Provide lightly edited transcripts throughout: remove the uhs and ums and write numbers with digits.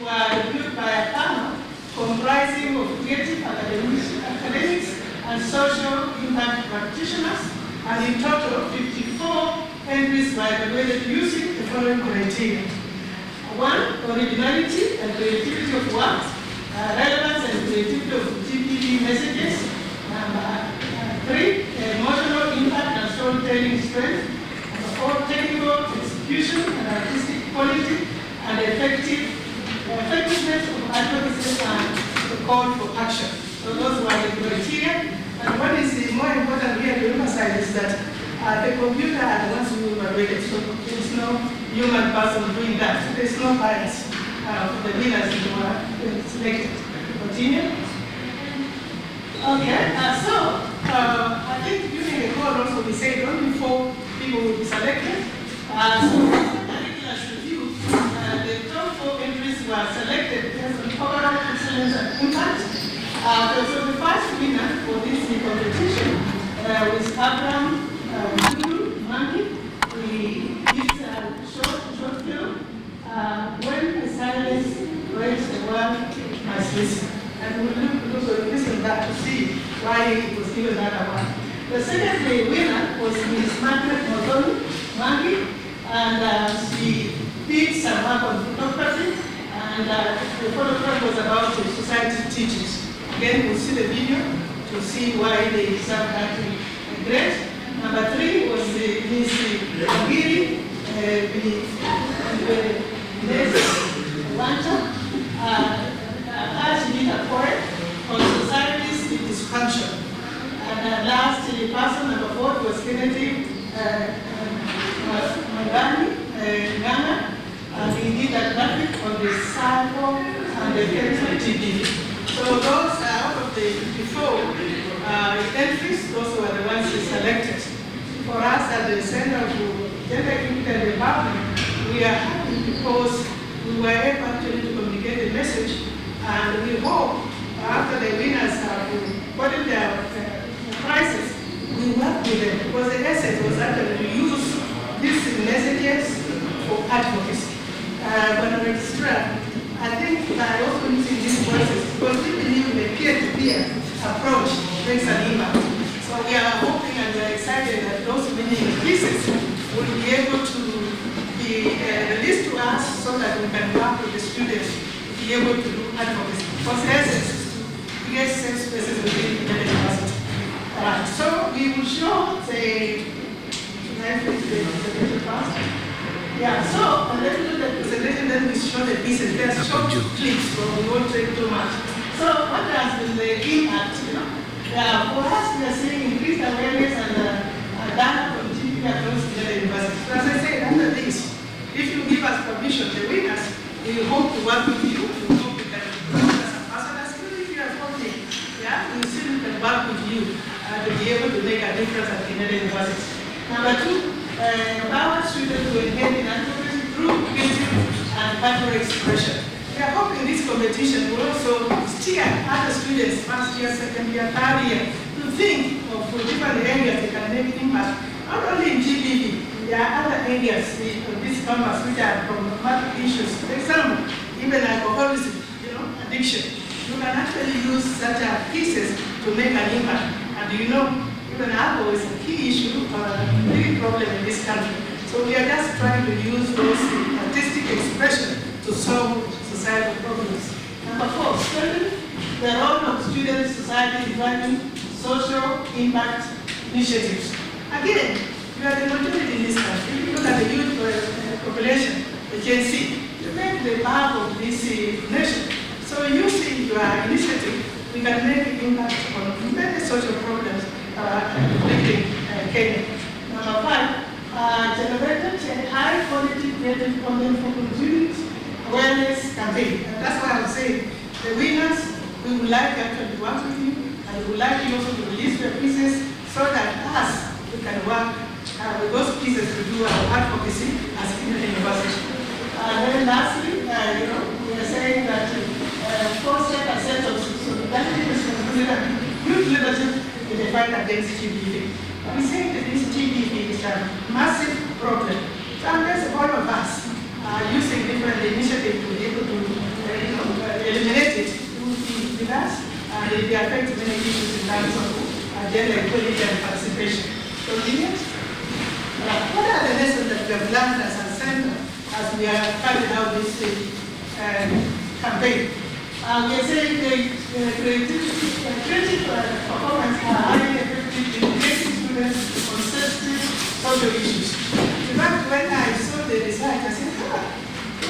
were reviewed by a panel comprising of creative academics and social impact practitioners, and in total 54 entries were evaluated using the following criteria. 1, originality and creativity of work, relevance and creativity of GPV messages. 3, emotional impact and storytelling strength. 4, technical execution and artistic quality, and effectiveness of advocacy and the call for action. So those were the criteria. And what is more important here to emphasize is that the computer wants to evaluate it, so there's no human person doing that. So there's no bias for the winners who were selected. Continue. Okay, I think during the call also we said only 4 people will be selected. So curriculum review, the top 4 entries were selected based on overall excellence and impact. So the first winner for this competition was Abraham Mangi. He did a short film, When the Silence Breaks the World Must Listen. And we'll listen that to see why it was given that award. The second winner was Ms. Margaret Mangi, and she did some work on photography, and the photograph was about society teachers. Again, we'll see the video to see why they deserve that grade. Number 3 was Ms. Agiri Wanta. She did a poem on society's dysfunction. And last person, number 4, was Kennedy Nganga, and he did a graphic on the cycle and the effects of TB. So those out of the 54 entries, those were the ones we selected. For us at the Center of Gender Equity and Development, we are happy because we were able actually to communicate the message, and we hope after the winners have gotten their prizes, we work with them, because the essence was actually to use these messages for advocacy. When I registrar, I think by also using these voices, because we believe the peer-to-peer approach brings an impact. So we are hoping and we are excited that those winning pieces will be able to be released to us so that we can work with the students to be able to do advocacy. Because the essence is to create safe spaces within the university. So we will show the yeah, so and then we do the presentation, then we show the pieces. They are short clips, so we won't take too much. So what has been the impact, for us, we are seeing increased awareness and data continuity across the university. So as I said, under this, if you give us permission, the winners, we hope to work with you. We hope we can work as a person, as if you are funding. Yeah, we still can work with you to be able to make a difference at the university. Number 2, empower students to engage in advocacy through creative and cultural expression. We are hoping this competition will also steer other students, first year, second year, third year, to think of different areas they can make impact. Not only in GBV, there are other areas in this campus which are problematic issues. For example, even alcoholism, addiction. You can actually use such pieces to make an impact. And even alcohol is a key issue, a big problem in this country. So we are just trying to use those artistic expression to solve societal problems. Number 4, strengthen the role of student society driving social impact initiatives. Again, you are the majority in this country. If you look at the youth population, the Gen Z, you make the bulk of this nation. So using your initiative, we can make an impact on many social problems affecting Kenya. Number 5, generated a high quality creative content for community awareness campaign. And that's why I would say the winners, we would like to actually work with you, and we would like you also to release your pieces so that us, we can work with those pieces to do our advocacy as in the university. And then lastly, we are saying that foster a sense of solidarity, responsibility, and youth leadership in the fight against GBV. We say that this GBV is a massive problem. So unless all of us are using different initiatives to be able to it affects many issues in terms of gender equality and participation. Convenient? What are the lessons that we have learned as a center as we are carrying out this campaign? We are saying creative performance are highly effective in engaging students on sensitive social issues. In fact, when I saw the research, I said,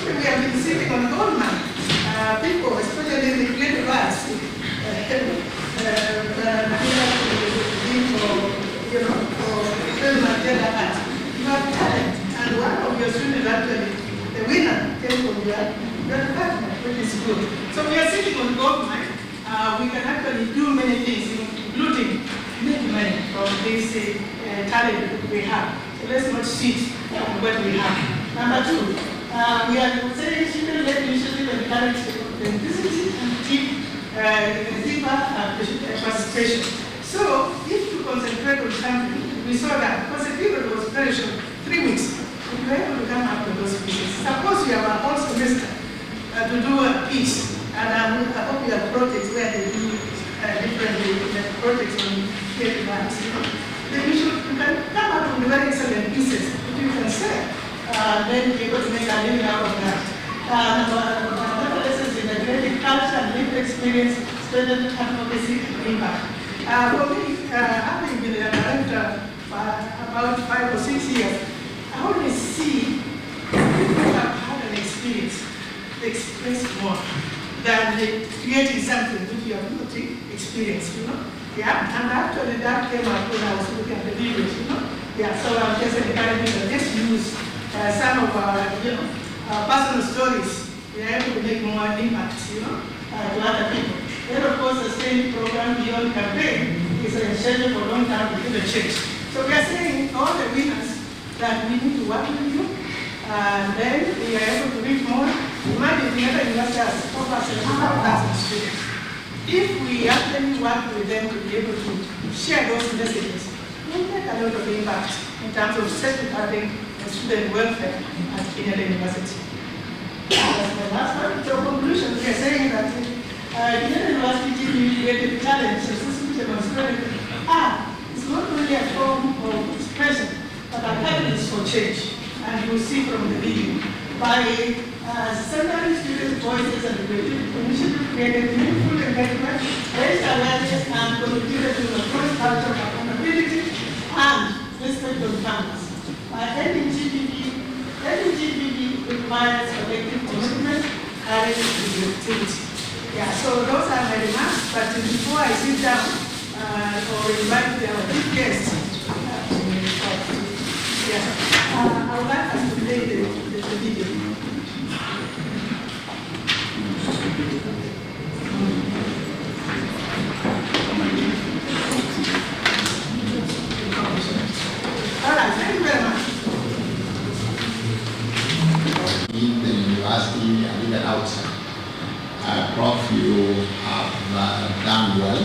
we have been sitting on gold mine. People, especially in the creative arts, you have talent, and one of your students actually, the winner came from your department, which is good. So we are sitting on gold mine. We can actually do many things, including make money from this talent we have. So let's not sit on what we have. Number two, we are saying student-led initiative and encourage authenticity and deeper participation. So if you concentrate on something, we saw that because the period was very short, 3 weeks. We were able to come up with those pieces. Suppose you have a whole semester to do a piece, and I hope you have projects where they do different projects on creative arts. Then you can come up with very excellent pieces that you can sell. Then be able to make a living out of that. Another lesson is integrating culture and lived experience, student advocacy and impact. For me, having been a director for about 5 or 6 years, I always see people who have had an experience express more than creating something which you have not experienced, Yeah, and actually that came up when I was looking at the videos, Yeah, so I'm just encouraging them, just use some of our, personal stories. We are able to make more impact, to other people. Then, of course, the same program beyond campaign is scheduled for a long time within the church. So we are saying all the winners that we need to work with you, and then we are able to reach more. Imagine the other university has over 700,000 students. If we actually work with them to be able to share those messages, we'll make a lot of impact in terms of safeguarding student welfare at Kenyatta University. That's my last one. So conclusion, we are saying that Kenyatta University created talent, successfully demonstrated it's not only a form of expression, but a catalyst for change. And you will see from the video. By centering students' voices and creative initiative created meaningful engagement, raised awareness, and contributed to the growing culture of accountability and respect on campus. Ending GBV requires collective commitment and objectivity. Yeah, so those are my remarks, but before I sit down or invite our big guests, I would like us to play the video. All right, thank you very much. In the university and even outside, Prof, you have done well,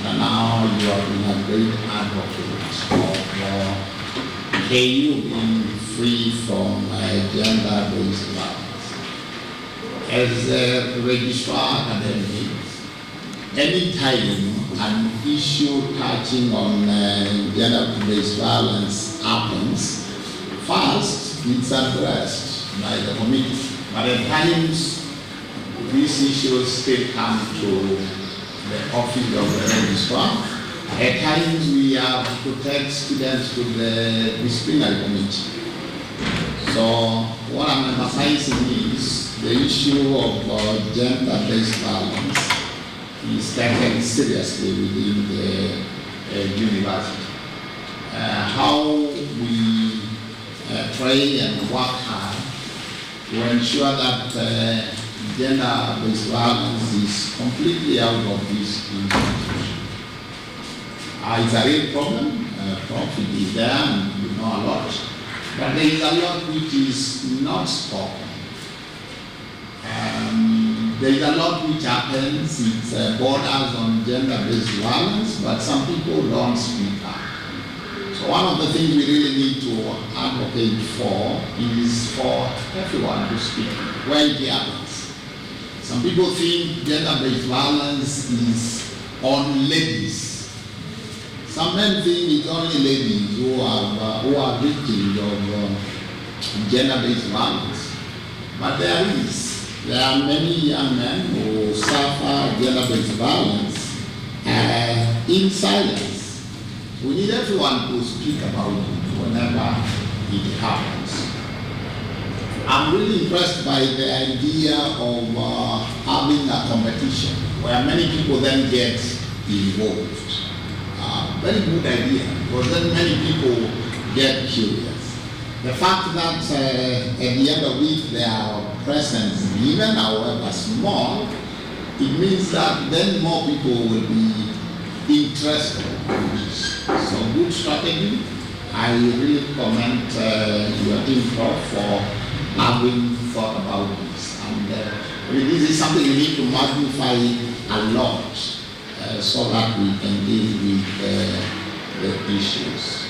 and now you have been a great advocate of KU being free from gender-based violence. As a registrar academic, any time an issue touching on gender-based violence happens, first it's addressed by the committee. But at times, these issues still come to the office of the registrar. At times, we have to take students to the disciplinary committee. So, what I'm emphasizing is the issue of gender-based violence is taken seriously within the university. How we try and work hard to ensure that gender-based violence is completely out of this institution. It's a real problem. Profit is there, and you know a lot. But there is a lot which is not spoken. There is a lot which happens. It borders on gender-based violence, but some people don't speak up. So one of the things we really need to advocate for is for everyone to speak where it happens. Some people think gender-based violence is on ladies. Some men think it's only ladies who are victims of gender-based violence, but there are many young men who suffer gender-based violence in silence. We need everyone to speak about it whenever it happens. I'm really impressed by the idea of having a competition where many people then get involved. Very good idea, because then many people get curious. The fact that at the end of it their presence, even however small, it means that then more people will be interested in this. So good strategy. I really commend your team for having thought about this. And this is something we need to magnify a lot so that we can deal with the issues.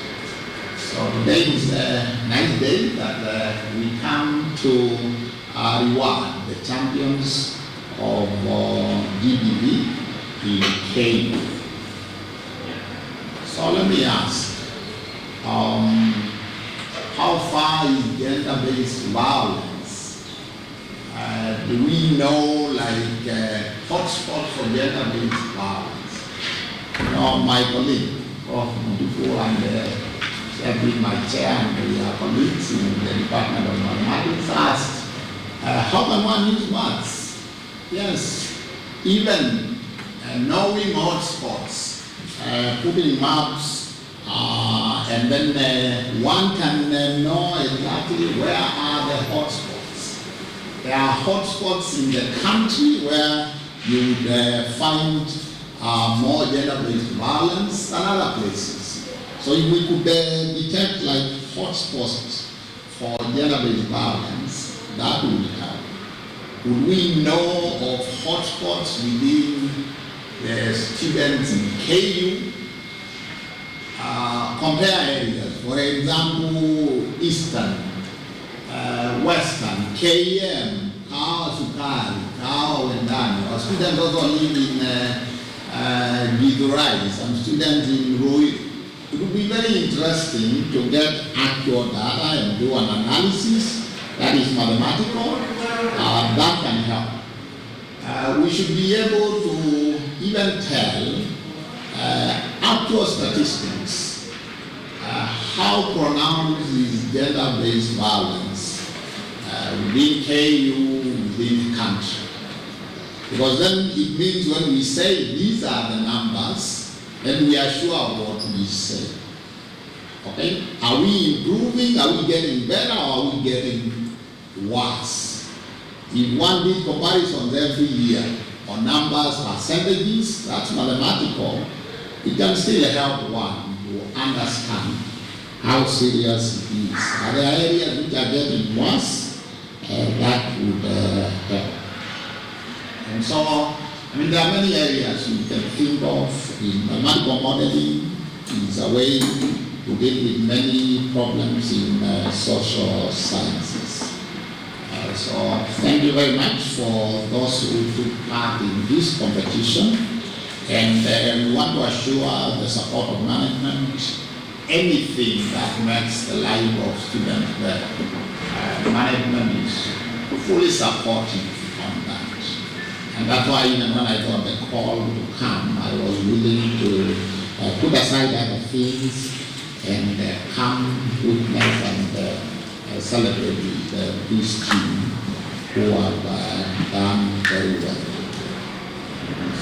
So today is a nice day that we come to reward the champions of GBV in KU. So let me ask, how far is gender-based violence? Do we know hotspots for gender-based violence? My colleague, Prof. Mudifo, and my chair and the colleagues in the Department of Mathematics asked, how can one use maths? Yes, even knowing hotspots, putting maps, and then one can know exactly where are the hotspots. There are hotspots in the country where you would find more gender-based violence than other places. So if we could detect hotspots for gender-based violence, that would help. Would we know of hotspots within the students in KU? Compare areas, for example, Eastern, Western, KM, Kawa Sukari, Kawa Wendani. Our students also live in Githurai, some students in Rui. It would be very interesting to get actual data and do an analysis that is mathematical. That can help. We should be able to even tell actual statistics, how pronounced is gender-based violence within KU, within the country. Because then it means when we say these are the numbers, then we are sure of what we say. Okay? Are we improving? Are we getting better? Or are we getting worse? If one did comparisons every year on numbers, percentages, that's mathematical, it can still help one to understand how serious it is. Are there areas which are getting worse? That would help. And so, there are many areas you can think of in mathematical modeling. Is a way to deal with many problems in social sciences. So thank you very much for those who took part in this competition. And we want to assure the support of management. Anything that makes the life of students better, management is fully supportive on that. And that's why even when I got the call to come, I was willing to put aside other things and come witness and celebrate with this team who have done very well.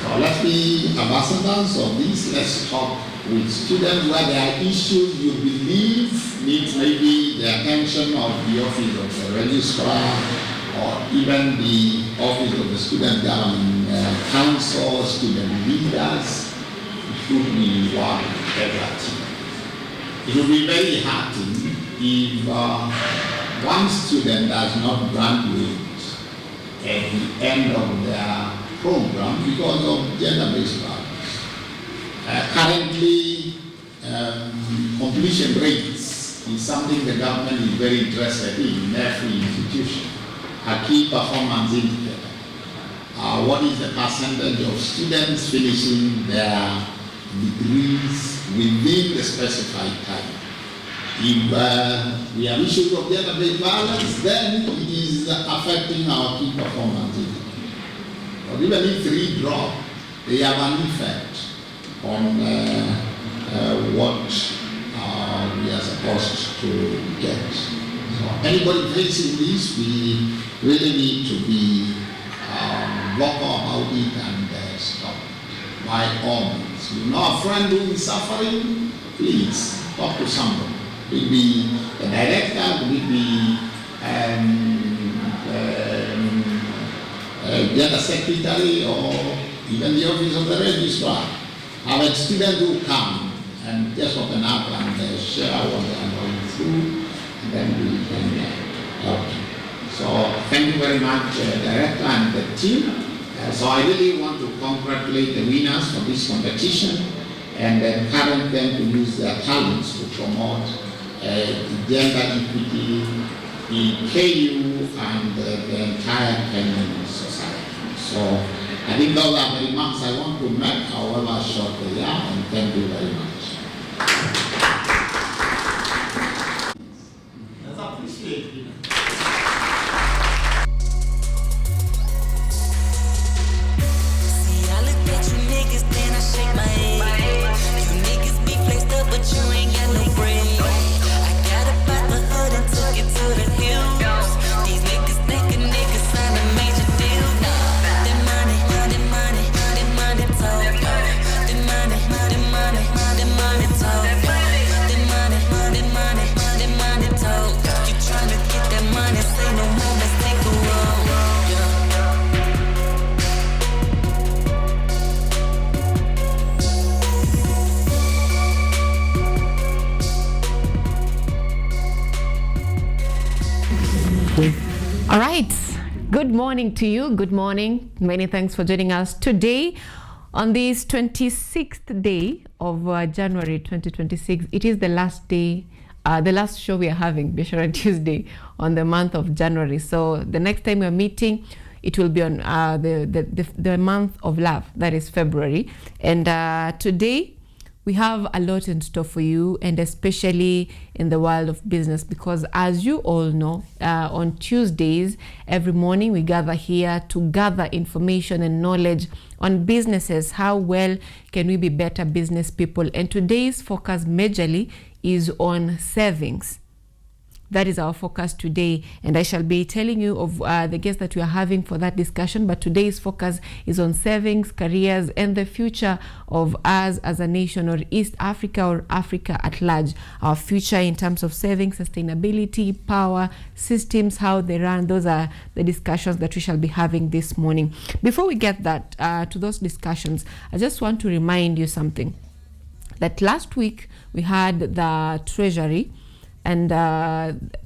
So let's be ambassadors of this. Let's talk with students where there are issues you believe needs maybe the attention of the office of the registrar or even the office of the student governing council, student leaders. It should be one every. It will be very heartening if one student does not graduate at the end of their program because of gender-based violence. Currently, completion rates is something the government is very interested in every institution, a key performance indicator. what is the percentage of students finishing their degrees within the specified time. If we have issues of gender-based violence, then it is affecting our key performance indicators. But even if 3 drop, they have an effect on what we are supposed to get. So anybody facing this, we really need to be vocal about it and stop. By all means, you know a friend who is suffering, please talk to somebody. Will it be the director, will it be the other secretary, or even the office of the registrar. Have a student who come and just open up and share what they are going through, and then we can help. So thank you very much, Director and the team. So I really want to congratulate the winners for this competition and encourage them to use their talents to promote gender equity in KU and the entire Kenyan society. So I think those are the remarks I want to make, however short they are, and thank you very much. That's appreciated. All right, good morning to you. Good morning. Many thanks for joining us today on this 26th day of January 2026. It is the last day, the last show we are having, Biashara Tuesday, on the month of January. So the next time we're meeting, it will be on the month of love, that is February. And today, we have a lot in store for you, and especially in the world of business, because as you all know, on Tuesdays, every morning we gather here to gather information and knowledge on businesses. How well can we be better business people? And today's focus majorly is on savings. That is our focus today, and I shall be telling you of the guests that we are having for that discussion. But today's focus is on savings, careers, and the future of us as a nation, or East Africa, or Africa at large. Our future in terms of savings, sustainability, power, systems, how they run. Those are the discussions that we shall be having this morning. Before we get to those discussions, I just want to remind you something. That last week we had the Treasury, and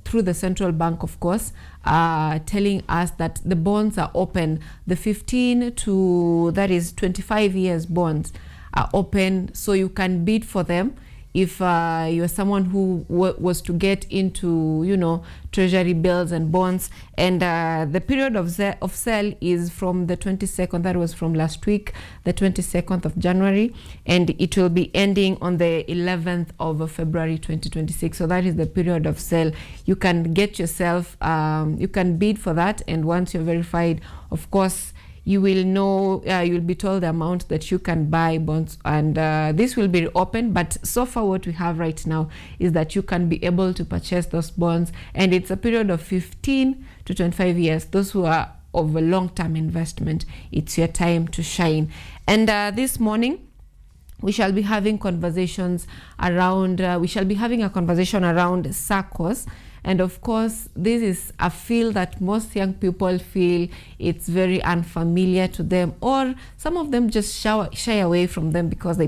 through the central bank, of course, telling us that the bonds are open. The 15 to, that is 25 years bonds are open, so you can bid for them if you're someone who was to get into, treasury bills and bonds. And the period of sale is from the 22nd, that was from last week, the 22nd of January, and it will be ending on the 11th of February 2026. So that is the period of sale. You can get yourself, you can bid for that, and once you're verified, of course, you will know, you'll be told the amount that you can buy bonds, and this will be open. But so far what we have right now is that you can be able to purchase those bonds, and it's a period of 15 to 25 years. Those who are of a long-term investment, it's your time to shine. And this morning we shall be having conversations around, we shall be having a conversation around SACCOs. And of course, this is a field that most young people feel it's very unfamiliar to them, or some of them just shy away from them because they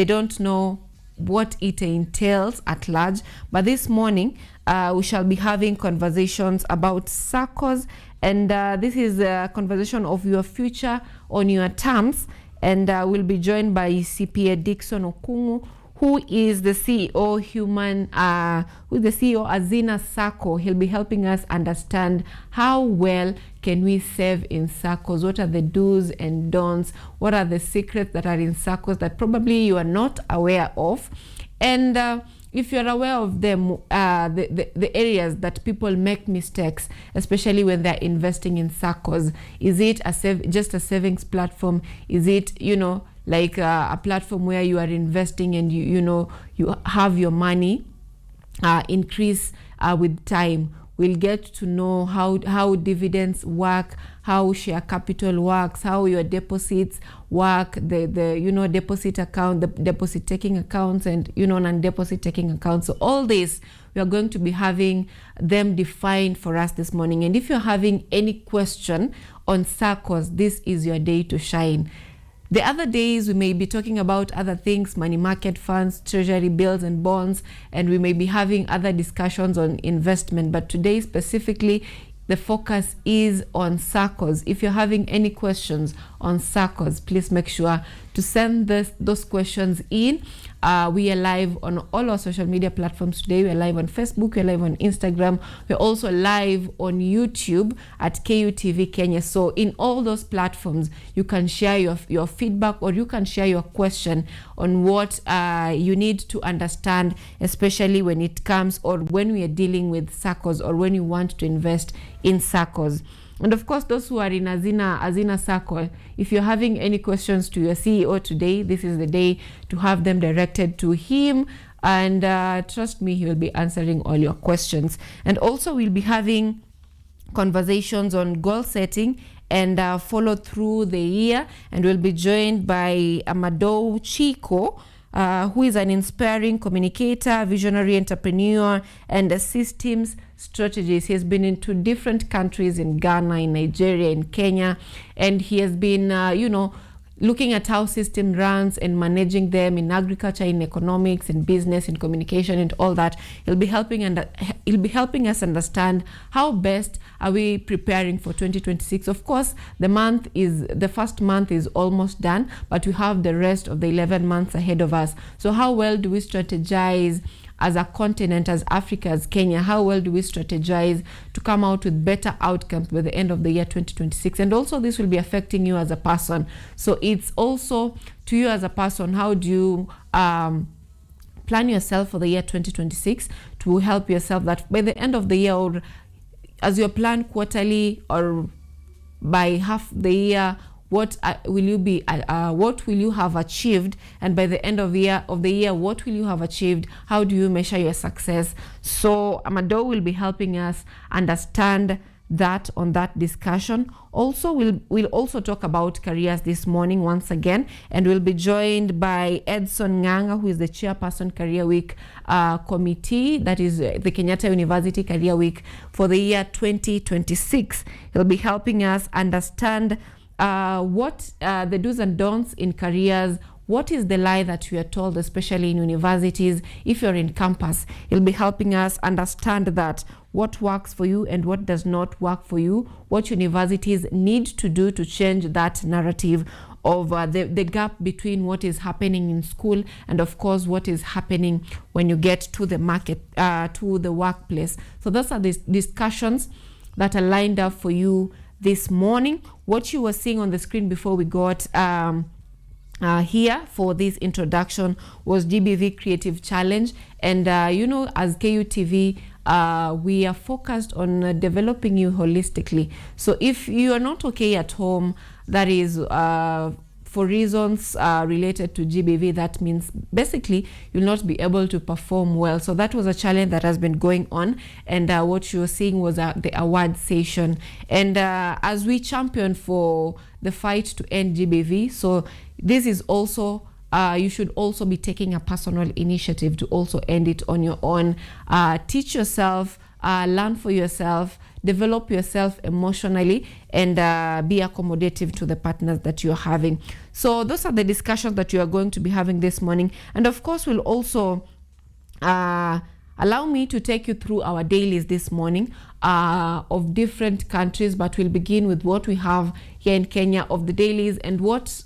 don't know what it entails at large. But this morning, we shall be having conversations about SACCOs, and this is a conversation of your future on your terms. And we'll be joined by CPA Dixon Okungu, who is the CEO Azina Sacco. He'll be helping us understand how well can we save in SACCOs, what are the do's and don'ts, what are the secrets that are in SACCOs that probably you are not aware of. And if you're aware of them, the areas that people make mistakes, especially when they're investing in SACCOs. Is it just a savings platform? Is it, like a platform where you are investing and you have your money increase with time? We'll get to know how dividends work, how share capital works, how your deposits work, the deposit account, the deposit taking accounts, and non-deposit taking accounts. So all this, we are going to be having them defined for us this morning. And if you're having any question on SACCOs, this is your day to shine. The other days, we may be talking about other things, money market funds, treasury bills and bonds, and we may be having other discussions on investment. But today specifically, the focus is on SACCOs. If you're having any questions on SACCOs, please make sure to send those questions in. We are live on all our social media platforms today. We're live on Facebook, we're live on Instagram. We're also live on YouTube at KUTV Kenya. So in all those platforms, you can share your feedback, or you can share your question on what you need to understand, especially when it comes, or when we are dealing with SACCOs, or when you want to invest in SACCOs. And of course, those who are in Azina Sacco, if you're having any questions to your CEO today, this is the day to have them directed to him. And trust me, he will be answering all your questions. And also, we'll be having conversations on goal setting and follow through the year. And we'll be joined by Amado Chico, who is an inspiring communicator, visionary entrepreneur, and a systems strategist. He has been into different countries in Ghana, in Nigeria, in Kenya, and he has been, looking at how system runs and managing them in agriculture, in economics, in business, in communication, and all that. He'll be helping us understand how best are we preparing for 2026. Of course, the first month is almost done, but we have the rest of the 11 months ahead of us. So how well do we strategize as a continent, as Africa, as Kenya? How well do we strategize to come out with better outcomes by the end of the year 2026? And also, this will be affecting you as a person. So it's also to you as a person, how do you plan yourself for the year 2026 to help yourself that by the end of the year, or as your plan quarterly or by half the year, what will you have achieved, and by the end of the year, what will you have achieved? How do you measure your success? So Amado will be helping us understand that on that discussion. Also, we'll also talk about careers this morning once again, and we'll be joined by Edson Nganga, who is the chairperson Career Week committee, that is the Kenyatta University Career Week for the year 2026. He'll be helping us understand what the do's and don'ts in careers. What is the lie that we are told, especially in universities? If you're in campus, he'll be helping us understand that what works for you and what does not work for you, what universities need to do to change that narrative of the gap between what is happening in school and, of course, what is happening when you get to the market, to the workplace. So those are the discussions that are lined up for you this morning. What you were seeing on the screen before we got here for this introduction was GBV Creative Challenge. And as KUTV, we are focused on developing you holistically. So if you are not okay at home, that is for reasons related to GBV, that means basically you'll not be able to perform well. So that was a challenge that has been going on, and what you're seeing was the award session. And as we champion for the fight to end GBV, so this is also you should also be taking a personal initiative to also end it on your own. Teach yourself, learn for yourself, develop yourself emotionally, and be accommodative to the partners that you're having. So those are the discussions that you are going to be having this morning. And of course, we'll also allow me to take you through our dailies this morning of different countries, but we'll begin with what we have here in Kenya of the dailies and what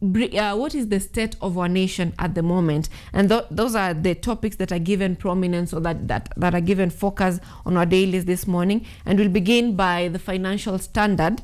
what is the state of our nation at the moment, and those are the topics that are given prominence, or that are given focus on our dailies this morning. And we'll begin by the Financial Standard,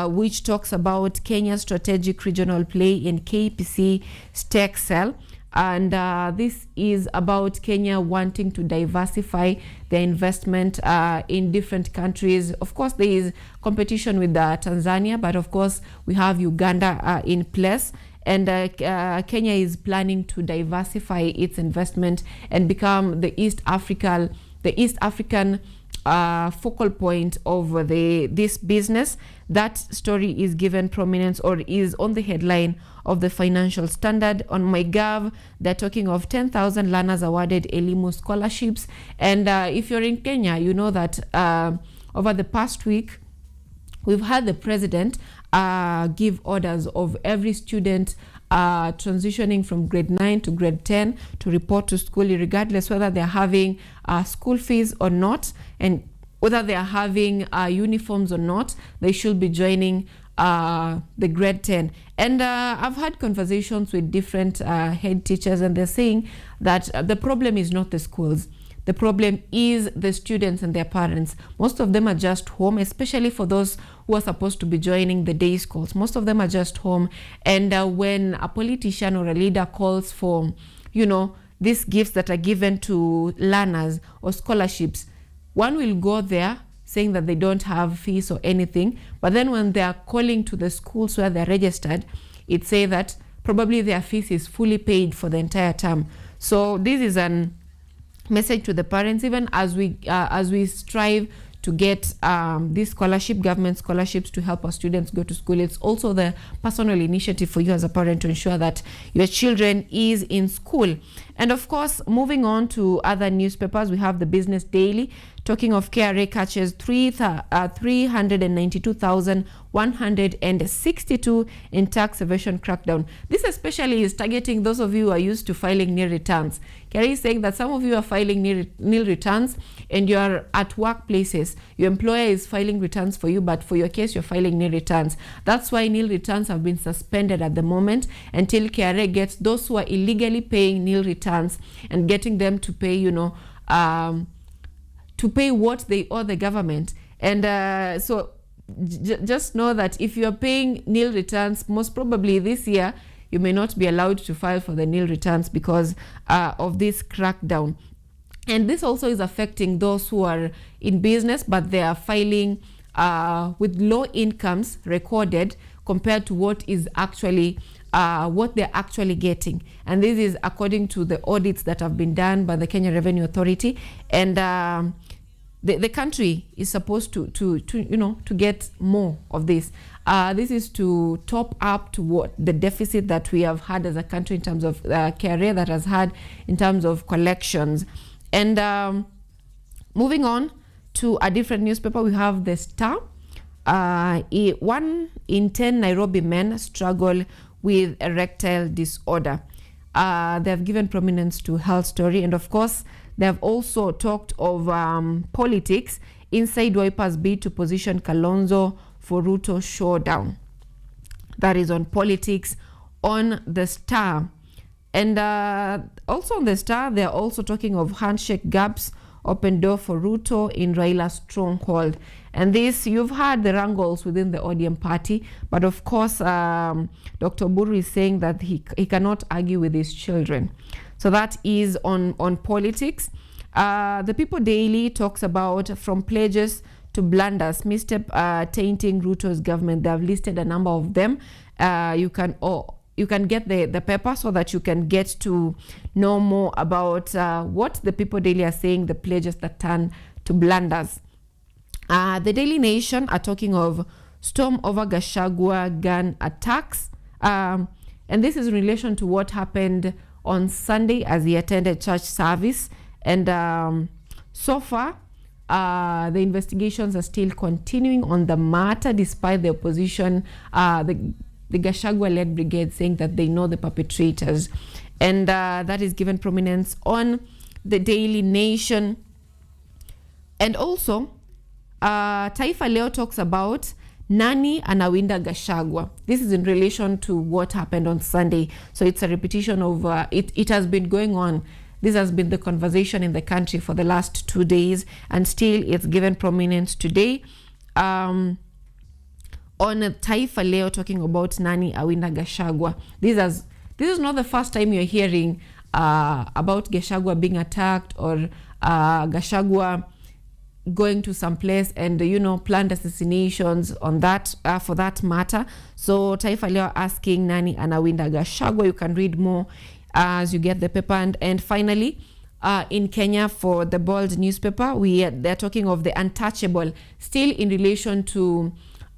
which talks about Kenya's strategic regional play in KPC stake sale. And this is about Kenya wanting to diversify their investment in different countries. Of course, there is competition with Tanzania, but of course, we have Uganda in place. And Kenya is planning to diversify its investment and become the East African focal point of this business. That story is given prominence, or is on the headline of the Financial Standard. On MyGov, they're talking of 10,000 learners awarded Elimu scholarships. And if you're in Kenya, you know that over the past week, we've had the president give orders of every student transitioning from grade 9 to grade 10 to report to school, regardless whether they're having school fees or not, and whether they are having uniforms or not. They should be joining the grade 10. And I've had conversations with different head teachers, and they're saying that the problem is not the schools. The problem is the students and their parents. Most of them are just home, especially for those who are supposed to be joining the day schools. Most of them are just home. And when a politician or a leader calls for, these gifts that are given to learners or scholarships, one will go there saying that they don't have fees or anything. But then when they are calling to the schools where they're registered, it says that probably their fees is fully paid for the entire term. So this is an message to the parents, even as we strive to get these government scholarships to help our students go to school. It's also the personal initiative for you as a parent to ensure that your children is in school. And of course, moving on to other newspapers, we have the Business Daily talking of KRA catches 392,162 in tax evasion crackdown. This especially is targeting those of you who are used to filing nil returns. KRA is saying that some of you are filing nil returns, and you are at workplaces. Your employer is filing returns for you, but for your case, you're filing nil returns. That's why nil returns have been suspended at the moment until KRA gets those who are illegally paying nil returns and getting them to pay, to pay what they owe the government. And so just know that if you are paying nil returns, most probably this year, you may not be allowed to file for the nil returns because of this crackdown. And this also is affecting those who are in business, but they are filing with low incomes recorded compared to what is actually what they're actually getting. And this is according to the audits that have been done by the Kenya Revenue Authority. And the country is supposed to get more of this. This is to top up to what the deficit that we have had as a country in terms of career that has had in terms of collections. And moving on to a different newspaper, we have the Star. 1 in 10 Nairobi men struggle with erectile disorder. They have given prominence to health story, and of course they have also talked of politics. Inside Wiper's bid to position Kalonzo for Ruto showdown. That is on politics on the Star. And also on the Star, they are also talking of handshake gaps, open door for Ruto in Raila's stronghold. And this, you've heard the wrangles within the ODM party, but of course, Dr. Buru is saying that he cannot argue with his children. So that is on politics. The People Daily talks about from pledges to blunders, misstep tainting Ruto's government. They have listed a number of them. You can get the paper so that you can get to know more about what the People Daily are saying, the pledges that turn to blunders. The Daily Nation are talking of storm over Gachagua gun attacks. And this is in relation to what happened on Sunday as he attended church service. And so far, the investigations are still continuing on the matter, despite the opposition, the Gachagua-led brigade saying that they know the perpetrators. And that is given prominence on the Daily Nation. And also, Taifa Leo talks about Nani anawinda Gachagua. This is in relation to what happened on Sunday. So it's a repetition of, it has been going on. This has been the conversation in the country for the last 2 days, and still it's given prominence today. On Taifa Leo, talking about Nani awinda Gachagua. This is not the first time you're hearing about Gachagua being attacked, or Gachagua going to some place and planned assassinations on that, for that matter. So Taifa Leo asking Nani anawinda Gachagua. You can read more as you get the paper. And finally, in Kenya, for the Bold newspaper, they're talking of the untouchable, still in relation to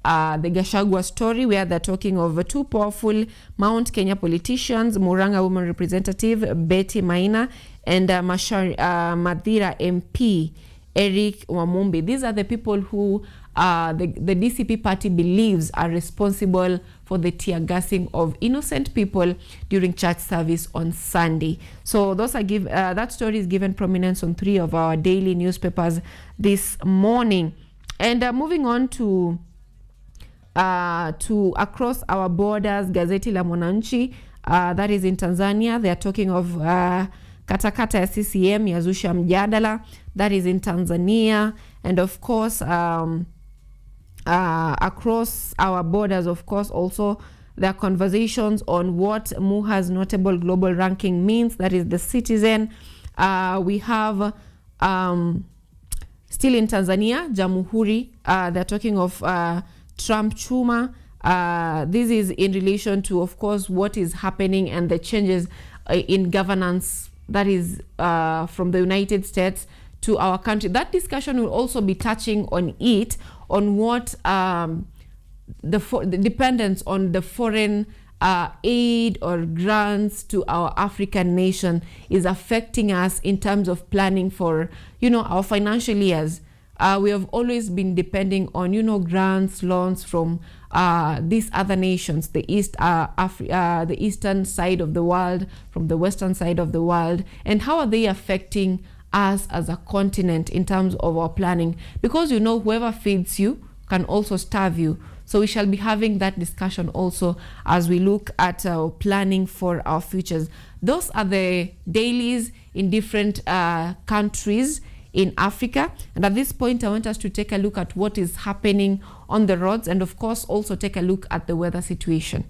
the Gachagua story, where they're talking of two powerful Mount Kenya politicians, Murang'a woman representative Betty Maina and Mathira MP Eric Wamumbi. These are the people who the DCP party believes are responsible for the tear gassing of innocent people during church service on Sunday. So those are that story is given prominence on 3 of our daily newspapers this morning. And moving on to across our borders, Gazeti la Mwananchi, that is in Tanzania. They are talking of katakata ya CCM yazusha mjadala. That is in Tanzania. And of course, across our borders, of course, also there are conversations on what Muha's notable global ranking means. That is the Citizen. We have still in Tanzania, Jamhuri. They're talking of Trump Chuma. This is in relation to, of course, what is happening and the changes in governance, that is from the United States to our country. That discussion will also be touching on it, on what the dependence on the foreign aid or grants to our African nation is affecting us in terms of planning for, our financial years. We have always been depending on, grants, loans from these other nations, the the eastern side of the world, from the western side of the world, and how are they affecting us as a continent in terms of our planning? Because whoever feeds you can also starve you. So we shall be having that discussion also as we look at planning for our futures. Those are the dailies in different countries in Africa. And at this point, I want us to take a look at what is happening on the roads, and of course also take a look at the weather situation.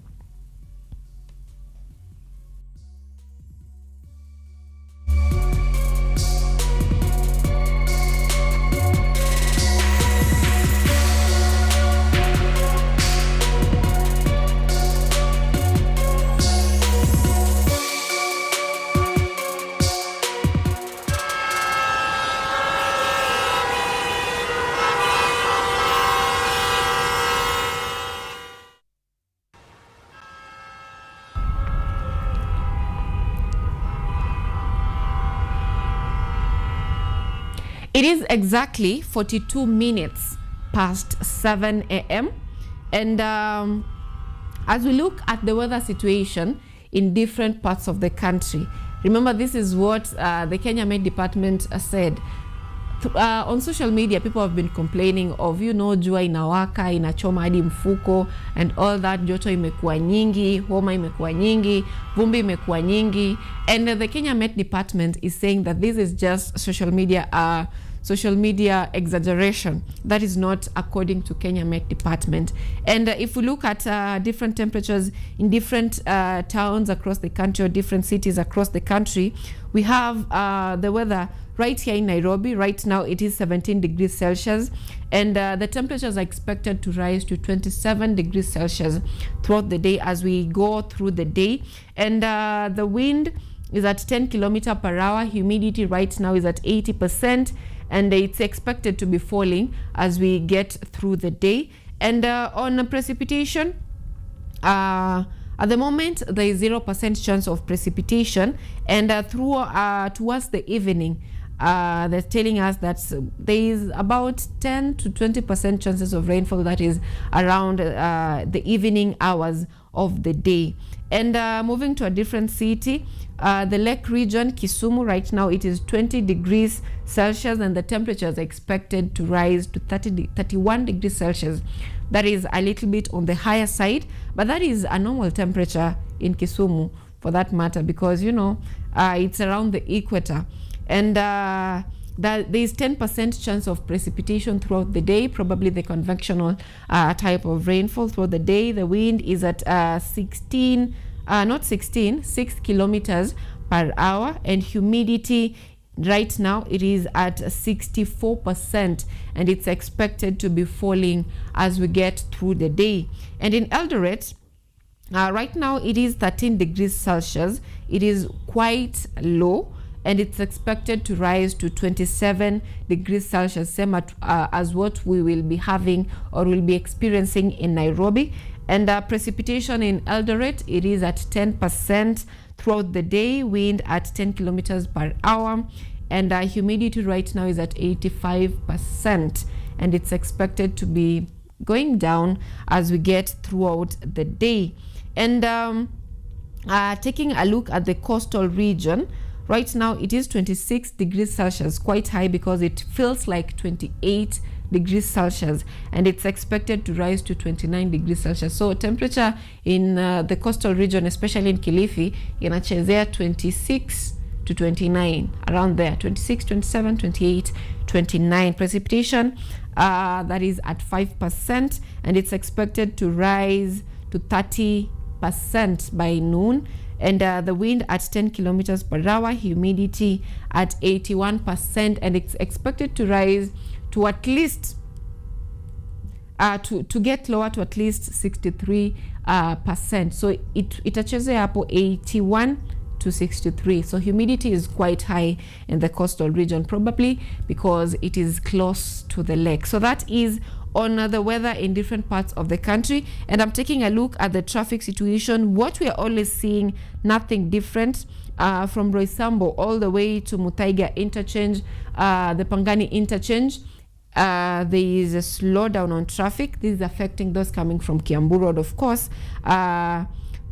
It is exactly 42 minutes past 7 a.m. And as we look at the weather situation in different parts of the country, remember this is what the Kenya Met Department said. On social media, people have been complaining of, jua inawaka, inachoma hadi mfuko and all that. Joto imekuwa nyingi, homa imekuwa nyingi, vumbi imekuwa nyingi. And the Kenya Met Department is saying that this is just social media exaggeration. That is not according to Kenya Met Department. And if we look at different temperatures in different towns across the country, or different cities across the country, we have the weather right here in Nairobi. Right now it is 17 degrees Celsius, and the temperatures are expected to rise to 27 degrees Celsius throughout the day as we go through the day. And the wind is at 10 km per hour. Humidity right now is at 80%, and it's expected to be falling as we get through the day. And on precipitation, at the moment there is 0% chance of precipitation, and towards the evening, they're telling us that there is about 10 to 20% chances of rainfall, that is around the evening hours of the day. And moving to a different city, the Lake region, Kisumu, right now it is 20 degrees Celsius, and the temperature is expected to rise to 31 degrees Celsius. That is a little bit on the higher side, but that is a normal temperature in Kisumu for that matter, because it's around the equator. And there is 10% chance of precipitation throughout the day, probably the convectional type of rainfall throughout the day. The wind is at 6 kilometers per hour, and humidity right now it is at 64%, and it's expected to be falling as we get through the day. And in Eldoret, right now it is 13 degrees Celsius. It is quite low, and it's expected to rise to 27 degrees Celsius, same as what we will be having or will be experiencing in Nairobi. And precipitation in Eldoret, it is at 10% throughout the day, wind at 10 kilometers per hour, and humidity right now is at 85%, and it's expected to be going down as we get throughout the day. And taking a look at the coastal region, right now it is 26 degrees Celsius, quite high because it feels like 28 degrees Celsius, and it's expected to rise to 29 degrees Celsius. So temperature in the coastal region, especially in Kilifi, inachezea 26 to 29, around there, 26, 27, 28, 29. Precipitation that is at 5%, and it's expected to rise to 30% by noon. And the wind at 10 kilometers per hour, humidity at 81%, and it's expected to rise to at least to get lower to at least 63%. So itachezea hapo 81 to 63. So humidity is quite high in the coastal region, probably because it is close to the lake. So that is on the weather in different parts of the country. And I'm taking a look at the traffic situation. What we are always seeing, nothing different, from Roysambo all the way to Muthaiga interchange, the Pangani interchange. There is a slowdown on traffic. This is affecting those coming from Kiambu Road, of course.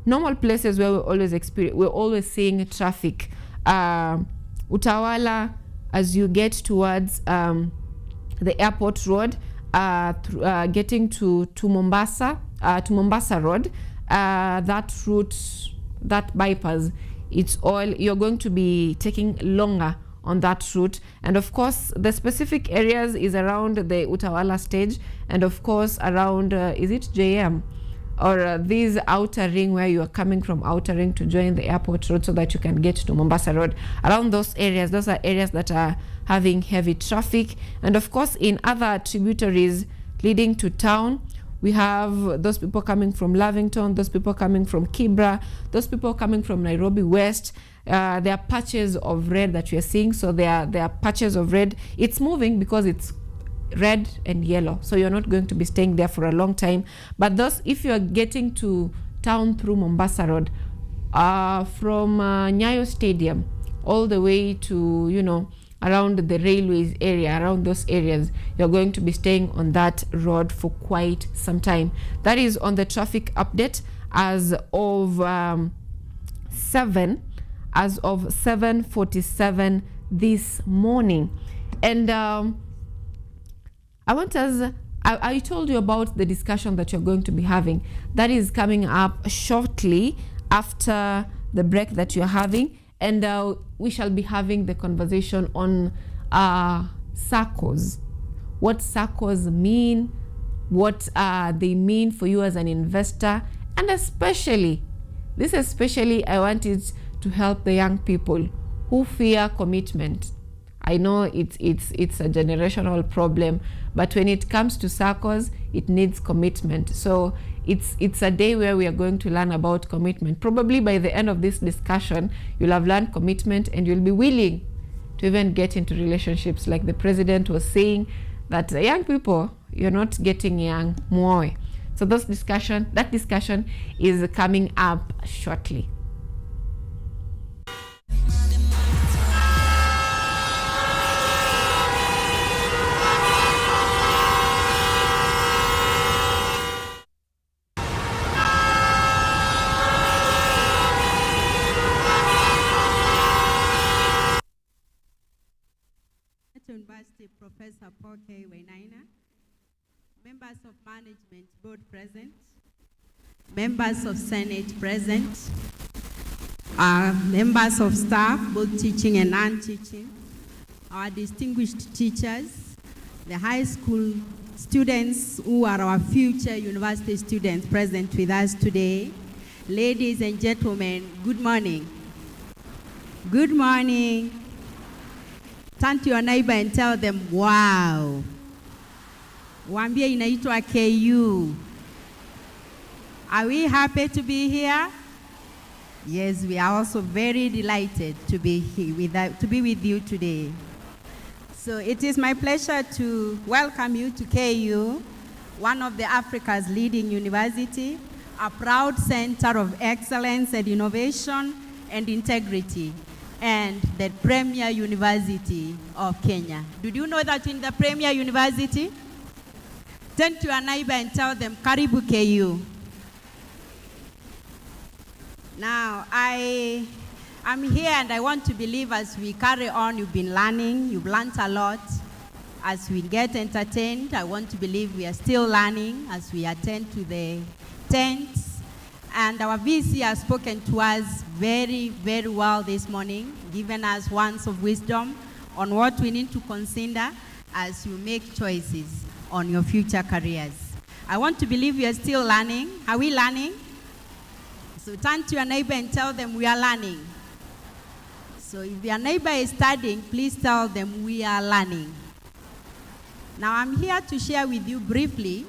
Normal places where we're always seeing traffic. Utawala, as you get towards the airport road, getting to Mombasa Road, that route, that bypass, it's all, you're going to be taking longer on that route. And of course the specific areas is around the Utawala stage, and of course around is it JM or this outer ring, where you are coming from outer ring to join the airport road so that you can get to Mombasa Road. Around those areas, those are areas that are having heavy traffic. And of course in other tributaries leading to town, we have those people coming from Lavington, those people coming from Kibra, those people coming from Nairobi West. There are patches of red that we are seeing. So there are patches of red. It's moving because it's red and yellow, so you're not going to be staying there for a long time. But those, if you are getting to town through Mombasa Road, from Nyayo Stadium all the way to around the railways area, around those areas, you're going to be staying on that road for quite some time. That is on the traffic update as of 7:47 this morning. And I told you about the discussion that you're going to be having. That is coming up shortly after the break that you're having. And we shall be having the conversation on SACCOs. What SACCOs mean, what they mean for you as an investor. And especially I want it to help the young people who fear commitment. I know it's a generational problem, but when it comes to SACCOs, it needs commitment. So it's a day where we are going to learn about commitment. Probably by the end of this discussion, you'll have learned commitment and you'll be willing to even get into relationships. Like the president was saying, that young people, you're not getting young, muoe. So that discussion is coming up shortly. University Professor Paul K. Wainaina, members of Management Board present, members of Senate present, members of staff, both teaching and non-teaching, our distinguished teachers, the high school students who are our future university students present with us today. Ladies and gentlemen, good morning. Good morning. Turn to your neighbor and tell them, wow. Waambie inaitwa KU. Are we happy to be here? Yes, we are also very delighted to be here with you today. So it is my pleasure to welcome you to KU, one of the Africa's leading university, a proud center of excellence and innovation and integrity, and the premier university of Kenya. Did you know that in the premier university? Turn to your neighbor and tell them, Karibu KU. Now, I'm here and I want to believe as we carry on, you've been learning, you've learned a lot. As we get entertained, I want to believe we are still learning as we attend to the tents. And our VC has spoken to us very, very well this morning, given us words of wisdom on what we need to consider as you make choices on your future careers. I want to believe we are still learning. Are we learning? So turn to your neighbor and tell them we are learning. So if your neighbor is studying, please tell them we are learning. Now I'm here to share with you briefly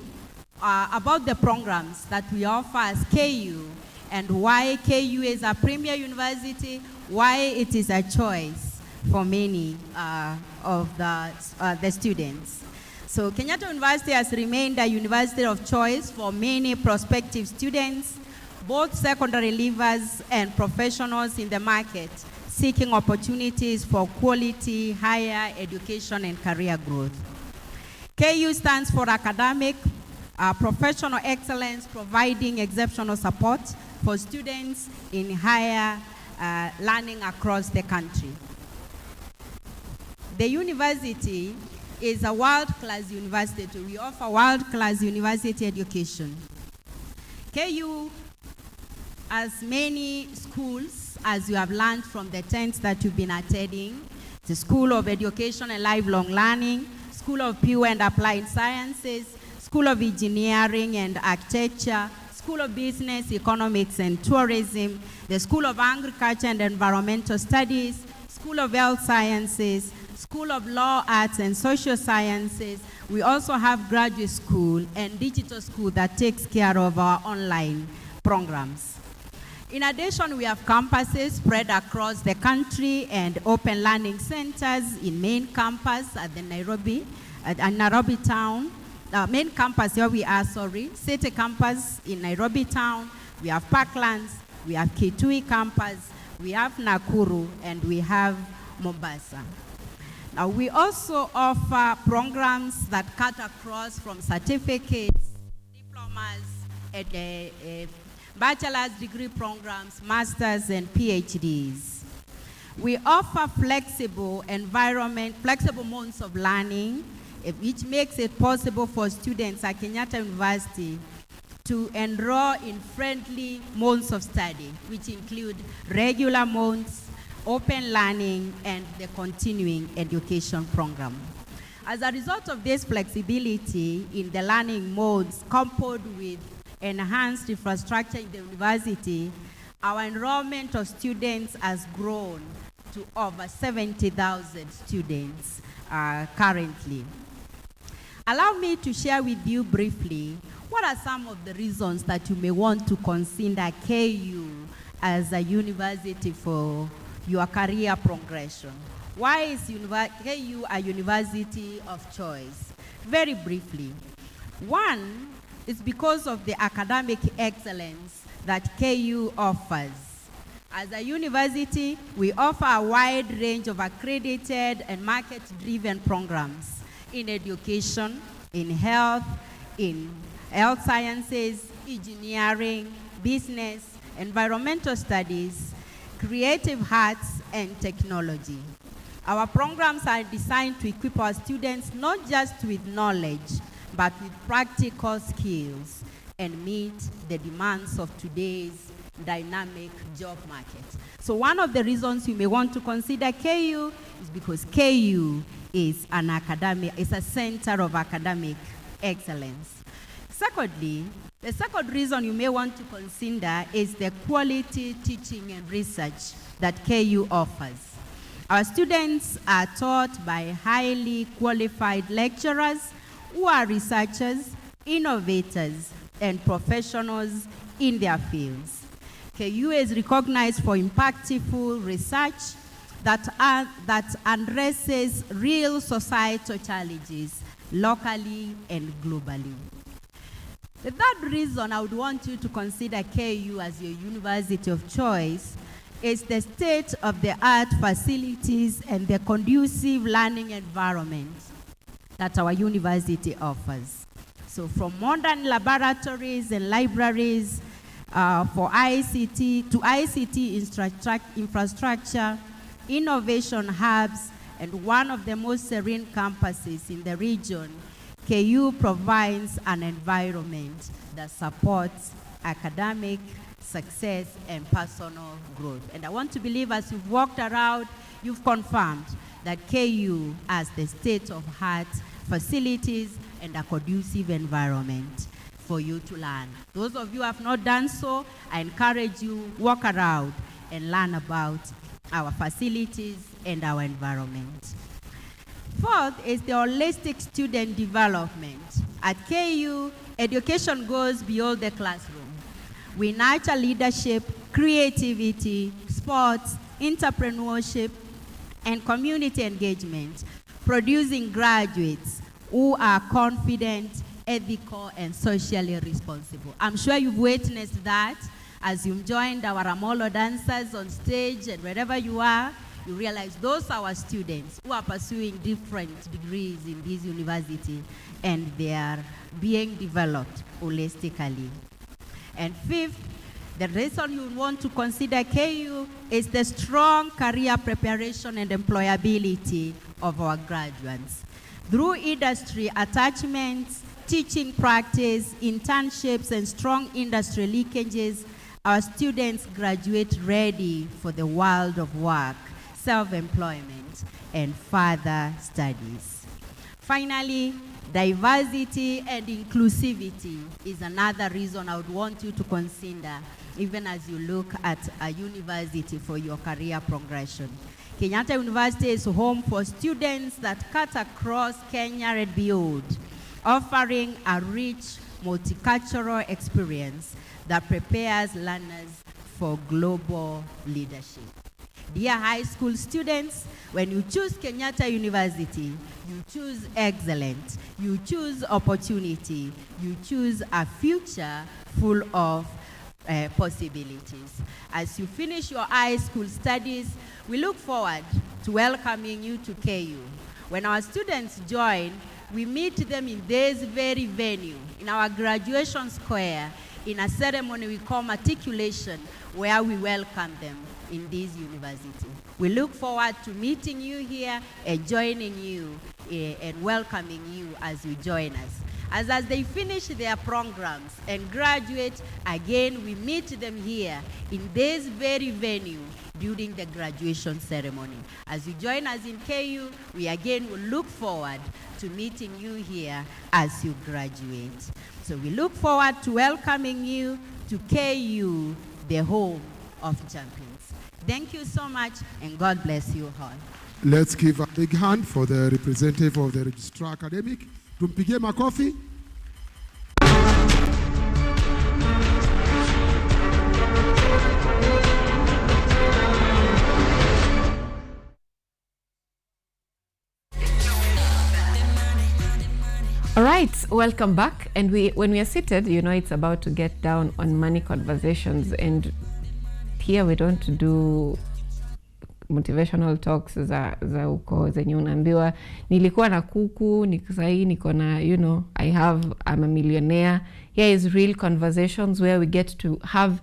about the programs that we offer as KU and why KU is a premier university, why it is a choice for many of the students. So Kenyatta University has remained a university of choice for many prospective students, both secondary leavers and professionals in the market, seeking opportunities for quality, higher education and career growth. KU stands for academic, professional excellence, providing exceptional support for students in higher learning across the country. The university is a world-class university. We offer world-class university education. KU has many schools, as you have learned from the tents that you've been attending. The School of Education and Lifelong Learning, School of Pure and Applied Sciences, School of Engineering and Architecture, School of Business, Economics and Tourism, the School of Agriculture and Environmental Studies, School of Health Sciences, School of Law, Arts and Social Sciences. We also have graduate school and digital school that takes care of our online programs. In addition, we have campuses spread across the country and open learning centers in main campus at the Nairobi town. Main campus here we are, City campus in Nairobi town. We have Parklands, we have KUTV campus, we have Nakuru, and we have Mombasa. Now we also offer programs that cut across from certificates, diplomas, and bachelor's degree programs, masters and PhDs. We offer flexible environment, flexible modes of learning, which makes it possible for students at Kenyatta University to enroll in friendly modes of study, which include regular modes, open learning, and the continuing education program. As a result of this flexibility in the learning modes, coupled with enhanced infrastructure in the university, our enrollment of students has grown to over 70,000 students currently. Allow me to share with you briefly what are some of the reasons that you may want to consider KU as a university for your career progression. Why is KU a university of choice? Very briefly. One, it's because of the academic excellence that KU offers. As a university, we offer a wide range of accredited and market-driven programs in education, in health sciences, engineering, business, environmental studies, creative arts, and technology. Our programs are designed to equip our students not just with knowledge, but with practical skills and meet the demands of today's dynamic job market. So one of the reasons you may want to consider KU is because KU is a center of academic excellence. Secondly, the second reason you may want to consider is the quality teaching and research that KU offers. Our students are taught by highly qualified lecturers who are researchers, innovators, and professionals in their fields. KU is recognized for impactful research that addresses real societal challenges locally and globally. The third reason I would want you to consider KU as your university of choice is the state-of-the-art facilities and the conducive learning environment that our university offers. So from modern laboratories and libraries for ICT to ICT infrastructure, innovation hubs, and one of the most serene campuses in the region, KU provides an environment that supports academic success and personal growth. And I want to believe as you've walked around, you've confirmed that KU has the state-of-the-art facilities and a conducive environment for you to learn. Those of you who have not done so, I encourage you, walk around and learn about our facilities and our environment. Fourth is the holistic student development. At KU, education goes beyond the classroom. We nurture leadership, creativity, sports, entrepreneurship, and community engagement, producing graduates who are confident, ethical, and socially responsible. I'm sure you've witnessed that as you've joined our Amolo dancers on stage and wherever you are, you realize those are our students who are pursuing different degrees in this university, and they are being developed holistically. And fifth, the reason you want to consider KU is the strong career preparation and employability of our graduates. Through industry attachments, teaching practice, internships, and strong industry linkages, our students graduate ready for the world of work, self-employment, and further studies. Finally, diversity and inclusivity is another reason I would want you to consider, even as you look at a university for your career progression. Kenyatta University is home for students that cut across Kenya and beyond, offering a rich multicultural experience that prepares learners for global leadership. Dear high school students, when you choose Kenyatta University, you choose excellence, you choose opportunity, you choose a future full of possibilities. As you finish your high school studies, we look forward to welcoming you to KU. When our students join, we meet them in this very venue, in our graduation square, in a ceremony we call matriculation, where we welcome them in this university. We look forward to meeting you here and joining you and welcoming you as you join us. As they finish their programs and graduate, again we meet them here in this very venue during the graduation ceremony. As you join us in KU, we again will look forward to meeting you here as you graduate. So we look forward to welcoming you to KU, the home of champions. Thank you so much, and God bless you all. Let's give a big hand for the representative of the Registrar Academic. Tumpigie makofi. All right, welcome back. And when we are seated, you know, it's about to get down on money conversations. And here we don't do motivational talks za uko zenye unaambiwa nilikuwa na kuku sahii niko na, you know, I'm a millionaire. Here is real conversations where we get to have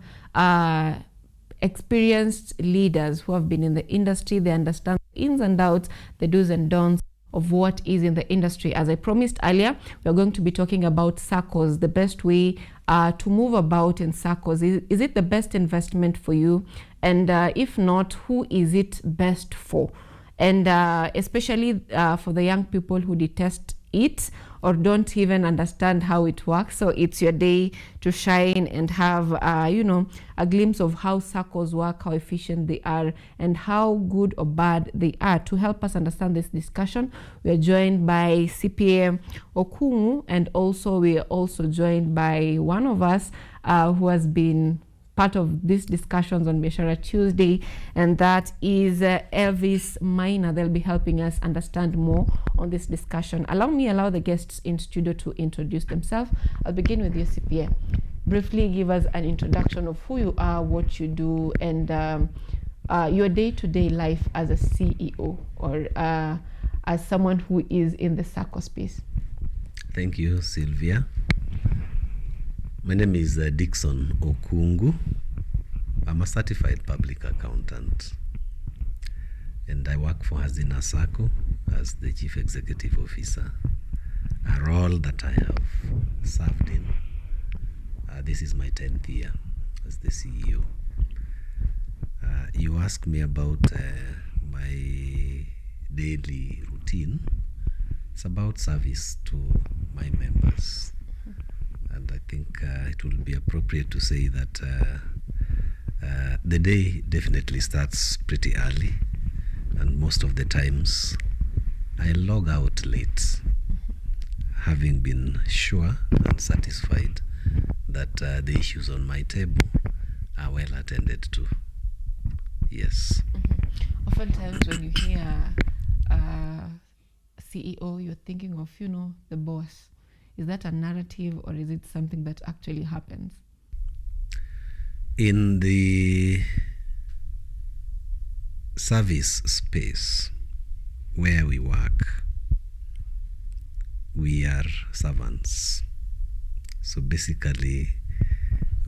experienced leaders who have been in the industry. They understand ins and outs, the do's and don'ts of what is in the industry. As I promised earlier, we're going to be talking about SACCOs, the best way to move about in SACCOs. Is it the best investment for you? And if not, who is it best for? And especially for the young people who detest it or don't even understand how it works. So it's your day to shine and have, a glimpse of how SACCOs work, how efficient they are, and how good or bad they are. To help us understand this discussion, we are joined by CPA Okungu, and also we are also joined by one of us who has been part of these discussions on Biashara Tuesday, and that is Elvis Maina. They'll be helping us understand more on this discussion. Allow the guests in studio to introduce themselves. I'll begin with you, CPA. Briefly give us an introduction of who you are, what you do, and your day-to-day life as a CEO or as someone who is in the SACCO space. Thank you, Sylvia. My name is Dixon Okungu. I'm a certified public accountant, and I work for Hazina SACCO as the Chief Executive Officer, a role that I have served in. This is my 10th year as the CEO. You asked me about my daily routine. It's about service to my members. And I think it will be appropriate to say that the day definitely starts pretty early, and most of the times I log out late, having been sure and satisfied that the issues on my table are well attended to. Yes. Mm-hmm. Oftentimes when you hear CEO, you're thinking of, the boss. Is that a narrative, or is it something that actually happens? In the service space where we work, we are servants. So basically,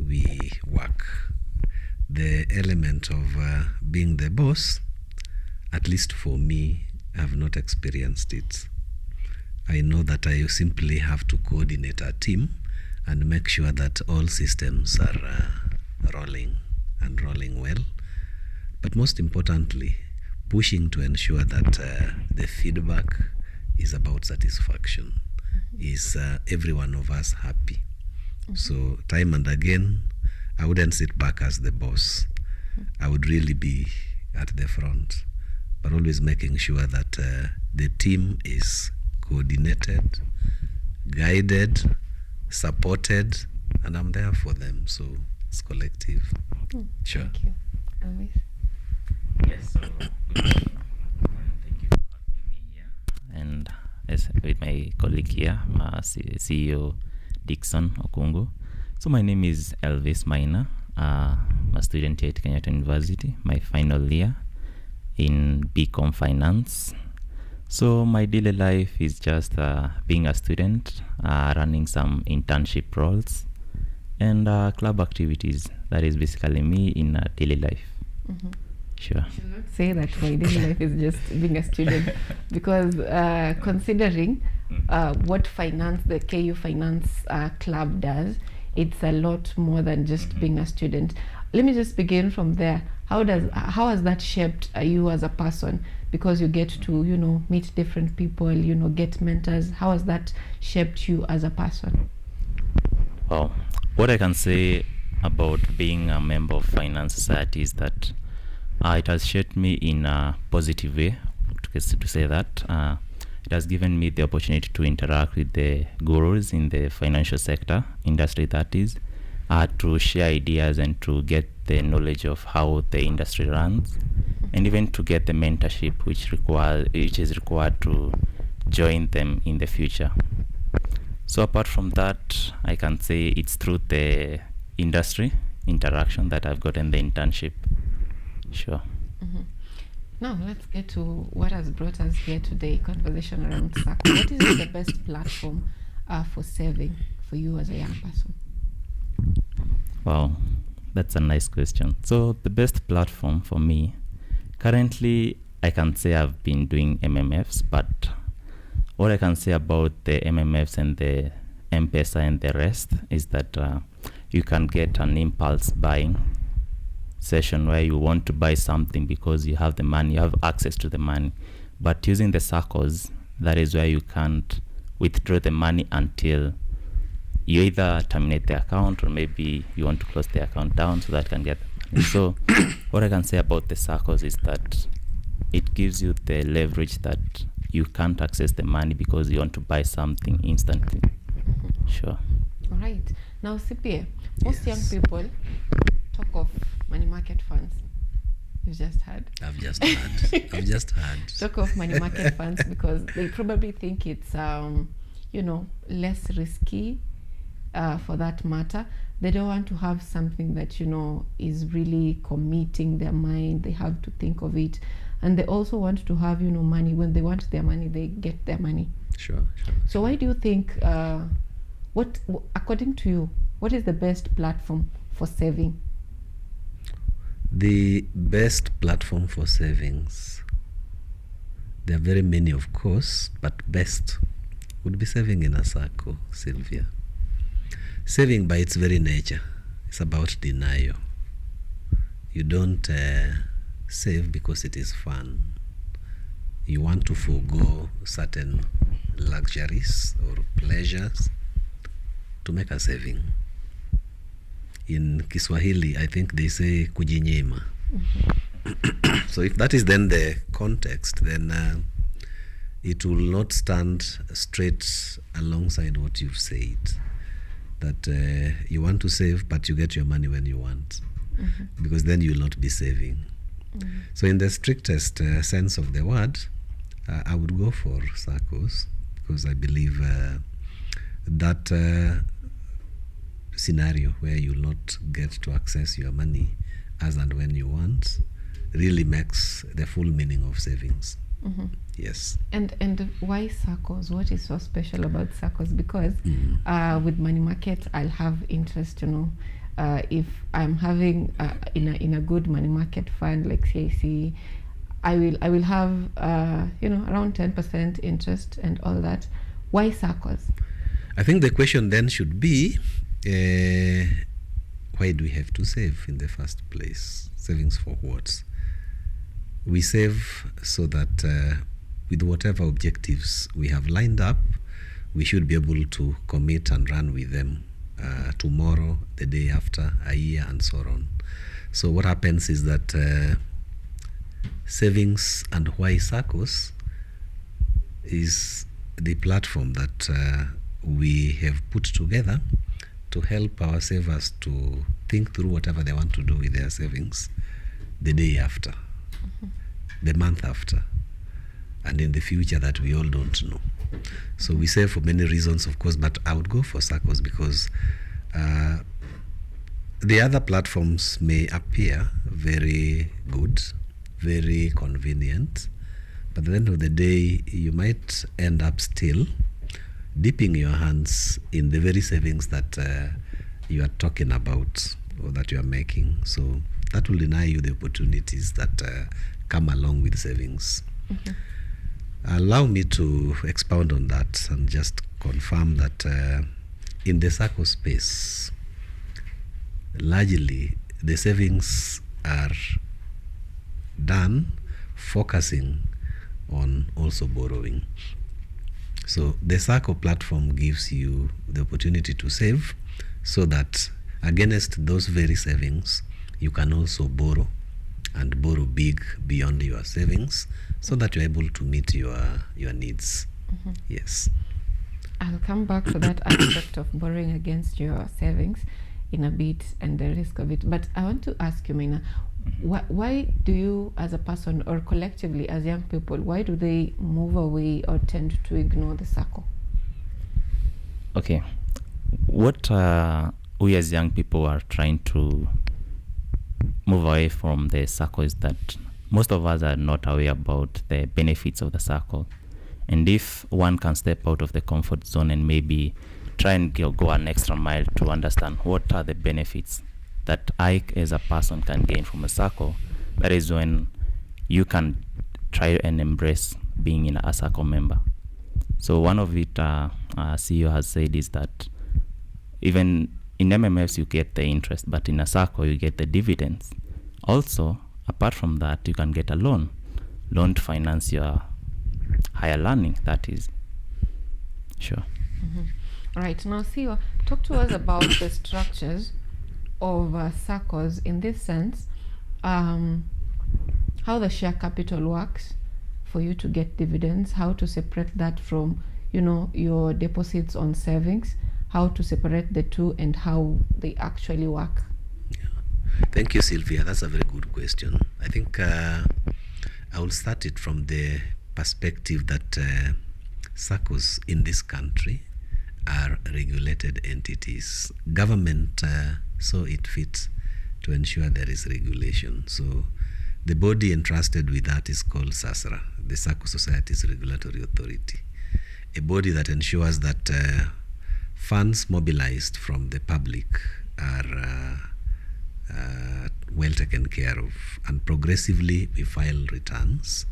we work. The element of being the boss, at least for me, I have not experienced it. I know that I simply have to coordinate a team and make sure that all systems are rolling well. But most importantly, pushing to ensure that the feedback is about satisfaction. Mm-hmm. Is every one of us happy? Mm-hmm. So time and again, I wouldn't sit back as the boss. Mm-hmm. I would really be at the front, but always making sure that the team is coordinated, guided, supported, and I'm there for them. So it's collective. Sure. Thank you. Always. Yes. So good morning. Thank you for having me here. And as with my colleague here, CEO Dixon Okungu. So my name is Elvis Maina. I'm a student here at Kenyatta University, my final year in BCom Finance. So my daily life is just being a student, running some internship roles, and club activities. That is basically me in daily life. Mm-hmm. Sure. I should not say that my daily life is just being a student, because considering what the KU Finance Club does, it's a lot more than just being a student. Let me just begin from there. How has that shaped you as a person? Because you get to, meet different people, get mentors. How has that shaped you as a person? Well, what I can say about being a member of Finance Society is that it has shaped me in a positive way, to say that. It has given me the opportunity to interact with the gurus in the financial sector, industry that is, to share ideas and to get the knowledge of how the industry runs, and even to get the mentorship which is required to join them in the future. So apart from that, I can say it's through the industry interaction that I've gotten the internship. Sure. Mm-hmm. Now let's get to what has brought us here today, conversation around SACCO. What is the best platform for saving for you as a young person? Wow, that's a nice question. So the best platform for me, currently I can say I've been doing MMFs, but what I can say about the MMFs and the M-Pesa and the rest is that you can get an impulse buying session where you want to buy something because you have the money, you have access to the money. But using the SACCOs, that is where you can't withdraw the money until you either terminate the account or maybe you want to close the account down so that you can get the money. So what I can say about the SACCOs is that it gives you the leverage that you can't access the money because you want to buy something instantly. Sure. All right. Now, CPA, most Yes. young people talk of money market funds. You've just heard. I've just heard. Talk of money market funds because they probably think it's, less risky for that matter. They don't want to have something that, is really committing their mind. They have to think of it. And they also want to have, money. When they want their money, they get their money. Sure. So why do you think, according to you, what is the best platform for saving? The best platform for savings, there are very many, of course, but best would be saving in a SACCO, Sylvia. Saving by its very nature is about denial. You don't save because it is fun. You want to forego certain luxuries or pleasures to make a saving. In Kiswahili, I think they say kujinyima. Mm-hmm. So if that is then the context, then it will not stand straight alongside what you've said. That you want to save, but you get your money when you want. Mm-hmm. Because then you will not be saving. Mm-hmm. So in the strictest sense of the word, I would go for SACCOs because I believe that scenario where you will not get to access your money as and when you want really makes the full meaning of savings. Mm-hmm. Yes. And why SACCOs? What is so special about SACCOs? Because with money market, I'll have interest, if I'm having in a good money market fund like CIC, I will have around 10% interest and all that. Why SACCOs? I think the question then should be, why do we have to save in the first place? Savings for what? We save so that with whatever objectives we have lined up, we should be able to commit and run with them tomorrow, the day after, a year, and so on. So what happens is that savings and why SACCOs is the platform that we have put together to help our savers to think through whatever they want to do with their savings the day after, the month after, and in the future that we all don't know. So we save for many reasons, of course, but I would go for SACCOs because the other platforms may appear very good, very convenient, but at the end of the day, you might end up still dipping your hands in the very savings that you are talking about or that you are making. So that will deny you the opportunities that come along with savings. Mm-hmm. Allow me to expound on that and just confirm that in the SACCO space, largely the savings are done focusing on also borrowing. So the SACCO platform gives you the opportunity to save so that against those very savings, you can also borrow and borrow big beyond your savings so that you're able to meet your needs. Mm-hmm. Yes. I'll come back to that aspect of borrowing against your savings in a bit and the risk of it. But I want to ask you, Maina, why do you as a person or collectively as young people, why do they move away or tend to ignore the SACCO? Okay. What we as young people are trying to move away from the SACCO is that most of us are not aware about the benefits of the SACCO. And if one can step out of the comfort zone and maybe try and go an extra mile to understand what are the benefits that I as a person can gain from a SACCO, that is when you can try and embrace being in a SACCO member. So one of it, CEO has said, is that even in MMFs you get the interest, but in a SACCO you get the dividends. Also, apart from that, you can get a loan to finance your higher learning, that is. Sure. Right, now CEO, talk to us about the structures of SACCOs in this sense, how the share capital works for you to get dividends, how to separate that from, your deposits on savings, how to separate the two, and how they actually work. Thank you, Sylvia. That's a very good question. I think I will start it from the perspective that SACCOs in this country are regulated entities. Government saw it fit to ensure there is regulation. So the body entrusted with that is called SASRA, the SACCO Societies Regulatory Authority, a body that ensures that funds mobilized from the public are well taken care of. And progressively we file returns,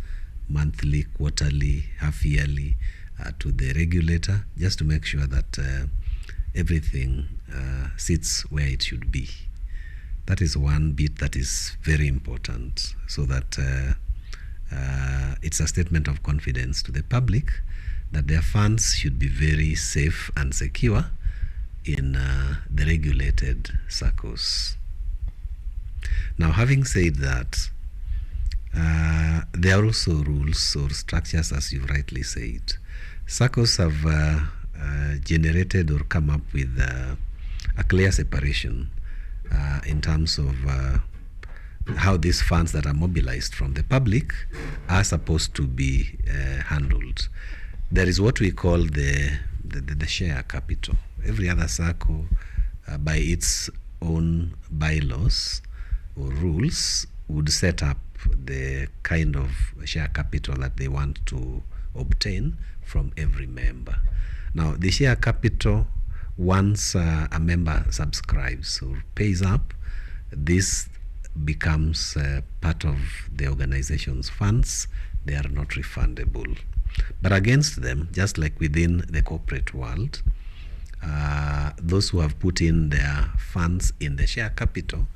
monthly, quarterly, half-yearly, to the regulator, just to make sure that everything sits where it should be. That is one bit that is very important, so that it's a statement of confidence to the public that their funds should be very safe and secure in the regulated SACCOs. Now, having said that, there are also rules or structures, as you rightly said. SACCOs have generated or come up with a clear separation in terms of how these funds that are mobilized from the public are supposed to be handled. There is what we call the share capital. Every other SACCO, by its own bylaws or rules, would set up the kind of share capital that they want to obtain from every member. Now, the share capital, once a member subscribes or pays up, this becomes part of the organization's funds. They are not refundable. But against them, just like within the corporate world, those who have put in their funds in the share capital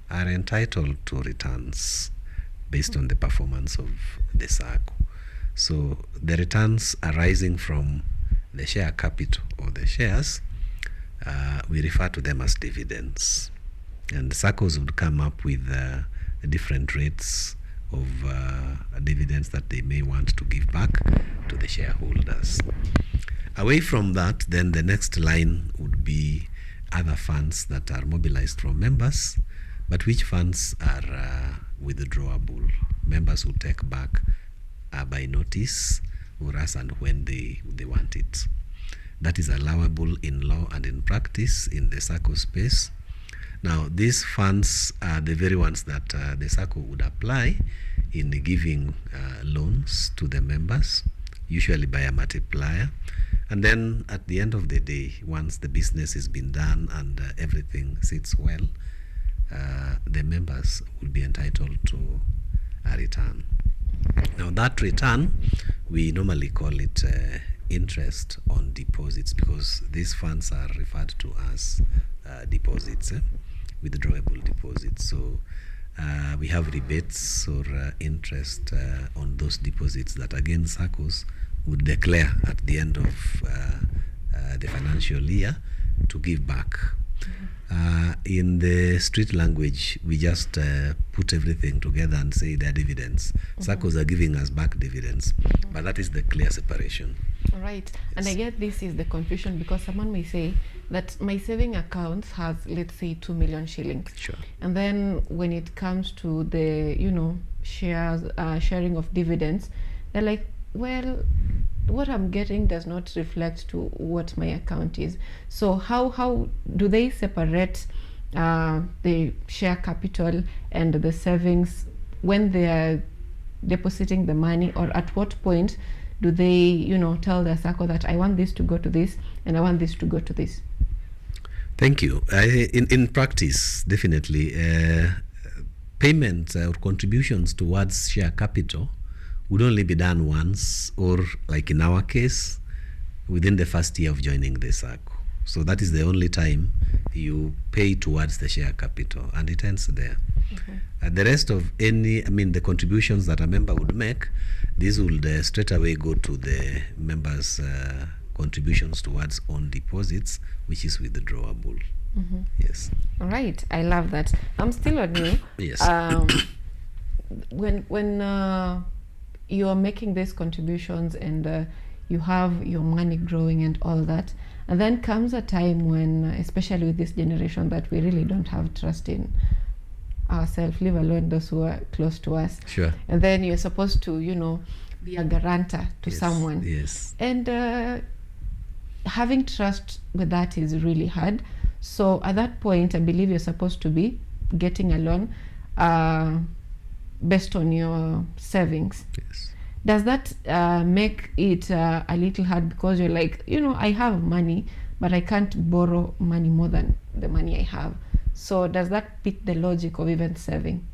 are entitled to returns based on the performance of the SACCO. So the returns arising from the share capital or the shares, we refer to them as dividends. And the SACCOs would come up with different rates of dividends that they may want to give back to the shareholders. Away from that, then the next line would be other funds that are mobilized from members, but which funds are withdrawable. Members will take back by notice or as and when they want it. That is allowable in law and in practice in the SACCO space. Now, these funds are the very ones that the SACCO would apply in giving loans to the members, usually by a multiplier. And then at the end of the day, once the business has been done and everything sits well, the members will be entitled to a return. Now, that return, we normally call it interest on deposits, because these funds are referred to as deposits, withdrawable deposits. So we have rebates or interest on those deposits that, again, SACCOs would declare at the end of the financial year to give back. In the street language, we just put everything together and say they're dividends. SACCOs are giving us back dividends, but that is the clear separation. Right. Yes. And I guess this is the confusion, because someone may say that my saving account has, let's say, 2 million shillings. Sure. And then when it comes to the, shares, sharing of dividends, they're like, well, what I'm getting does not reflect to what my account is. So how do they separate the share capital and the savings when they are depositing the money, or at what point do they, tell the SACCO that I want this to go to this and I want this to go to this? Thank you. In practice, definitely, payments or contributions towards share capital would only be done once, or like in our case, within the first year of joining the SACCO. So that is the only time you pay towards the share capital, and it ends there. The rest of the contributions that a member would make, these would straight away go to the members' contributions towards own deposits, which is withdrawable. Yes. All right, I love that. I'm still on you. Yes. When you are making these contributions and you have your money growing and all that, and then comes a time when, especially with this generation, that we really don't have trust in ourselves, leave alone those who are close to us. Sure. And then you're supposed to, be a guarantor to someone. Yes. And having trust with that is really hard. So at that point, I believe you're supposed to be getting a loan based on your savings. Yes. Does that make it a little hard, because you're like, I have money, but I can't borrow money more than the money I have? So does that fit the logic of even saving?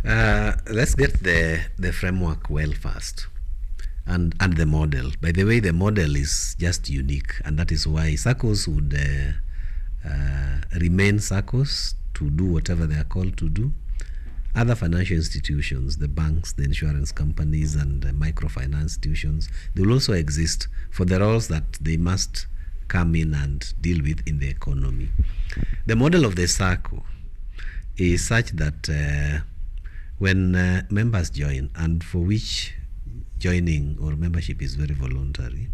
Let's get the framework well first, and the model. By the way, the model is just unique, and that is why SACCOs would remain SACCOs to do whatever they are called to do. Other financial institutions, the banks, the insurance companies, and the microfinance institutions, they will also exist for the roles that they must come in and deal with in the economy. The model of the SACCO is such that when members join, and for which joining or membership is very voluntary,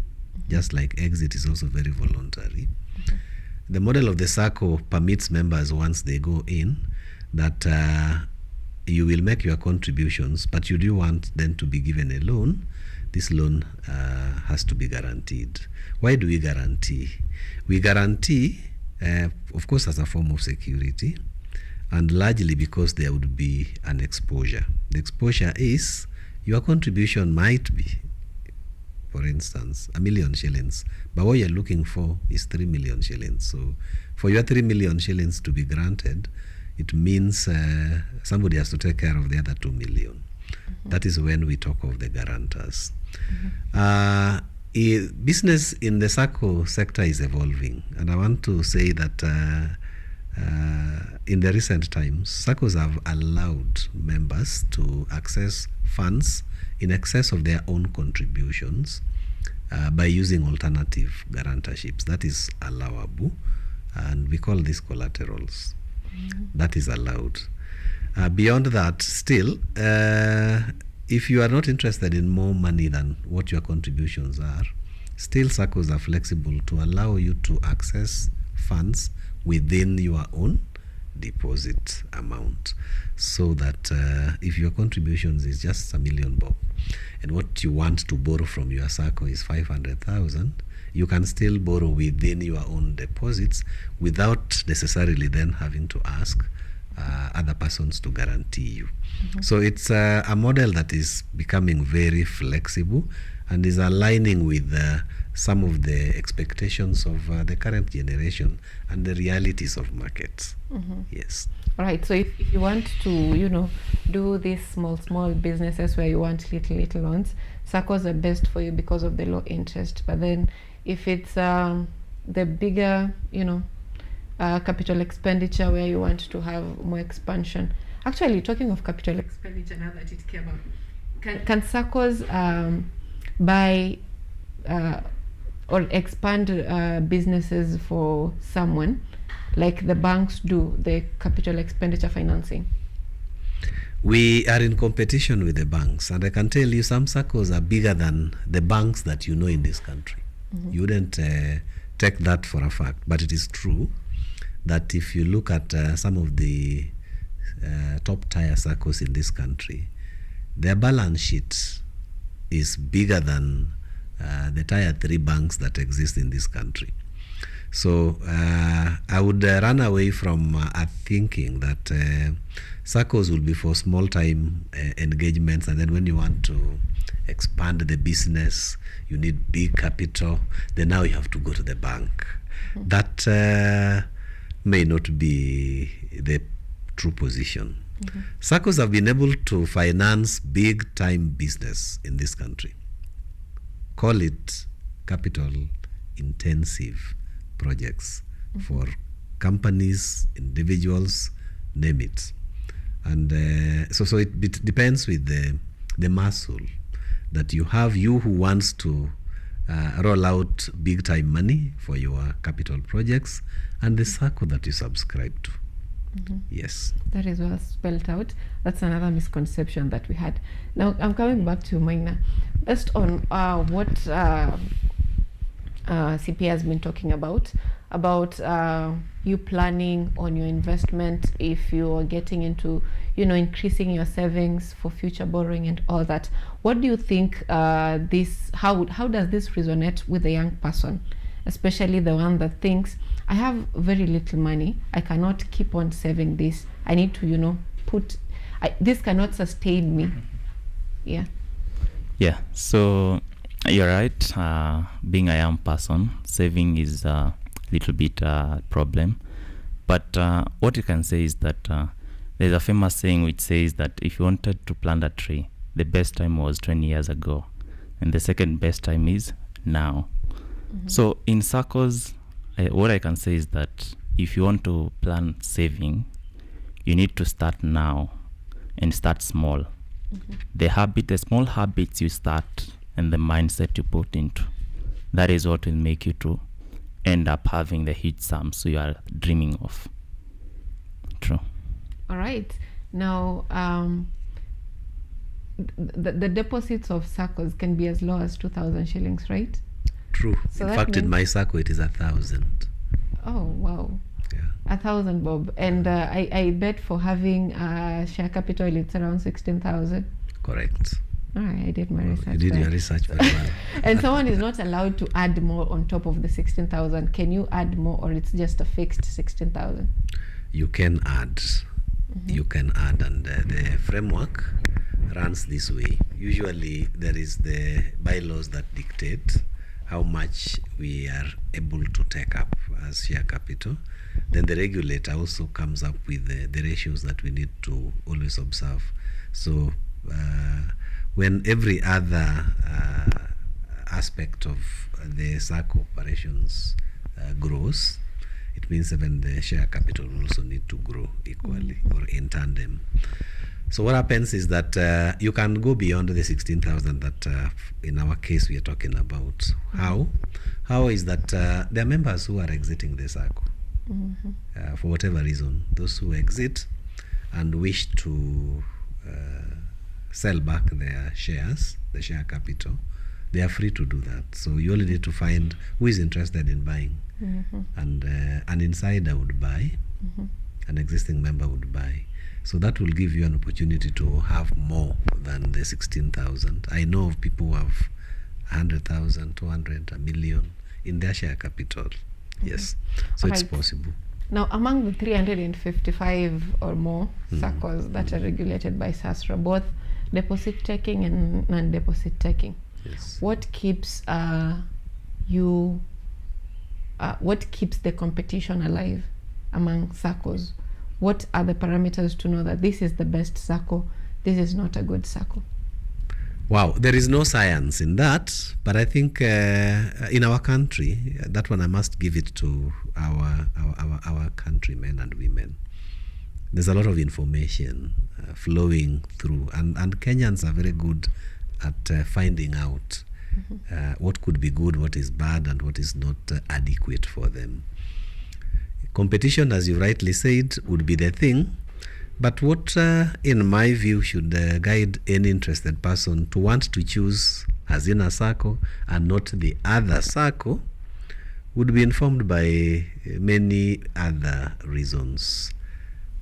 just like exit is also very voluntary, the model of the SACCO permits members, once they go in, that you will make your contributions, but you do want then to be given a loan. This loan has to be guaranteed. Why do we guarantee? We guarantee, of course, as a form of security, and largely because there would be an exposure. The exposure is your contribution might be, for instance, 1 million shillings, but what you're looking for is 3 million shillings. So for your 3 million shillings to be granted, it means somebody has to take care of the other 2 million. That is when we talk of the guarantors. Business in the SACCO sector is evolving, and I want to say that in the recent times, SACCOs have allowed members to access funds in excess of their own contributions by using alternative guarantorships. That is allowable, and we call these collaterals. That is allowed. Beyond that, still, if you are not interested in more money than what your contributions are, still SACCOs are flexible to allow you to access funds within your own deposit amount, so that if your contributions is just 1 million bob and what you want to borrow from your SACCO is 500,000, you can still borrow within your own deposits without necessarily then having to ask other persons to guarantee you. So it's a model that is becoming very flexible and is aligning with some of the expectations of the current generation and the realities of markets. Yes. All right. So if you want to, do these small businesses where you want little loans, SACCOs are best for you because of the low interest. But then if it's the bigger, capital expenditure where you want to have more expansion. Actually, talking of capital expenditure, now that it came up, can SACCOs buy or expand businesses for someone like the banks do, the capital expenditure financing? We are in competition with the banks, and I can tell you some SACCOs are bigger than the banks that you know in this country. You wouldn't take that for a fact, but it is true that if you look at some of the top tier SACCOs in this country, their balance sheet is bigger than the tier 3 banks that exist in this country. So I would run away from thinking that SACCOs will be for small time engagements, and then when you want to expand the business, you need big capital, then now you have to go to the bank. That may not be the true position. SACCOs have been able to finance big time business in this country. Call it capital intensive projects for companies, individuals, name it. And so it depends with the muscle that you have, you who wants to roll out big time money for your capital projects, and the SACCO that you subscribe to. Yes. That is well spelled out. That's another misconception that we had. Now, I'm coming back to Maina. Based on what CP has been talking about you planning on your investment, if you're getting into, increasing your savings for future borrowing and all that. What do you think how does this resonate with a young person, especially the one that thinks, I have very little money, I cannot keep on saving this, I need to, this cannot sustain me. Yeah, so you're right. Being a young person, saving is a little bit problem. But what you can say is that there's a famous saying which says that if you wanted to plant a tree, the best time was 20 years ago, and the second best time is now. So in SACCOs, what I can say is that if you want to plan saving, you need to start now and start small. The small habits you start and the mindset you put into, that is what will make you to end up having the huge sums you are dreaming of. True. All right. Now, the deposits of SACCOs can be as low as 2,000 shillings, right? True. So in fact, in my SACCO, it is 1,000. Oh, wow. Yeah. 1,000, Bob. And I bet for having share capital, it's around 16,000. Correct. All right, I did my research. You did there. your research very well. And someone is not allowed to add more on top of the 16,000. Can you add more, or it's just a fixed 16,000? You can add. You can add, and the framework runs this way. Usually, there is the bylaws that dictate how much we are able to take up as share capital. Then the regulator also comes up with the ratios that we need to always observe. So when every other aspect of the SACCO operations grows, it means even the share capital will also need to grow equally or in tandem. So what happens is that you can go beyond the 16,000 that in our case we are talking about. How is that there are members who are exiting the SACCO for whatever reason. Those who exit and wish to sell back their shares, the share capital, they are free to do that. So you only need to find who is interested in buying. And an insider would buy, an existing member would buy. So that will give you an opportunity to have more than the 16,000. I know of people who have 100,000, 200, a million in their share capital. Yes, so it's possible. Now, among the 355 or more SACCOs that are regulated by SASRA, both deposit taking and non-deposit taking, what keeps what keeps the competition alive among SACCOs? What are the parameters to know that this is the best SACCO, this is not a good SACCO? Wow, there is no science in that, but I think in our country, that one I must give it to our countrymen and women. There's a lot of information flowing through, and Kenyans are very good at finding out what could be good, what is bad, and what is not adequate for them. Competition, as you rightly said, would be the thing. But what, in my view, should guide any interested person to want to choose Hazina SACCO and not the other SACCO would be informed by many other reasons.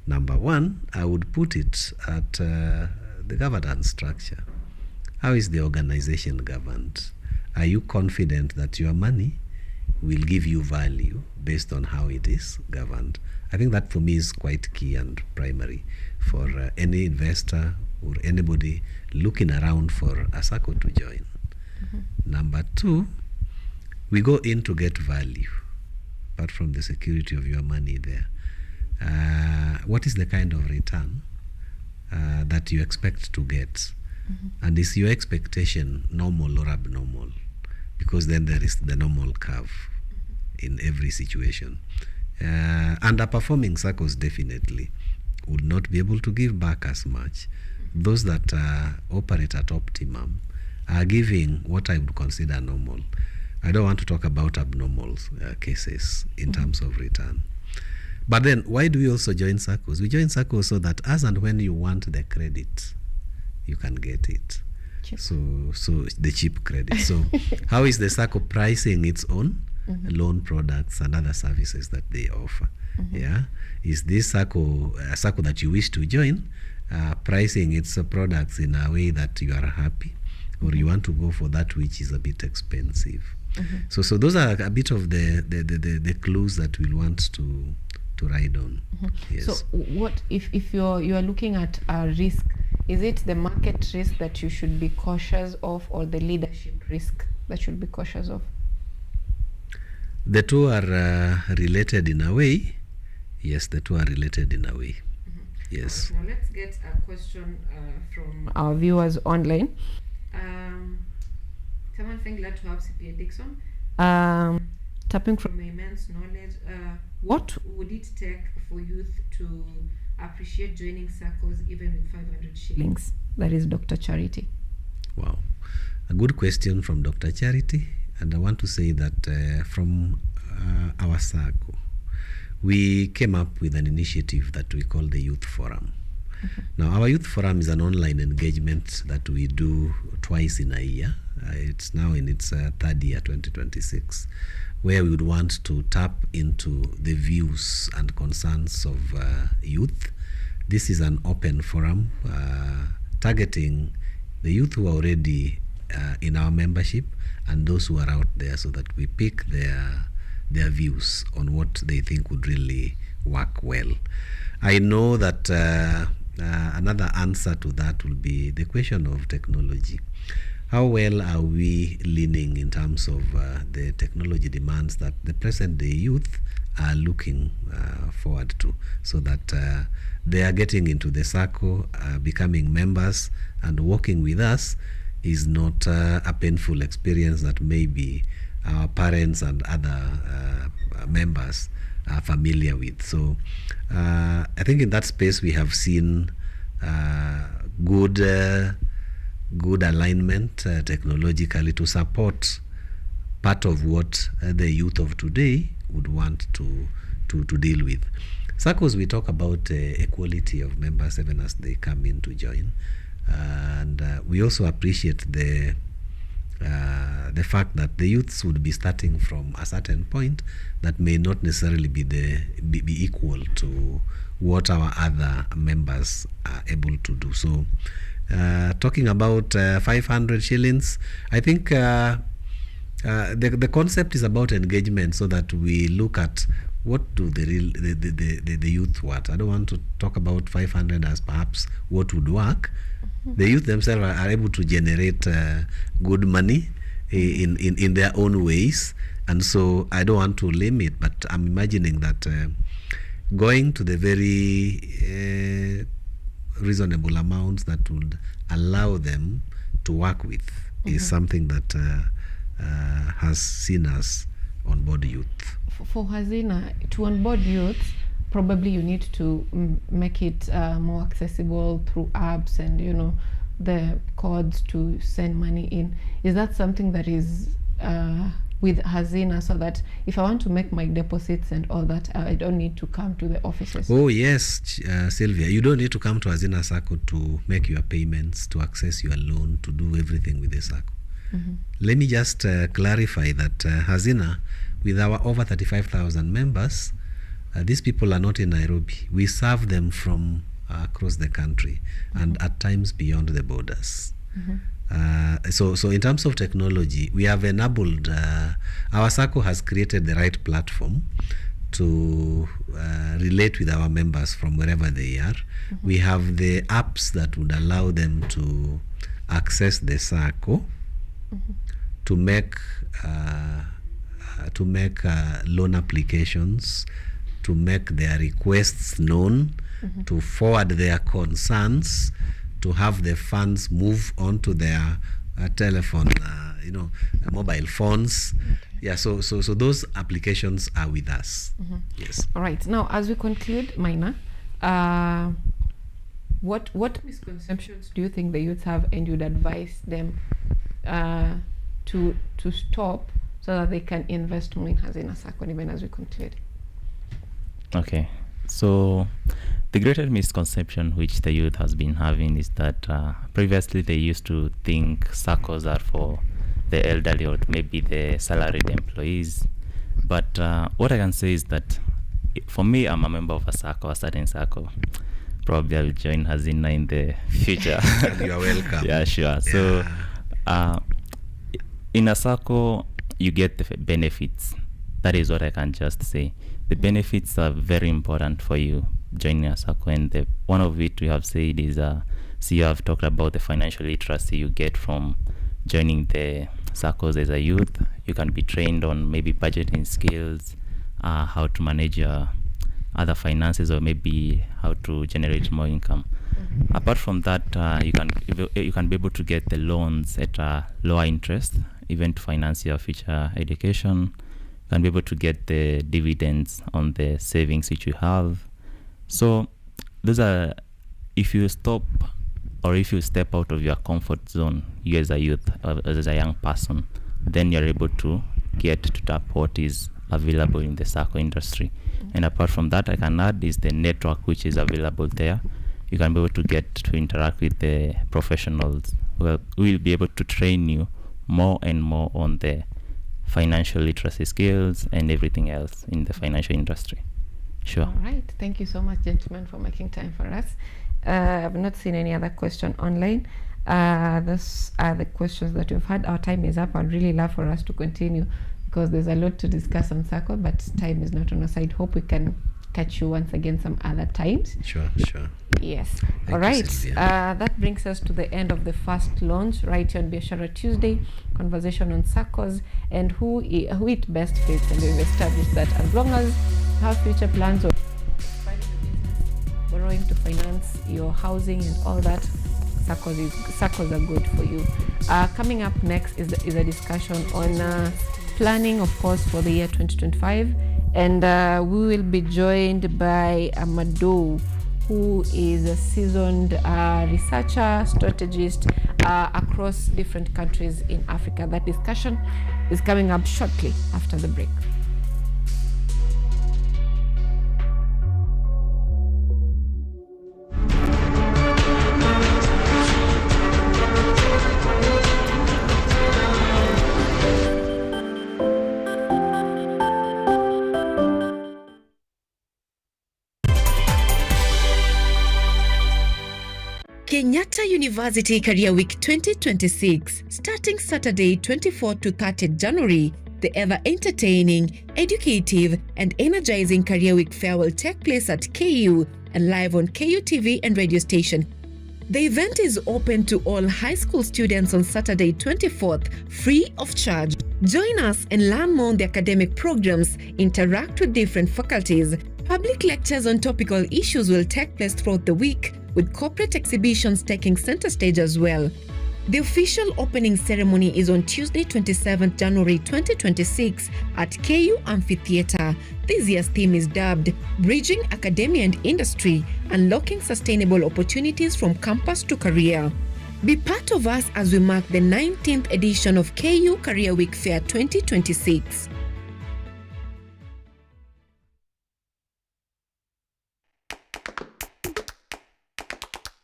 Number one, I would put it at the governance structure. How is the organization governed? Are you confident that your money will give you value based on how it is governed? I think that for me is quite key and primary for any investor or anybody looking around for a SACCO to join. Number two, we go in to get value, apart from the security of your money there. what is the kind of return that you expect to get? And is your expectation normal or abnormal? Because then there is the normal curve in every situation. Underperforming SACCOs definitely would not be able to give back as much. Those that operate at optimum are giving what I would consider normal. I don't want to talk about abnormal cases in terms of return. But then, why do we also join SACCOs? We join SACCOs so that as and when you want the credit, you can get it. Cheap. So the cheap credit. So how is the SACCO pricing its own loan products and other services that they offer? Yeah, is this SACCO a SACCO that you wish to join, pricing its products in a way that you are happy, or you want to go for that which is a bit expensive? So those are a bit of the clues that we'll want to ride on. Yes. So what if you are looking at a risk, is it the market risk that you should be cautious of, or the leadership risk that you should be cautious of? The two are related in a way. Yes, the two are related in a way. Yes. Now let's get a question from our viewers online. Someone saying glad to have CPA Dixon. Tapping from immense knowledge. What would it take for youth to appreciate joining SACCOs even with 500 shillings? That is Dr. Charity. Wow. A good question from Dr. Charity. And I want to say that from our SACCO, we came up with an initiative that we call the Youth Forum. Now, our Youth Forum is an online engagement that we do twice in a year. It's now in its third year, 2026, where we would want to tap into the views and concerns of youth. This is an open forum targeting the youth who are already in our membership and those who are out there, so that we pick their views on what they think would really work well. I know that another answer to that will be the question of technology. How well are we leaning in terms of the technology demands that the present day youth are looking forward to, so that they are getting into the SACCO, becoming members and working with us is not a painful experience that maybe our parents and other members are familiar with. So I think in that space we have seen good alignment technologically to support part of what the youth of today would want to deal with. SACCOs, we talk about equality of members even as they come in to join, and we also appreciate the fact that the youths would be starting from a certain point that may not necessarily be equal to what our other members are able to do. So talking about 500 shillings, I think the concept is about engagement, so that we look at what do the youth want. I don't want to talk about 500 as perhaps what would work. The youth themselves are able to generate good money in their own ways, and so I don't want to limit, but I'm imagining that going to the very reasonable amounts that would allow them to work with is something that has seen us onboard youth. For Hazina, to onboard youth, probably you need to make it more accessible through apps and, you know, the codes to send money in. Is that something that is with Hazina, so that if I want to make my deposits and all that, I don't need to come to the offices? Oh yes, Sylvia, you don't need to come to Hazina SACCO to make your payments, to access your loan, to do everything with the SACCO. Let me just clarify that Hazina, with our over 35,000 members, these people are not in Nairobi. We serve them from across the country and at times beyond the borders. So in terms of technology, we have enabled, our SACCO has created the right platform to relate with our members from wherever they are. We have the apps that would allow them to access the SACCO, to make loan applications, to make their requests known, to forward their concerns, to have the funds move onto their telephone, mobile phones. Yeah, so those applications are with us. Yes. All right. Now, as we conclude, Maina, what misconceptions do you think the youth have, and you'd advise them to stop so that they can invest more in Hazina Sacco, even as we conclude? Okay. So the greatest misconception which the youth has been having is that previously they used to think SACCOs are for the elderly or maybe the salaried employees. But what I can say is that for me, I'm a member of a SACCO, a certain SACCO. Probably I'll join Hazina in the future. You are welcome. Yeah, sure. Yeah. So in a SACCO, you get the benefits. That is what I can just say. The benefits are very important for you joining a SACCO, and one of it we have said is, you have talked about the financial literacy you get from joining the SACCOs as a youth. You can be trained on maybe budgeting skills, how to manage your other finances, or maybe how to generate more income. Apart from that, you can be able to get the loans at a lower interest, even to finance your future education. You can be able to get the dividends on the savings which you have. So those are, if you stop or if you step out of your comfort zone, you as a youth, as a young person, then you're able to get to tap what is available in the SACCO industry. And apart from that, I can add is the network which is available there. You can be able to get to interact with the professionals who will be able to train you more and more on the financial literacy skills and everything else in the financial industry. Sure. All right. Thank you so much, gentlemen, for making time for us. I've not seen any other question online. Those are the questions that we've had. Our time is up. I'd really love for us to continue because there's a lot to discuss on SACCO, but time is not on our side. Hope we can catch you once again some other times. Sure. Yes. Thank all right. you, That brings us to the end of the first launch right here on Biashara Tuesday, conversation on SACCOs and who it best fits. And we've established that as long as you have future plans or borrowing to finance your housing and all that, SACCOs are good for you. Coming up next is a discussion on planning, of course, for the year 2025. And we will be joined by Amadou, who is a seasoned researcher, strategist across different countries in Africa. That discussion is coming up shortly after the break. Kenyatta University Career Week 2026, starting Saturday 24 to 30 January. The ever entertaining, educative, and energizing Career Week fair will take place at KU and live on KUTV and radio station. The event is open to all high school students on Saturday 24th, free of charge. Join us and learn more on the academic programs, interact with different faculties. Public lectures on topical issues will take place throughout the week, with corporate exhibitions taking center stage as well. The official opening ceremony is on Tuesday, 27th January 2026 at KU Amphitheatre. This year's theme is dubbed Bridging Academia and Industry, Unlocking Sustainable Opportunities from Campus to Career. Be part of us as we mark the 19th edition of KU Career Week Fair 2026.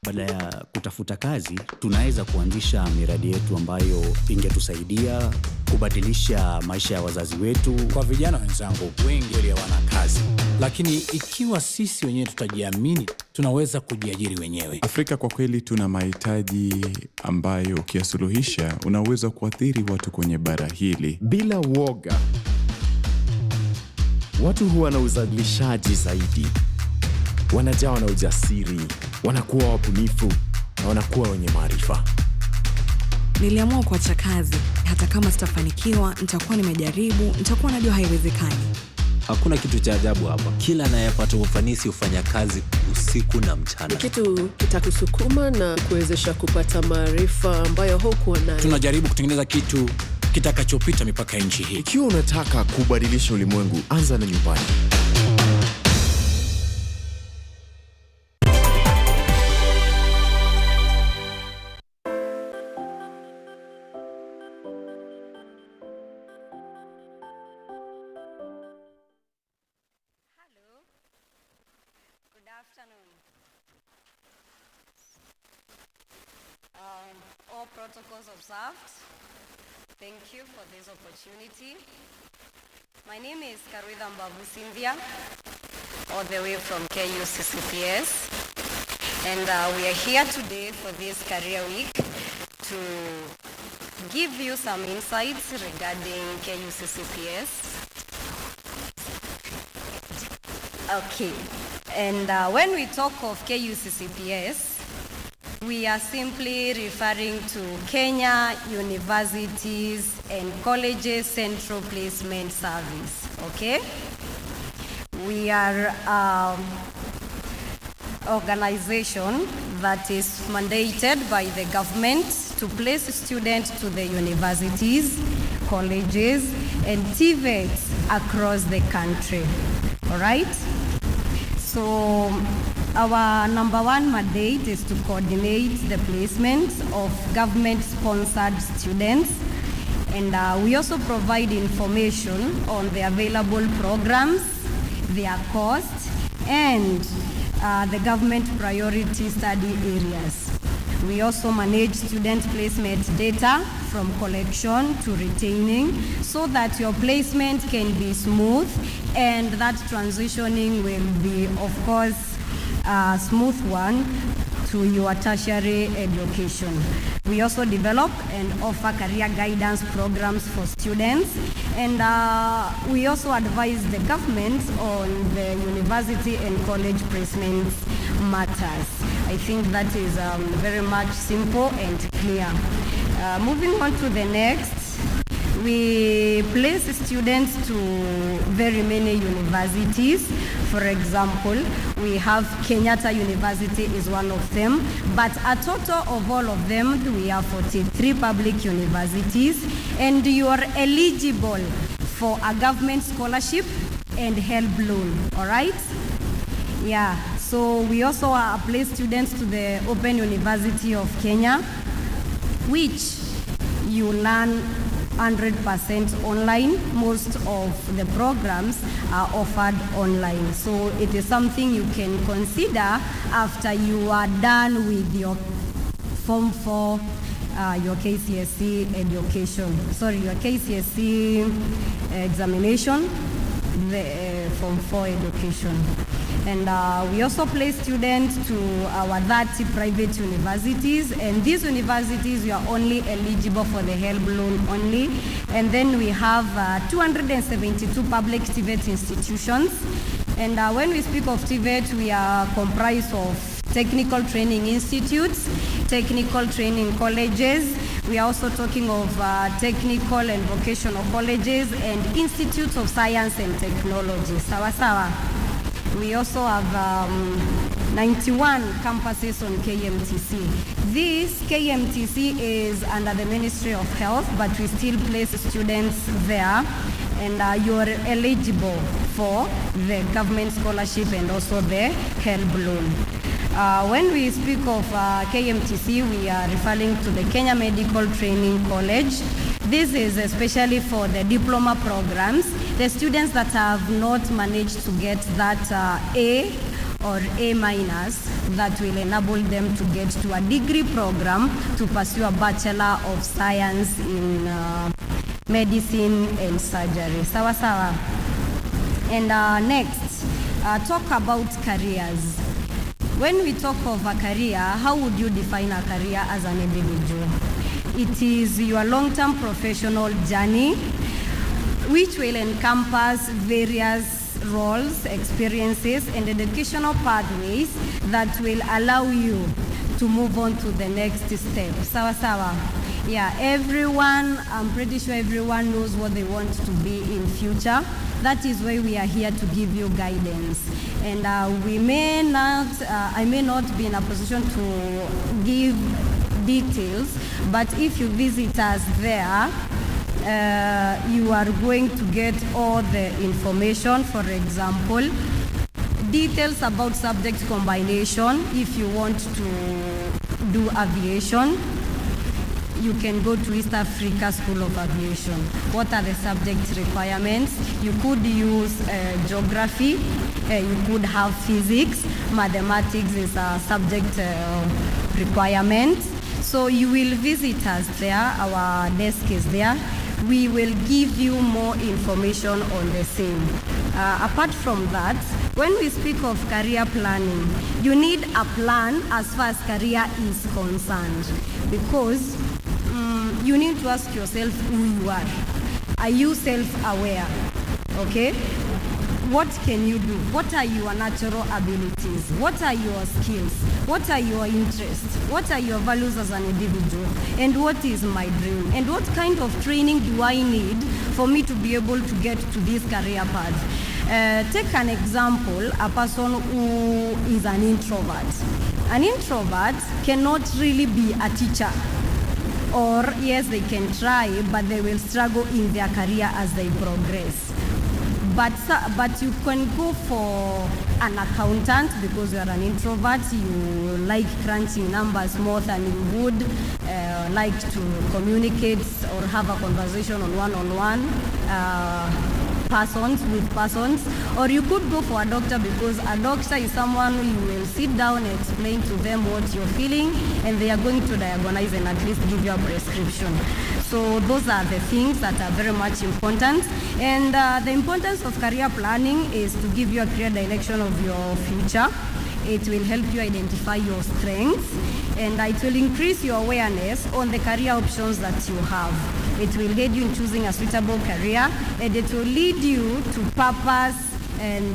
Badala ya kutafuta kazi, tunaweza kuanzisha miradi yetu ambayo ingetusaidia kubadilisha maisha ya wazazi wetu. Kwa vijana wenzangu, wengi wale hawana kazi. Lakini ikiwa sisi wenyewe tutajiamini, tunaweza kujiajiri wenyewe. Afrika kwa kweli tuna mahitaji ambayo ukiyasuluhisha unaweza kuathiri watu kwenye bara hili. Bila uoga, watu huwa na uzalishaji zaidi. Wanajawa na ujasiri, wanakuwa wabunifu na wanakuwa wenye maarifa. Niliamua kuacha kazi. Hata kama sitafanikiwa, nitakuwa nimejaribu, nitakuwa najua haiwezekani. Hakuna kitu cha ajabu hapa. Kila anayepata ufanisi hufanya kazi usiku na mchana. Kitu kitakusukuma na kuwezesha kupata maarifa ambayo hukuwa nayo. Tunajaribu kutengeneza kitu kitakachopita mipaka ya nchi hii. Ikiwa unataka kubadilisha ulimwengu, anza na nyumbani. All protocols observed. Thank you for this opportunity. My name is Karuitha Mbavu Cynthia, all the way from KUCCPS. And we are here today for this career week to give you some insights regarding KUCCPS. Okay, and when we talk of KUCCPS, we are simply referring to Kenya Universities and Colleges Central Placement Service, okay? We are an organization that is mandated by the government to place students to the universities, colleges, and TVETs across the country, all right? So our number one mandate is to coordinate the placement of government-sponsored students, and we also provide information on the available programs, their cost, and the government priority study areas. We also manage student placement data from collection to retaining so that your placement can be smooth and that transitioning will be, of course, a smooth one to your tertiary education. We also develop and offer career guidance programs for students, and we also advise the government on the university and college placement matters. I think that is very much simple and clear. Moving on to the next, we place students to very many universities. For example, we have Kenyatta University is one of them, but a total of all of them, we have 43 public universities, and you are eligible for a government scholarship and help loan, all right? Yeah, so we also place students to the Open University of Kenya, which you learn 100% online. Most of the programs are offered online. So it is something you can consider after you are done with your Form 4, your KCSE education. Your KCSE examination, the Form 4 education. And we also place students to our 30 private universities, and these universities we are only eligible for the help loan only. And then we have 272 public TVET institutions. And when we speak of TVET, we are comprised of technical training institutes, technical training colleges. We are also talking of technical and vocational colleges and institutes of science and technology. Sawa sawa. We also have 91 campuses on KMTC. This KMTC is under the Ministry of Health, but we still place students there, and you are eligible for the government scholarship and also the help loan. When we speak of KMTC, we are referring to the Kenya Medical Training College. This is especially for the diploma programs, the students that have not managed to get that A or A minus that will enable them to get to a degree program to pursue a Bachelor of Science in Medicine and Surgery. Sawa sawa. And next, talk about careers. When we talk of a career, how would you define a career as an individual? It is your long-term professional journey, which will encompass various roles, experiences, and educational pathways that will allow you to move on to the next step. Sawa sawa. Yeah, I'm pretty sure everyone knows what they want to be in future. That is why we are here to give you guidance. And I may not be in a position to give details, but if you visit us there, you are going to get all the information. For example, details about subject combination. If you want to do aviation, you can go to East Africa School of Aviation. What are the subject requirements? You could use geography, you could have physics, mathematics is a subject requirement. So you will visit us there, our desk is there. We will give you more information on the same. Apart from that, when we speak of career planning, you need a plan as far as career is concerned, because you need to ask yourself who you are. Are you self-aware? Okay? What can you do? What are your natural abilities? What are your skills? What are your interests? What are your values as an individual? And what is my dream? And what kind of training do I need for me to be able to get to this career path? Take an example, a person who is an introvert. An introvert cannot really be a teacher. Or yes, they can try, but they will struggle in their career as they progress. But you can go for an accountant because you are an introvert, you like crunching numbers more than you would, like to communicate or have a conversation on one-on-one. Persons, or you could go for a doctor because a doctor is someone who will sit down and explain to them what you're feeling, and they are going to diagnose and at least give you a prescription. So those are the things that are very much important. And the importance of career planning is to give you a clear direction of your future. It will help you identify your strengths, and it will increase your awareness on the career options that you have. It will aid you in choosing a suitable career, and it will lead you to purpose and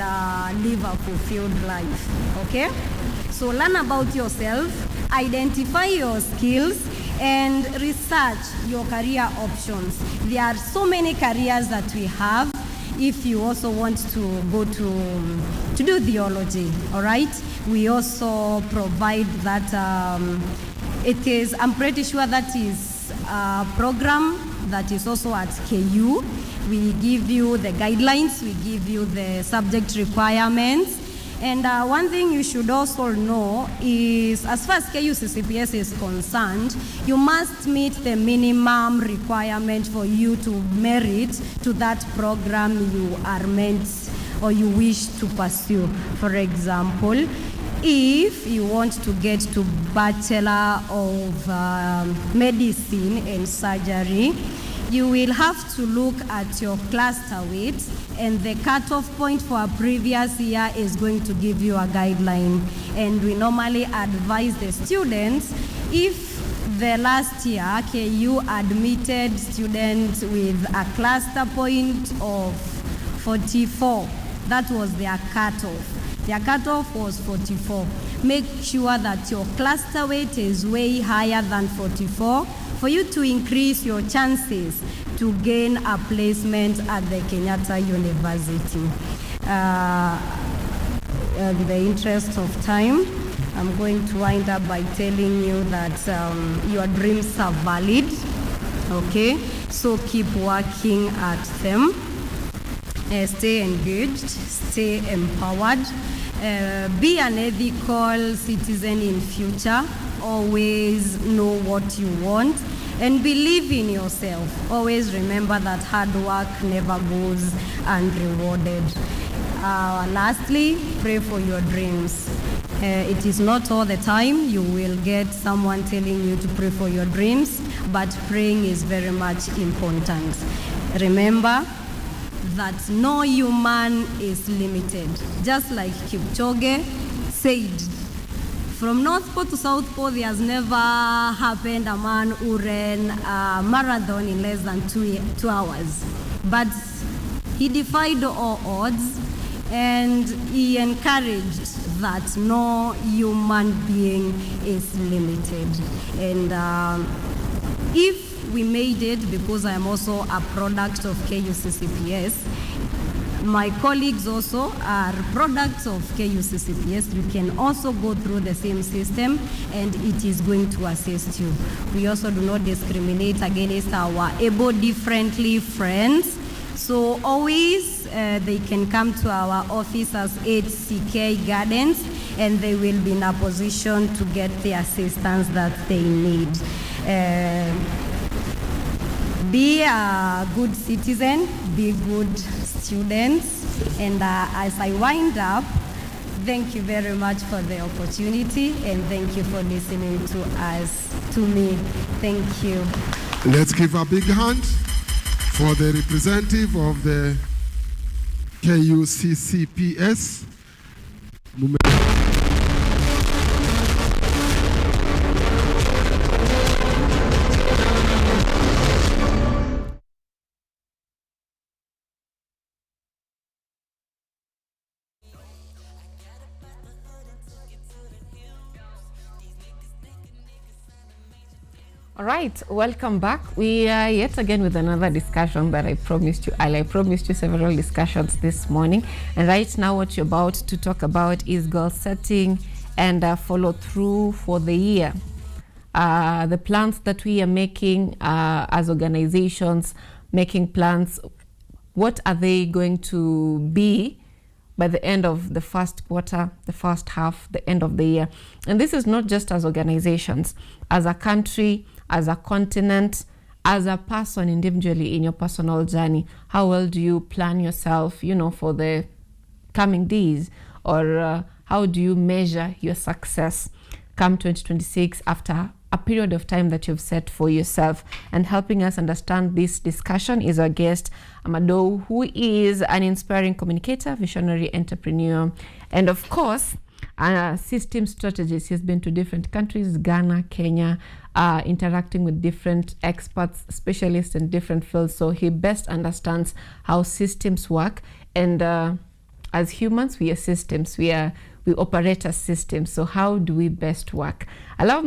live a fulfilled life. Okay? So learn about yourself, identify your skills, and research your career options. There are so many careers that we have. If you also want to go to do theology, all right? We also provide that. I'm pretty sure that is a program that is also at KU. We give you the guidelines, we give you the subject requirements. And one thing you should also know is, as far as KU CCPS is concerned, you must meet the minimum requirement for you to merit to that program you are meant or you wish to pursue. For example, if you want to get to Bachelor of Medicine and Surgery, you will have to look at your cluster weight, and the cutoff point for a previous year is going to give you a guideline. And we normally advise the students, if the last year KU admitted students with a cluster point of 44, that was their cutoff. Their cutoff was 44. Make sure that your cluster weight is way higher than 44 for you to increase your chances to gain a placement at the Kenyatta University. In the interest of time, I'm going to wind up by telling you that your dreams are valid, okay? So keep working at them. Stay engaged, stay empowered, be an ethical citizen in future, always know what you want, and believe in yourself. Always remember that hard work never goes unrewarded. Lastly, pray for your dreams. It is not all the time you will get someone telling you to pray for your dreams, but praying is very much important. Remember that no human is limited. Just like Kipchoge said, from North Pole to South Pole, there has never happened a man who ran a marathon in less than 2 hours. But he defied all odds, and he encouraged that no human being is limited. And if we made it, because I am also a product of KUCCPS, my colleagues also are products of KUCCPS. You can also go through the same system and it is going to assist you. We also do not discriminate against our able differently friends. So always they can come to our office as HCK Gardens and they will be in a position to get the assistance that they need. Be a good citizen, be good students, and as I wind up, thank you very much for the opportunity and thank you for listening to us, to me. Thank you. Let's give a big hand for the representative of the KUCCPS. All right, welcome back. We are yet again with another discussion that I promised you. I promised you several discussions this morning. And right now what you're about to talk about is goal setting and follow through for the year. The plans that we are making as organizations, making plans, what are they going to be by the end of the first quarter, the first half, the end of the year? And this is not just as organizations, as a country, as a continent, as a person individually in your personal journey. How well do you plan yourself, for the coming days? Or how do you measure your success come 2026 after a period of time that you've set for yourself? And helping us understand this discussion is our guest, Amado, who is an inspiring communicator, visionary entrepreneur, and of course, a system strategist. He's been to different countries, Ghana, Kenya, interacting with different experts, specialists in different fields. So he best understands how systems work. And as humans, we are systems. We operate as systems. So how do we best work? Allow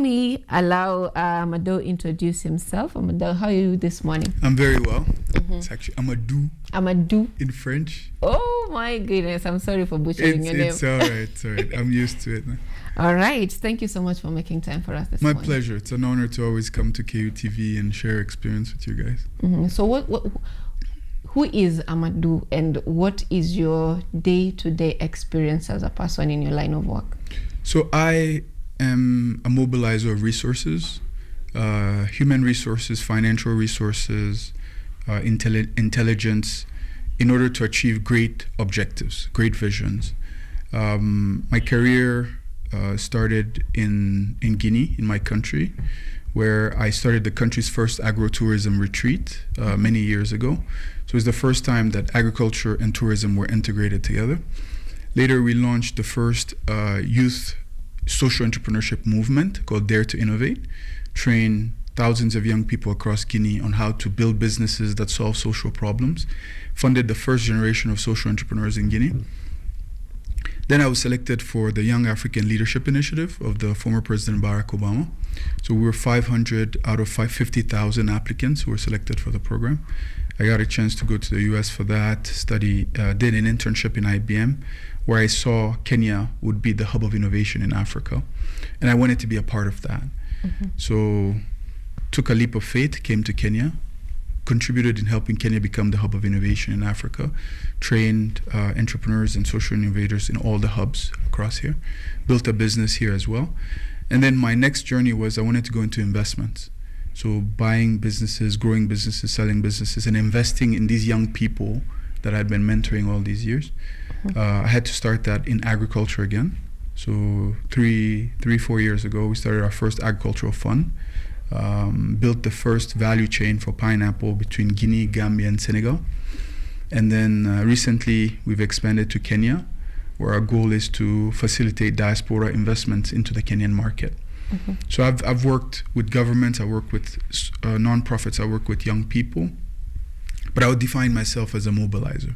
Amado introduce himself. Amado, how are you this morning? I'm very well. It's actually Amadou. Amadou. In French. Oh my goodness. I'm sorry for butchering your name. It's all right. It's all right. I'm used to it now. All right. Thank you so much for making time for us this morning. My pleasure. It's an honor to always come to KUTV and share experience with you guys. So who is Amadou and what is your day-to-day experience as a person in your line of work? So I am a mobilizer of resources, human resources, financial resources, intelligence, in order to achieve great objectives, great visions. My career started in Guinea, in my country, where I started the country's first agro-tourism retreat many years ago. So it was the first time that agriculture and tourism were integrated together. Later, we launched the first youth social entrepreneurship movement called Dare to Innovate, train thousands of young people across Guinea on how to build businesses that solve social problems, funded the first generation of social entrepreneurs in Guinea. Then I was selected for the Young African Leadership Initiative of the former President Barack Obama. So we were 500 out of 50,000 applicants who were selected for the program. I got a chance to go to the US for that, did an internship in IBM, where I saw Kenya would be the hub of innovation in Africa. And I wanted to be a part of that. So took a leap of faith, came to Kenya, contributed in helping Kenya become the hub of innovation in Africa, trained entrepreneurs and social innovators in all the hubs across here, built a business here as well. And then my next journey was I wanted to go into investments. So buying businesses, growing businesses, selling businesses, and investing in these young people that I'd been mentoring all these years. I had to start that in agriculture again. So 4 years ago, we started our first agricultural fund, built the first value chain for pineapple between Guinea, Gambia, and Senegal. And then recently, we've expanded to Kenya, where our goal is to facilitate diaspora investments into the Kenyan market. So I've worked with governments, I work with nonprofits, I work with young people, but I would define myself as a mobilizer.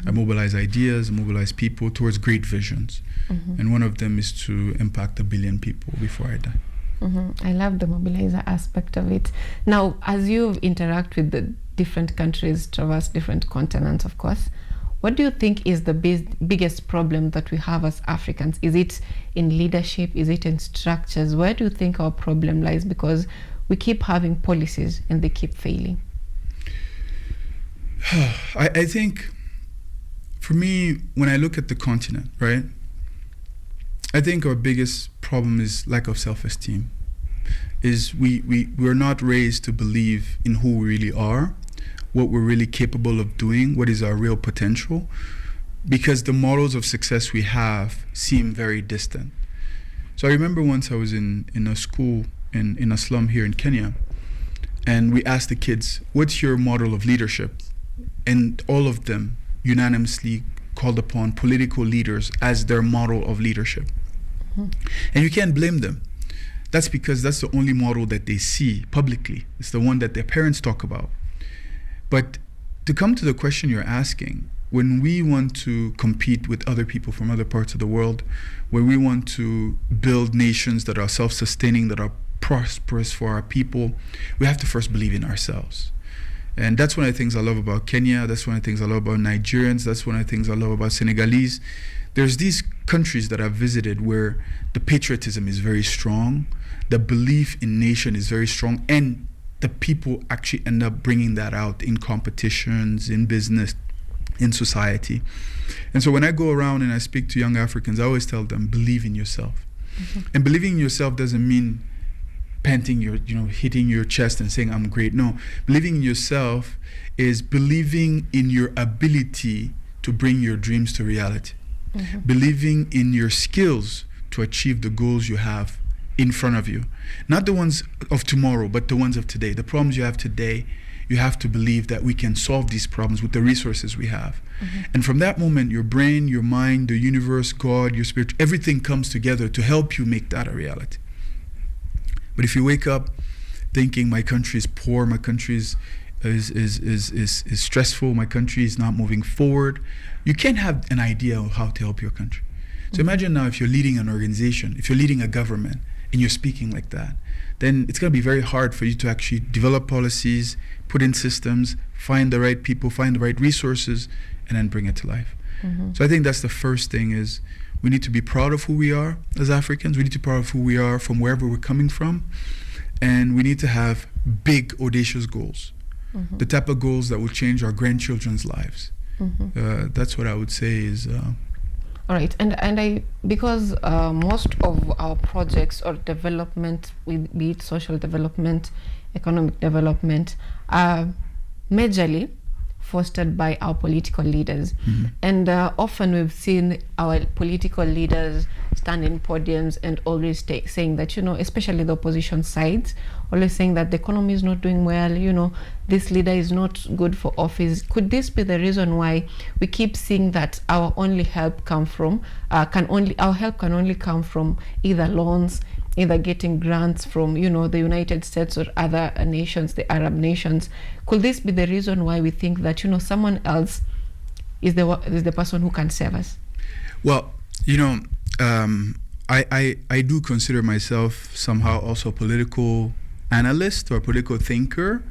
I mobilize ideas, mobilize people towards great visions. And one of them is to impact 1 billion people before I die. I love the mobilizer aspect of it. Now, as you interact with the different countries, traverse different continents, of course, what do you think is the biggest problem that we have as Africans? Is it in leadership? Is it in structures? Where do you think our problem lies? Because we keep having policies and they keep failing. I think, for me, when I look at the continent, right, I think our biggest problem is lack of self-esteem. Is we're not raised to believe in who we really are, what we're really capable of doing, what is our real potential, because the models of success we have seem very distant. So I remember once I was in a school in a slum here in Kenya, and we asked the kids, what's your model of leadership? And all of them unanimously called upon political leaders as their model of leadership. And you can't blame them. That's because that's the only model that they see publicly. It's the one that their parents talk about. But to come to the question you're asking, when we want to compete with other people from other parts of the world, when we want to build nations that are self-sustaining, that are prosperous for our people, we have to first believe in ourselves. And that's one of the things I love about Kenya. That's one of the things I love about Nigerians. That's one of the things I love about Senegalese. There's these countries that I've visited where the patriotism is very strong, the belief in nation is very strong, and the people actually end up bringing that out in competitions, in business, in society. And so when I go around and I speak to young Africans, I always tell them, believe in yourself. And believing in yourself doesn't mean panting hitting your chest and saying, I'm great. No, believing in yourself is believing in your ability to bring your dreams to reality. Believing in your skills to achieve the goals you have in front of you. Not the ones of tomorrow, but the ones of today. The problems you have today, you have to believe that we can solve these problems with the resources we have. And from that moment, your brain, your mind, the universe, God, your spirit, everything comes together to help you make that a reality. But if you wake up thinking my country is poor, my country is stressful, my country is not moving forward, you can't have an idea of how to help your country. So imagine now if you're leading an organization, if you're leading a government, and you're speaking like that, then it's going to be very hard for you to actually develop policies, put in systems, find the right people, find the right resources, and then bring it to life. So I think that's the first thing is we need to be proud of who we are as Africans. We need to be proud of who we are from wherever we're coming from. And we need to have big, audacious goals. The type of goals that will change our grandchildren's lives. That's what I would say is... All right, and I because most of our projects or development, be it social development, economic development, are majorly fostered by our political leaders. And often we've seen our political leaders stand in podiums and always saying that, especially the opposition sides, always saying that the economy is not doing well, this leader is not good for office. Could this be the reason why we keep seeing that our only help come from, our help can only come from either loans, either getting grants from, the United States or other nations, the Arab nations? Could this be the reason why we think that, someone else is the person who can save us? Well, I do consider myself somehow also a political analyst or a political thinker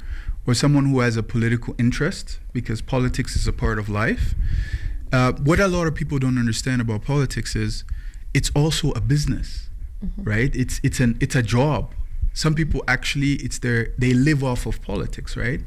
or someone who has a political interest, because politics is a part of life. What a lot of people don't understand about politics is it's also a business, right? It's a job. Some people actually, they live off of politics, right?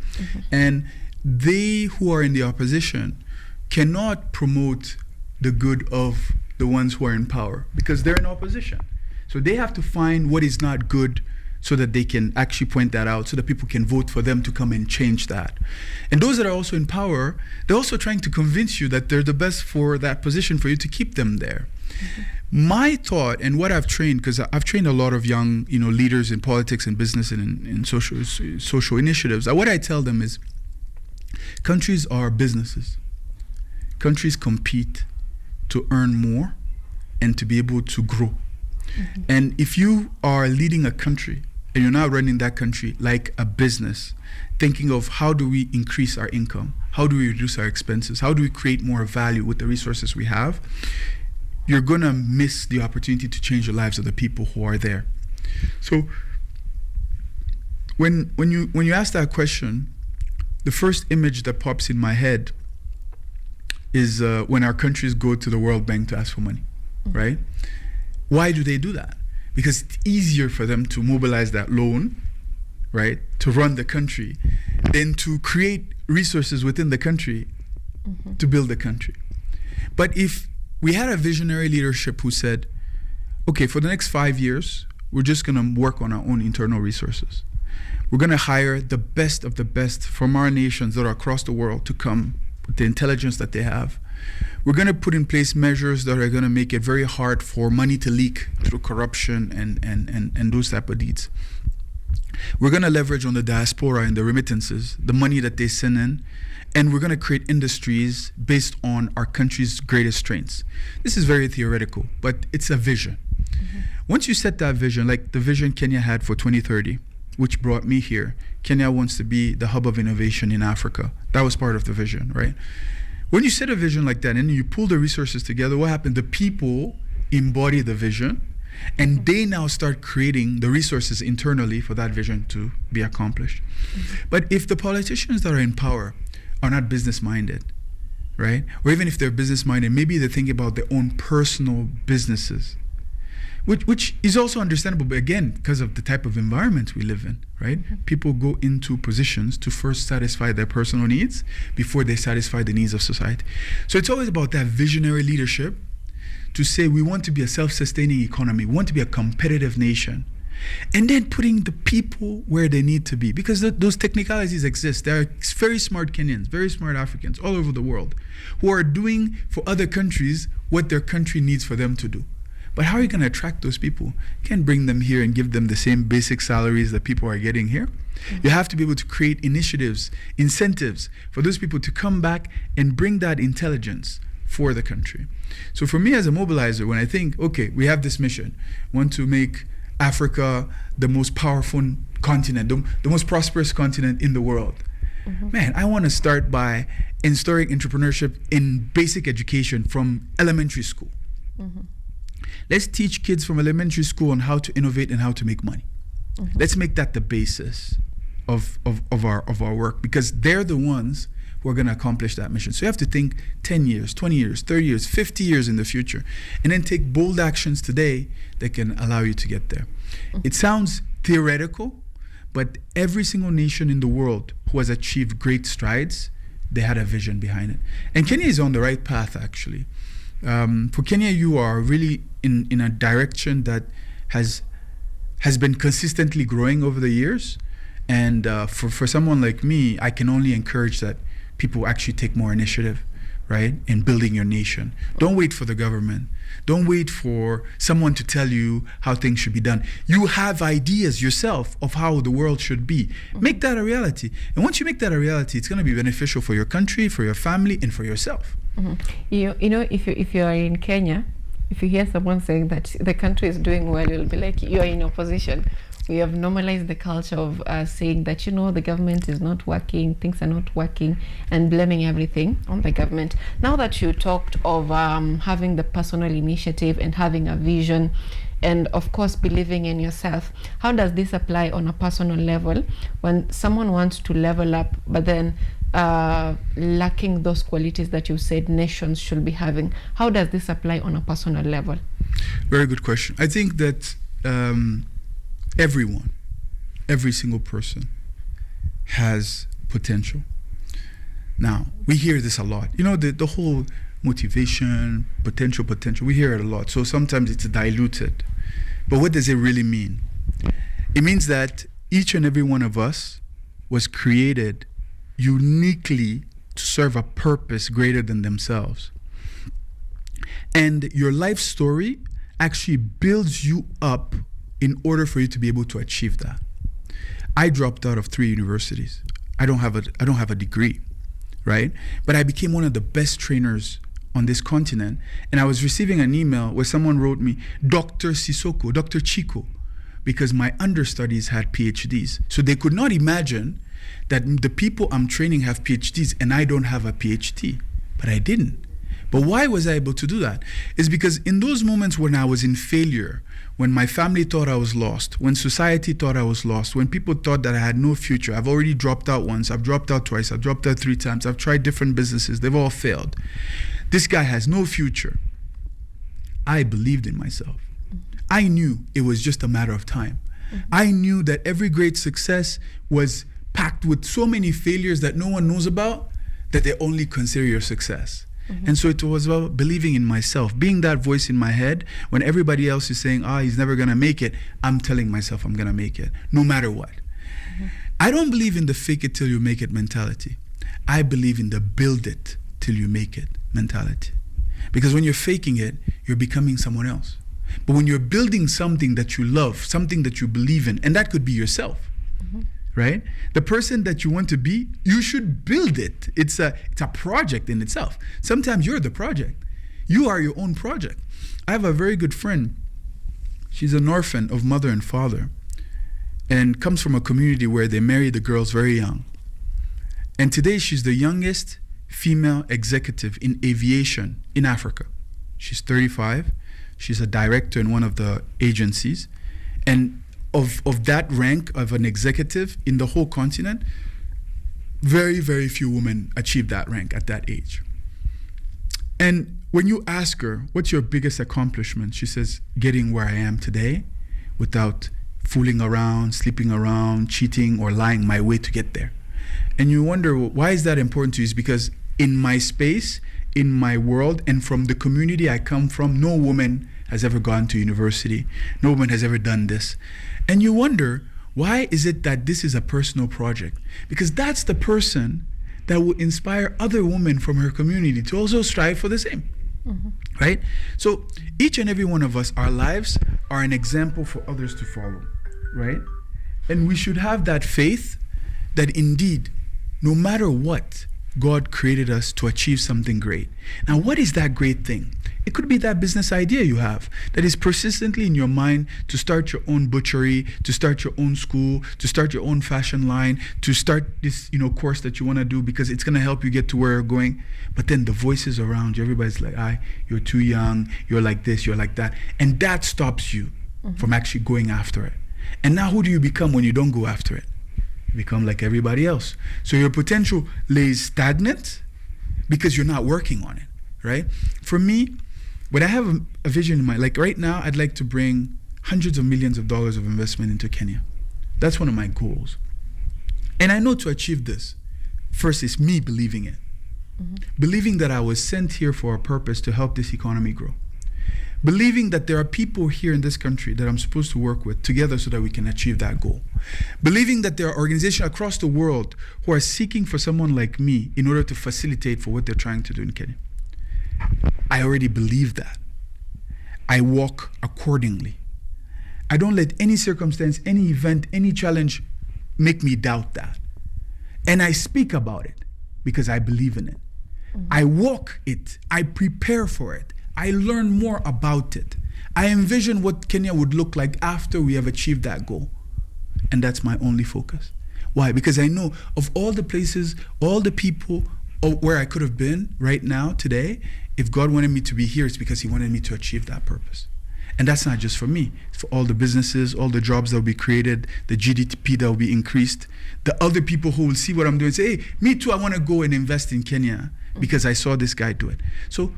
And they who are in the opposition cannot promote the good of the ones who are in power because they're in opposition. So they have to find what is not good so that they can actually point that out, so that people can vote for them to come and change that. And those that are also in power, they're also trying to convince you that they're the best for that position for you to keep them there. My thought, and what I've trained, because I've trained a lot of young leaders in politics and business and in social initiatives, what I tell them is countries are businesses. Countries compete to earn more and to be able to grow. And if you are leading a country and you're now running that country like a business, thinking of how do we increase our income, how do we reduce our expenses, how do we create more value with the resources we have, you're gonna miss the opportunity to change the lives of the people who are there. So when you ask that question, the first image that pops in my head is when our countries go to the World Bank to ask for money, right? Why do they do that? Because it's easier for them to mobilize that loan, right, to run the country, than to create resources within the country to build the country. But if we had a visionary leadership who said, okay, for the next 5 years, we're just going to work on our own internal resources. We're going to hire the best of the best from our nations that are across the world to come with the intelligence that they have. We're going to put in place measures that are going to make it very hard for money to leak through corruption and those type of deeds. We're going to leverage on the diaspora and the remittances, the money that they send in, and we're going to create industries based on our country's greatest strengths. This is very theoretical, but it's a vision. Once you set that vision, like the vision Kenya had for 2030, which brought me here, Kenya wants to be the hub of innovation in Africa. That was part of the vision, right? When you set a vision like that and you pull the resources together, what happened? The people embody the vision, and they now start creating the resources internally for that vision to be accomplished. But if the politicians that are in power are not business-minded, right? Or even if they're business-minded, maybe they think about their own personal businesses, which is also understandable, but again, because of the type of environment we live in, right? People go into positions to first satisfy their personal needs before they satisfy the needs of society. So it's always about that visionary leadership to say we want to be a self-sustaining economy, we want to be a competitive nation, and then putting the people where they need to be, because those technicalities exist. There are very smart Kenyans, very smart Africans all over the world who are doing for other countries what their country needs for them to do. But how are you going to attract those people? You can't bring them here and give them the same basic salaries that people are getting here. You have to be able to create initiatives, incentives for those people to come back and bring that intelligence for the country. So for me as a mobilizer, when I think, okay, we have this mission, want to make Africa the most powerful continent, the most prosperous continent in the world. Man, I want to start by installing entrepreneurship in basic education from elementary school. Let's teach kids from elementary school on how to innovate and how to make money. Let's make that the basis of our work, because they're the ones who are going to accomplish that mission. So you have to think 10 years, 20 years, 30 years, 50 years in the future, and then take bold actions today that can allow you to get there. It sounds theoretical, but every single nation in the world who has achieved great strides, they had a vision behind it. And Kenya is on the right path, actually. For Kenya, you are really in a direction that has been consistently growing over the years. And for someone like me, I can only encourage that people actually take more initiative, right, in building your nation. Don't wait for the government. Don't wait for someone to tell you how things should be done. You have ideas yourself of how the world should be. Make that a reality. And once you make that a reality, it's going to be beneficial for your country, for your family, and for yourself. You know, if you are in Kenya, if you hear someone saying that the country is doing well, you'll be like, you are in opposition. We have normalized the culture of saying that, you know, the government is not working, things are not working, and blaming everything on the government. Now that you talked of having the personal initiative and having a vision, and of course believing in yourself, how does this apply on a personal level when someone wants to level up, but then lacking those qualities that you said nations should be having? How does this apply on a personal level? Very good question. I think that everyone, every single person has potential. Now, we hear this a lot. You know, the whole motivation, potential, we hear it a lot. So sometimes it's diluted. But what does it really mean? It means that each and every one of us was created uniquely to serve a purpose greater than themselves. And your life story actually builds you up in order for you to be able to achieve that. I dropped out of 3 universities. I don't have a degree, right? But I became one of the best trainers on this continent. And I was receiving an email where someone wrote me, Dr. Sissoko, Dr. Chico, because my understudies had PhDs. So they could not imagine that the people I'm training have PhDs and I don't have a PhD. But I didn't. But why was I able to do that? It's because in those moments when I was in failure, when my family thought I was lost, when society thought I was lost, when people thought that I had no future, I've already dropped out once, I've dropped out twice, I've dropped out 3 times, I've tried different businesses, they've all failed. This guy has no future. I believed in myself. I knew it was just a matter of time. I knew that every great success was packed with so many failures that no one knows about, that they only consider your success. And so it was about believing in myself, being that voice in my head when everybody else is saying, he's never gonna make it. I'm telling myself I'm gonna make it, no matter what. I don't believe in the fake it till you make it mentality. I believe in the build it till you make it mentality. Because when you're faking it, you're becoming someone else. But when you're building something that you love, something that you believe in, and that could be yourself, right? The person that you want to be, you should build it. It's a project in itself. Sometimes you're the project. You are your own project. I have a very good friend. She's an orphan of mother and father and comes from a community where they marry the girls very young. And today she's the youngest female executive in aviation in Africa. She's 35. She's a director in one of the agencies. And of that rank of an executive in the whole continent, very, very few women achieve that rank at that age. And when you ask her, what's your biggest accomplishment? She says, getting where I am today without fooling around, sleeping around, cheating, or lying my way to get there. And you wonder, why is that important to you? It's because in my space, in my world, and from the community I come from, no woman has ever gone to university. No woman has ever done this. And you wonder, why is it that this is a personal project? Because that's the person that will inspire other women from her community to also strive for the same, right? So each and every one of us, our lives are an example for others to follow, right? And we should have that faith that indeed, no matter what, God created us to achieve something great. Now, what is that great thing? It could be that business idea you have that is persistently in your mind to start your own butchery, to start your own school, to start your own fashion line, to start this, course that you want to do because it's going to help you get to where you're going. But then the voices around you, everybody's like, you're too young, you're like this, you're like that. And that stops you from actually going after it. And now who do you become when you don't go after it? You become like everybody else. So your potential lays stagnant because you're not working on it, right? For me, when I have a vision in mind, like right now, I'd like to bring hundreds of millions of dollars of investment into Kenya. That's one of my goals. And I know to achieve this, first is me believing it. Believing that I was sent here for a purpose to help this economy grow. Believing that there are people here in this country that I'm supposed to work with together so that we can achieve that goal. Believing that there are organizations across the world who are seeking for someone like me in order to facilitate for what they're trying to do in Kenya. I already believe that. I walk accordingly. I don't let any circumstance, any event, any challenge make me doubt that. And I speak about it because I believe in it. I walk it. I prepare for it. I learn more about it. I envision what Kenya would look like after we have achieved that goal. And that's my only focus. Why? Because I know of all the places, all the people where I could have been right now, today, if God wanted me to be here, it's because he wanted me to achieve that purpose. And that's not just for me. It's for all the businesses, all the jobs that will be created, the GDP that will be increased, the other people who will see what I'm doing and say, hey, me too, I want to go and invest in Kenya because I saw this guy do it. So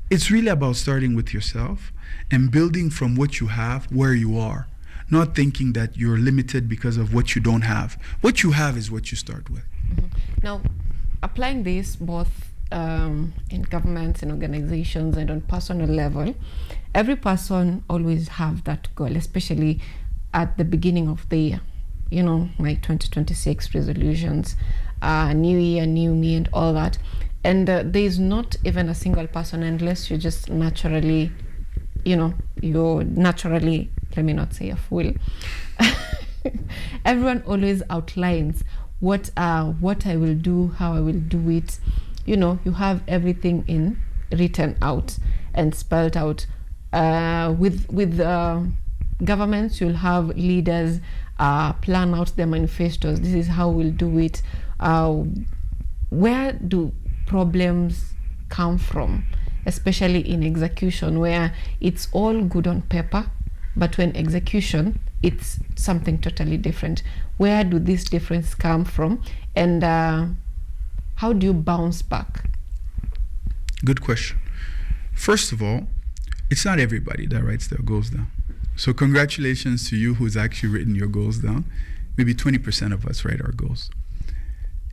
it's really about starting with yourself and building from what you have, where you are, not thinking that you're limited because of what you don't have. What you have is what you start with. Now, applying this both in governments and organizations and on personal level, every person always have that goal, especially at the beginning of the year. My 2026 resolutions, new year, new me, and all that. And there is not even a single person, unless you're just naturally, you're naturally, let me not say a fool. Everyone always outlines what I will do, how I will do it. You have everything written out and spelled out. With governments, you'll have leaders plan out their manifestos. This is how we'll do it. Where do problems come from? especially in execution, where it's all good on paper, but when execution, it's something totally different. Where do this difference come from, and how do you bounce back? Good question. First of all, it's not everybody that writes their goals down. So congratulations to you who's actually written your goals down. Maybe 20% of us write our goals.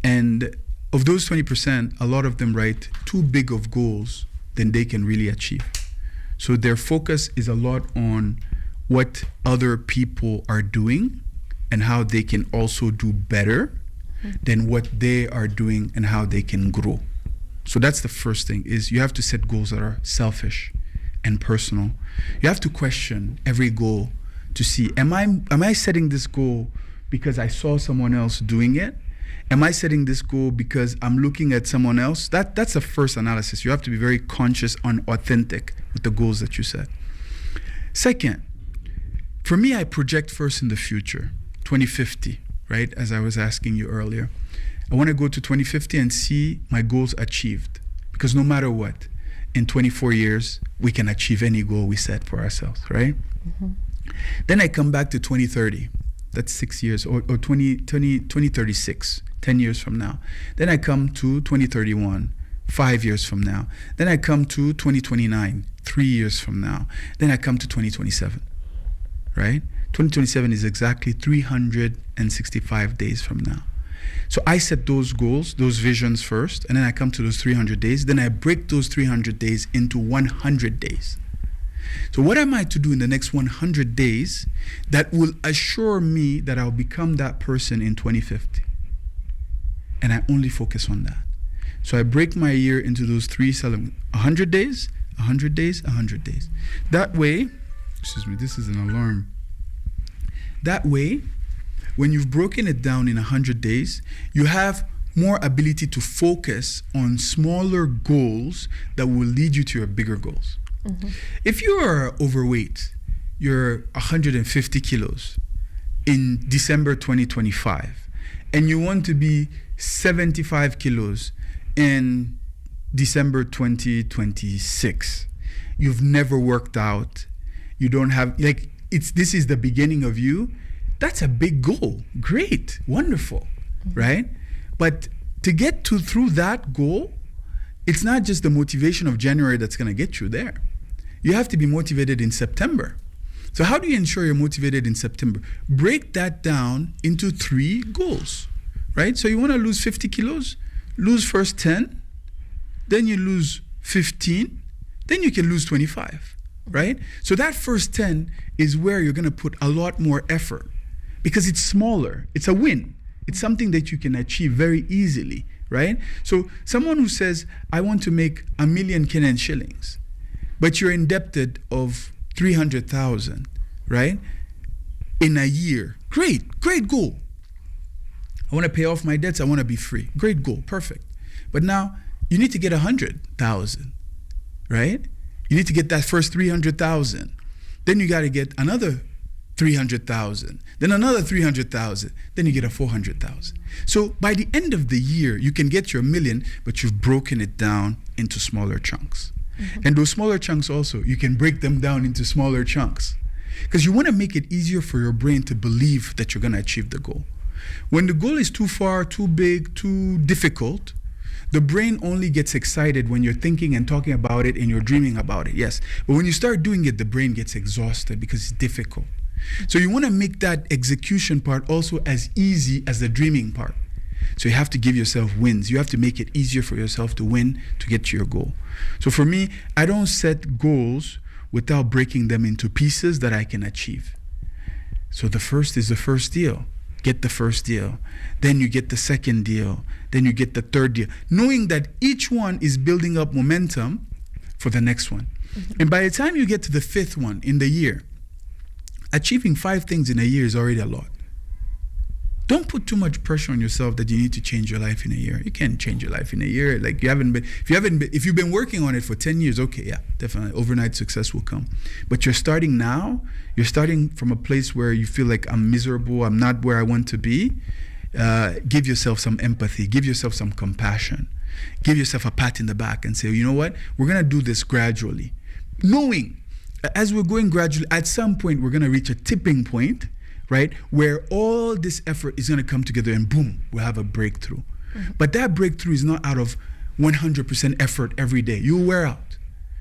And of those 20%, a lot of them write too big of goals than they can really achieve. So their focus is a lot on what other people are doing and how they can also do better than what they are doing and how they can grow. So that's the first thing, is you have to set goals that are selfish and personal. You have to question every goal to see, am I setting this goal because I saw someone else doing it? Am I setting this goal because I'm looking at someone else? That's the first analysis. You have to be very conscious and authentic with the goals that you set. Second, for me, I project first in the future, 2050, right? As I was asking you earlier. I want to go to 2050 and see my goals achieved. Because no matter what, in 24 years, we can achieve any goal we set for ourselves, right? Then I come back to 2030. That's 6 years, or 2036, 10 years from now. Then I come to 2031, 5 years from now. Then I come to 2029, 3 years from now. Then I come to 2027, right? 2027 is exactly 365 days from now. So I set those goals, those visions first, and then I come to those 300 days. Then I break those 300 days into 100 days. So what am I to do in the next 100 days that will assure me that I'll become that person in 2050? And I only focus on that. So I break my year into those 100 days, 100 days, 100 days. That way, excuse me, this is an alarm. That way, when you've broken it down in 100 days, you have more ability to focus on smaller goals that will lead you to your bigger goals. If you are overweight, you're 150 kilos in December 2025, and you want to be 75 kilos in December 2026, you've never worked out, you don't have, this is the beginning of you. That's a big goal. Great, wonderful, right? But to get through that goal, it's not just the motivation of January that's going to get you there. You have to be motivated in September. So how do you ensure you're motivated in September? Break that down into 3 goals, right? So you want to lose 50 kilos, lose first 10, then you lose 15, then you can lose 25, right? So that first 10 is where you're going to put a lot more effort, because it's smaller. It's a win. It's something that you can achieve very easily, right? So someone who says, I want to make 1 million Kenyan shillings, but you're indebted of 300,000, right? In a year. Great goal. I want to pay off my debts. I want to be free. Great goal, perfect. But now you need to get 100,000, right? You need to get that first 300,000. Then you got to get another 300,000, then another 300,000, then you get a 400,000. So by the end of the year, you can get your 1 million, but you've broken it down into smaller chunks. And those smaller chunks also, you can break them down into smaller chunks, because you want to make it easier for your brain to believe that you're going to achieve the goal. When the goal is too far, too big, too difficult, the brain only gets excited when you're thinking and talking about it and you're dreaming about it, yes. But when you start doing it, the brain gets exhausted because it's difficult. So you want to make that execution part also as easy as the dreaming part. So you have to give yourself wins. You have to make it easier for yourself to win, to get to your goal. So for me, I don't set goals without breaking them into pieces that I can achieve. So the first is the first deal. Get the first deal. Then you get the second deal. Then you get the third deal. Knowing that each one is building up momentum for the next one. And by the time you get to the 5th one in the year, achieving 5 things in a year is already a lot. Don't put too much pressure on yourself that you need to change your life in a year. You can't change your life in a year. If you've been working on it for 10 years, okay, yeah, definitely overnight success will come. But you're starting now. You're starting from a place where you feel like I'm miserable. I'm not where I want to be. Give yourself some empathy. Give yourself some compassion. Give yourself a pat in the back and say, you know what? We're going to do this gradually. Knowing, as we're going gradually, at some point, we're going to reach a tipping point, right? Where all this effort is going to come together and boom, we'll have a breakthrough. But that breakthrough is not out of 100% effort every day. You'll wear out.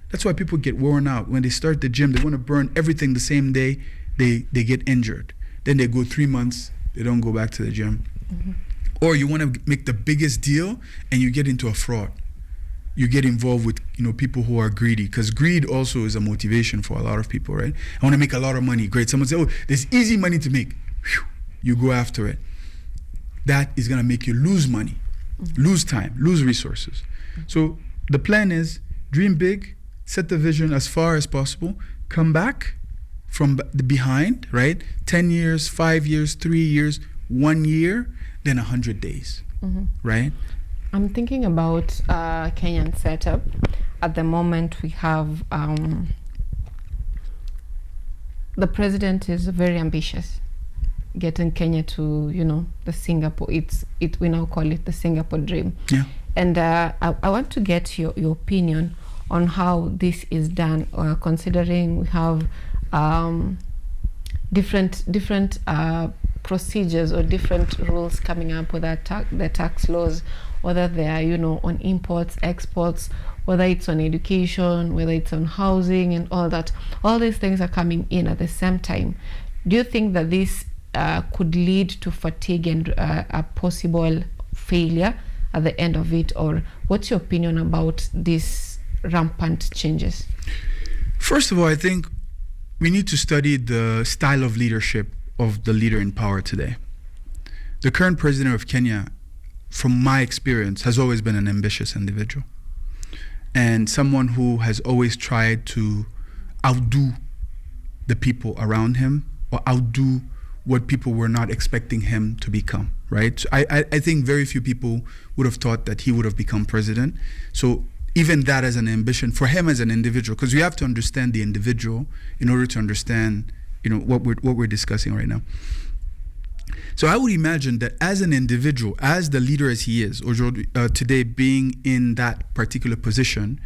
That's why people get worn out. When they start the gym, they want to burn everything the same day, they get injured. Then they go 3 months, they don't go back to the gym. Or you want to make the biggest deal and you get into a fraud. You get involved with people who are greedy, because greed also is a motivation for a lot of people, right? I want to make a lot of money. Great. Someone say, oh, there's easy money to make. Whew. You go after it. That is going to make you lose money, lose time, lose resources. So the plan is dream big, set the vision as far as possible, come back from the behind, right? 10 years, 5 years, 3 years, 1 year, then 100 days, right? I'm thinking about Kenyan setup. At the moment, we have the president is very ambitious, getting Kenya to the Singapore. We now call it the Singapore dream. Yeah. And I want to get your opinion on how this is done, considering we have different procedures or different rules coming up with the tax laws, whether they are on imports, exports, whether it's on education, whether it's on housing and all that. All these things are coming in at the same time. Do you think that this could lead to fatigue and a possible failure at the end of it? Or what's your opinion about these rampant changes? First of all, I think we need to study the style of leadership of the leader in power today. The current president of Kenya, from my experience, has always been an ambitious individual and someone who has always tried to outdo the people around him or outdo what people were not expecting him to become, right? So I think very few people would have thought that he would have become president. So even that as an ambition for him as an individual, because we have to understand the individual in order to understand what we're discussing right now. So I would imagine that as an individual, as the leader as he is, or today being in that particular position,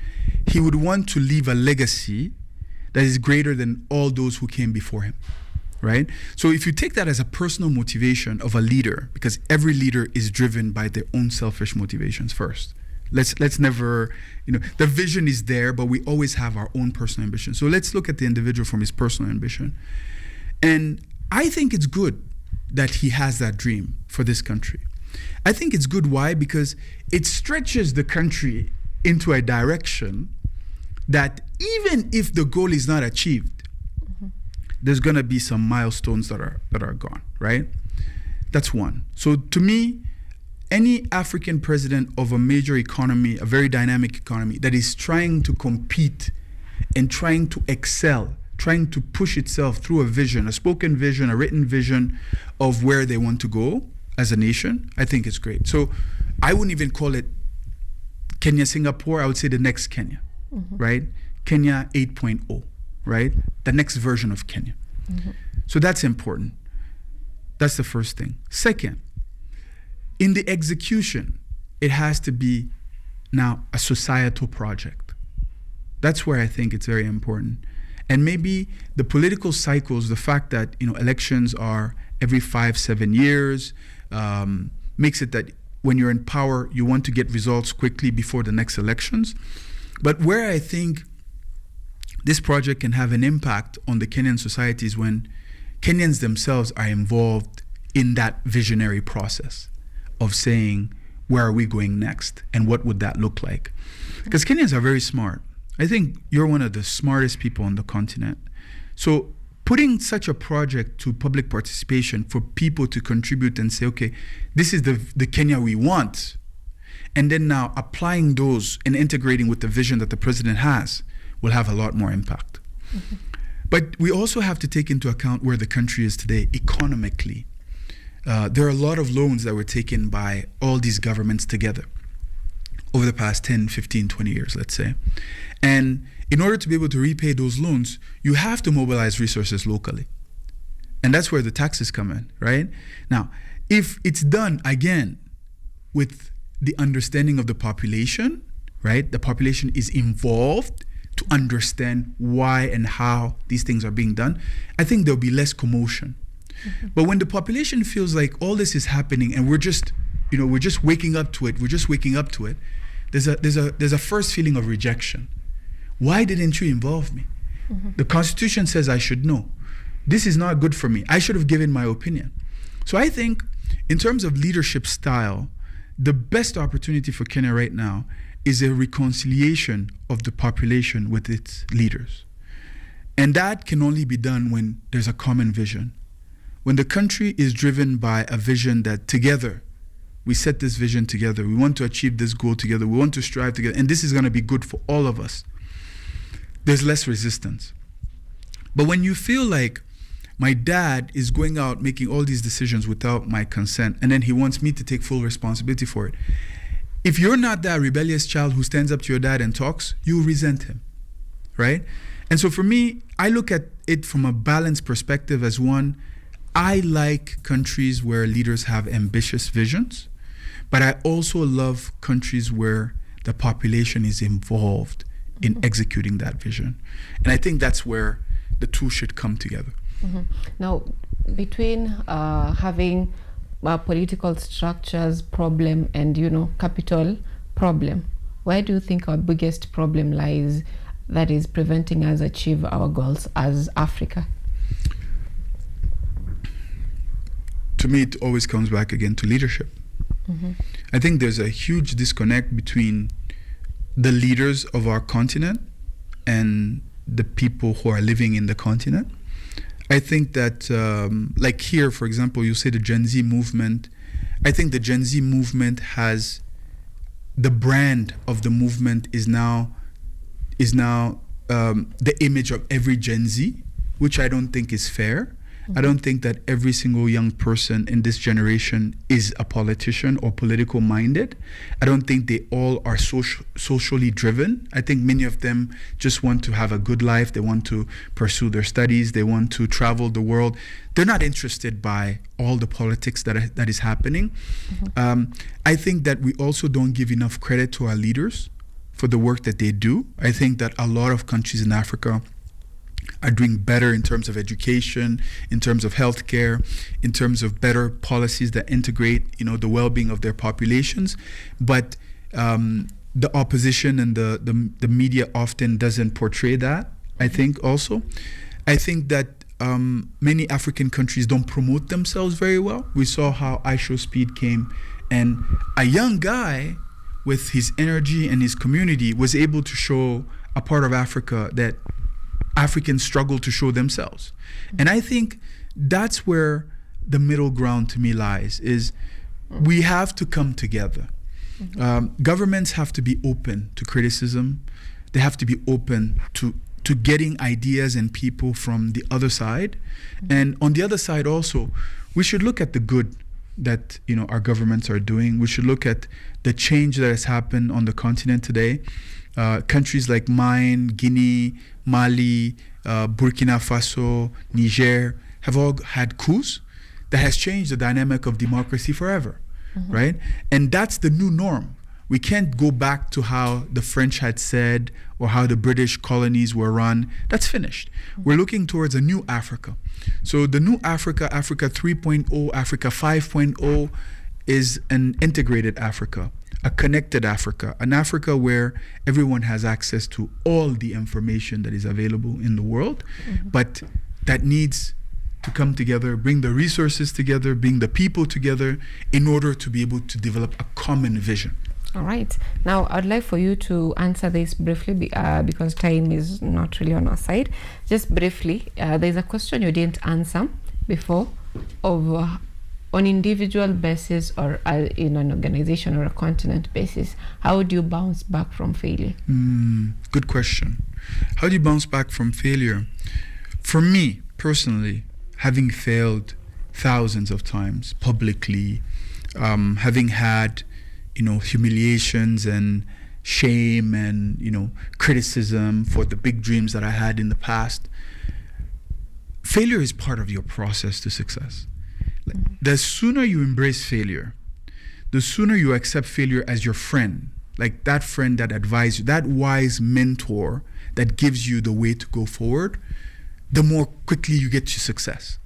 he would want to leave a legacy that is greater than all those who came before him, right? So if you take that as a personal motivation of a leader, because every leader is driven by their own selfish motivations first. Let's never, the vision is there, but we always have our own personal ambition. So let's look at the individual from his personal ambition. And I think it's good that he has that dream for this country. I think it's good. Why? Because it stretches the country into a direction that even if the goal is not achieved, there's going to be some milestones that are gone, right? That's one. So to me, any African president of a major economy, a very dynamic economy that is trying to compete and trying to excel, trying to push itself through a vision, a spoken vision, a written vision of where they want to go as a nation, I think it's great. So I wouldn't even call it Kenya, Singapore. I would say the next Kenya, right? Kenya 8.0, right? The next version of Kenya. So that's important. That's the first thing. Second, in the execution, it has to be now a societal project. That's where I think it's very important. And maybe the political cycles, the fact that elections are every 5-7 years, makes it that when you're in power, you want to get results quickly before the next elections. But where I think this project can have an impact on the Kenyan society is when Kenyans themselves are involved in that visionary process of saying, where are we going next? And what would that look like? Because Kenyans are very smart. I think you're one of the smartest people on the continent. So putting such a project to public participation for people to contribute and say, okay, this is the Kenya we want. And then now applying those and integrating with the vision that the president has will have a lot more impact. But we also have to take into account where the country is today economically. There are a lot of loans that were taken by all these governments together over the past 10, 15, 20 years, let's say. And in order to be able to repay those loans, you have to mobilize resources locally. And that's where the taxes come in, right? Now, if it's done again with the understanding of the population, right? The population is involved to understand why and how these things are being done, I think there'll be less commotion. But when the population feels like all this is happening and we're just waking up to it, there's a first feeling of rejection. Why didn't you involve me? The Constitution says I should know. This is not good for me. I should have given my opinion. So I think in terms of leadership style, the best opportunity for Kenya right now is a reconciliation of the population with its leaders. And that can only be done when there's a common vision. When the country is driven by a vision that together, we set this vision together, we want to achieve this goal together, we want to strive together, and this is going to be good for all of us, there's less resistance. But when you feel like my dad is going out making all these decisions without my consent, and then he wants me to take full responsibility for it, if you're not that rebellious child who stands up to your dad and talks, you resent him, right? And so for me, I look at it from a balanced perspective as one, I like countries where leaders have ambitious visions, but I also love countries where the population is involved in executing that vision. And I think that's where the two should come together. Now, between having political structures problem and, capital problem, where do you think our biggest problem lies that is preventing us achieve our goals as Africa? To me, it always comes back again to leadership. I think there's a huge disconnect between the leaders of our continent and the people who are living in the continent. I think that, like here, for example, you say the Gen Z movement. I think the Gen Z movement has, the brand of the movement is now the image of every Gen Z, which I don't think is fair. I don't think that every single young person in this generation is a politician or political minded. I don't think they all are socially driven. I think many of them just want to have a good life. They want to pursue their studies. They want to travel the world. They're not interested by all the politics that is happening. I think that we also don't give enough credit to our leaders for the work that they do. I think that a lot of countries in Africa are doing better in terms of education, in terms of healthcare, in terms of better policies that integrate, the well-being of their populations. But the opposition and the media often doesn't portray that. I think that many African countries don't promote themselves very well. We saw how I Show Speed came, and a young guy with his energy and his community was able to show a part of Africa that Africans struggle to show themselves. And I think that's where the middle ground to me lies, is we have to come together. Governments have to be open to criticism. They have to be open to getting ideas and people from the other side. And on the other side also, we should look at the good that our governments are doing. We should look at the change that has happened on the continent today. Countries like mine, Guinea, Mali, Burkina Faso, Niger have all had coups that has changed the dynamic of democracy forever, right? And that's the new norm. We can't go back to how the French had said or how the British colonies were run. That's finished. We're looking towards a new Africa. So the new Africa, Africa 3.0, Africa 5.0, is an integrated Africa, a connected Africa, an Africa where everyone has access to all the information that is available in the world, but that needs to come together, bring the resources together, bring the people together in order to be able to develop a common vision. All right. Now, I'd like for you to answer this briefly because time is not really on our side. Just briefly, there's a question you didn't answer before of on individual basis or in an organization or a continent basis. How do you bounce back from failure? Good question. How do you bounce back from failure? For me, personally, having failed thousands of times publicly, having had humiliations and shame and criticism for the big dreams that I had in the past, failure is part of your process to success. The sooner you embrace failure, the sooner you accept failure as your friend, like that friend that advises you, that wise mentor that gives you the way to go forward, the more quickly you get to success.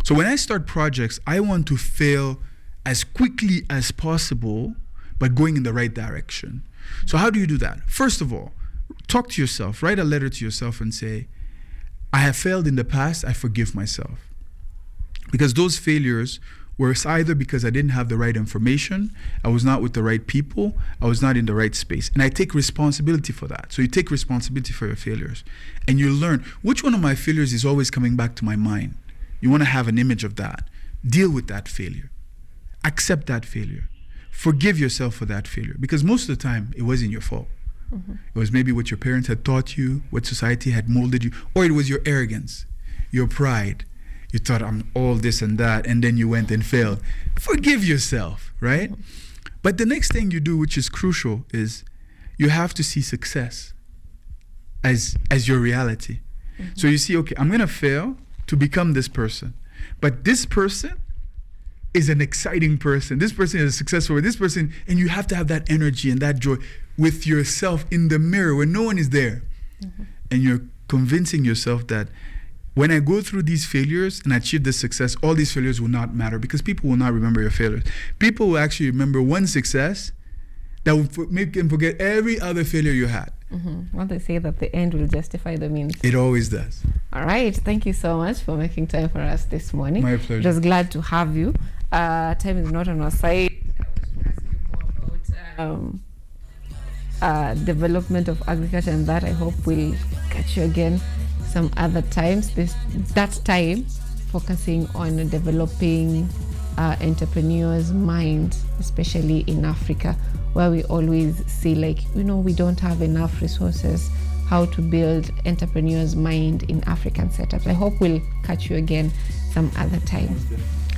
So when I start projects, I want to fail as quickly as possible, but going in the right direction. So how do you do that? First of all, talk to yourself, write a letter to yourself and say, I have failed in the past, I forgive myself. Because those failures were either because I didn't have the right information, I was not with the right people, I was not in the right space. And I take responsibility for that. So you take responsibility for your failures. And you learn, which one of my failures is always coming back to my mind? You want to have an image of that. Deal with that failure. Accept that failure. Forgive yourself for that failure. Because most of the time, it wasn't your fault. It was maybe what your parents had taught you, what society had molded you, or it was your arrogance, your pride. You thought, I'm all this and that, and then you went and failed. Forgive yourself, right? But the next thing you do, which is crucial, is you have to see success as your reality. So you see, okay, I'm going to fail to become this person. But this person is an exciting person. This person is a successful, this person, and you have to have that energy and that joy with yourself in the mirror when no one is there. And you're convincing yourself that when I go through these failures and achieve this success, all these failures will not matter because people will not remember your failures. People will actually remember one success that will make them forget every other failure you had. Well, they say that the end will justify the means. It always does. All right. Thank you so much for making time for us this morning. My pleasure. Just glad to have you. Time is not on our side. I was asking more about development of agriculture, and that I hope we'll catch you again some other times. That time focusing on developing entrepreneurs' mind, especially in Africa, where we always see we don't have enough resources, how to build entrepreneurs' mind in African setups. I hope we'll catch you again some other time.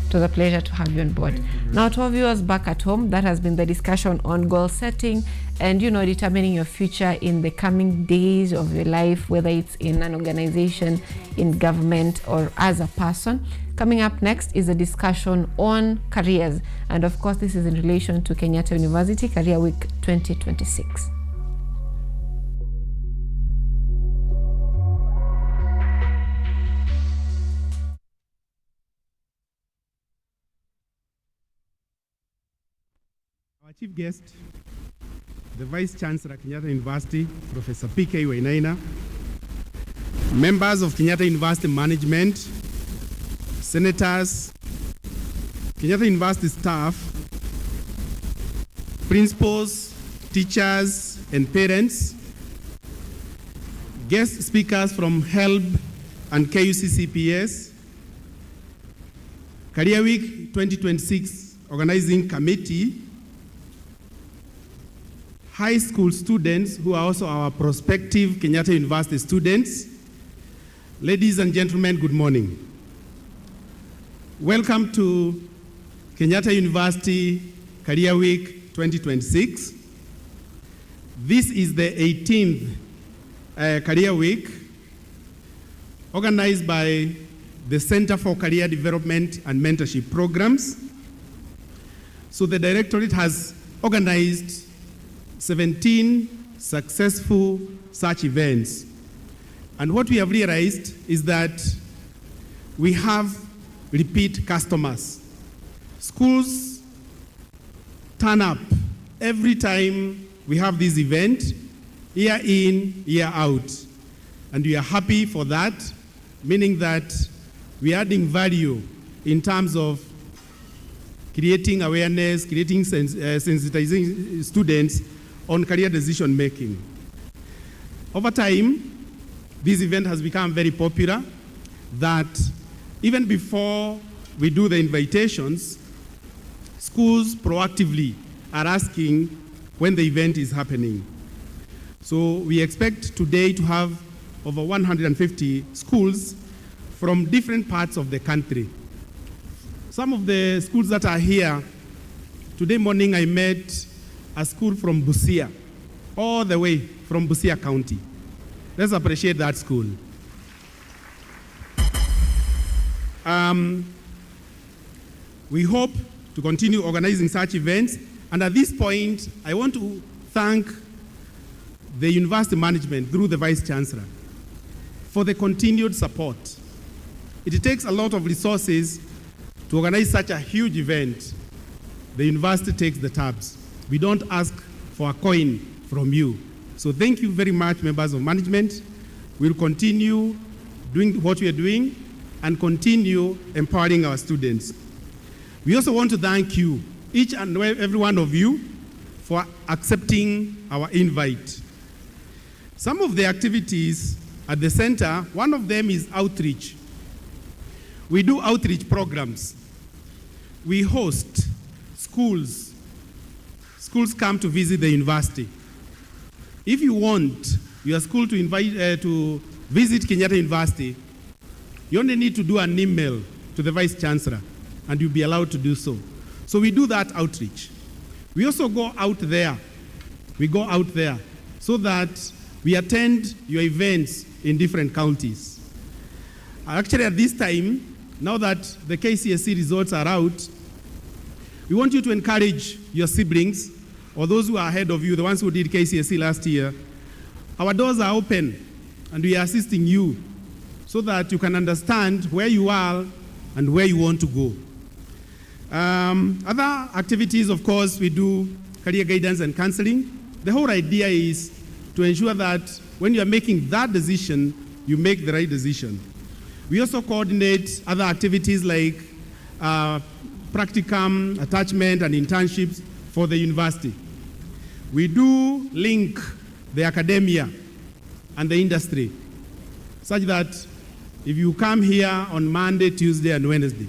It was a pleasure to have you on board. Now, to our viewers back at home, that has been the discussion on goal setting and, determining your future in the coming days of your life, whether it's in an organization, in government, or as a person. Coming up next is a discussion on careers. And of course, this is in relation to Kenyatta University Career Week 2026. Our chief guest, the Vice Chancellor, Kenyatta University, Professor P.K. Wainaina, members of Kenyatta University management, senators, Kenyatta University staff, principals, teachers, and parents, guest speakers from HELB and KUCCPS, Career Week 2026 Organizing Committee, high school students who are also our prospective Kenyatta University students. Ladies and gentlemen, good morning. Welcome to Kenyatta University Career Week 2026. This is the 18th Career Week organized by the Center for Career Development and Mentorship Programs. So the Directorate has organized 17 successful such events. And what we have realized is that we have repeat customers. Schools turn up every time we have this event, year in, year out. And we are happy for that, meaning that we are adding value in terms of creating awareness, sensitizing students on career decision making. Over time, this event has become very popular that even before we do the invitations, schools proactively are asking when the event is happening. So we expect today to have over 150 schools from different parts of the country. Some of the schools that are here, today morning I met a school from Busia, all the way from Busia County. Let's appreciate that school. We hope to continue organizing such events. And at this point, I want to thank the university management through the Vice Chancellor for the continued support. It takes a lot of resources to organize such a huge event. The university takes the tabs. We don't ask for a coin from you. So thank you very much, members of management. We'll continue doing what we are doing and continue empowering our students. We also want to thank you, each and every one of you, for accepting our invite. Some of the activities at the center, one of them is outreach. We do outreach programs. We host schools. Schools come to visit the university. If you want your school to to visit Kenyatta University, you only need to do an email to the Vice Chancellor, and you'll be allowed to do so. So we do that outreach. We also go out there. We go out there so that we attend your events in different counties. Actually, at this time, now that the KCSE results are out, we want you to encourage your siblings or those who are ahead of you, the ones who did KCSE last year. Our doors are open and we are assisting you so that you can understand where you are and where you want to go. Other activities, of course, we do career guidance and counseling. The whole idea is to ensure that when you are making that decision, you make the right decision. We also coordinate other activities like practicum, attachment, and internships for the university. We do link the academia and the industry such that if you come here on Monday, Tuesday, and Wednesday,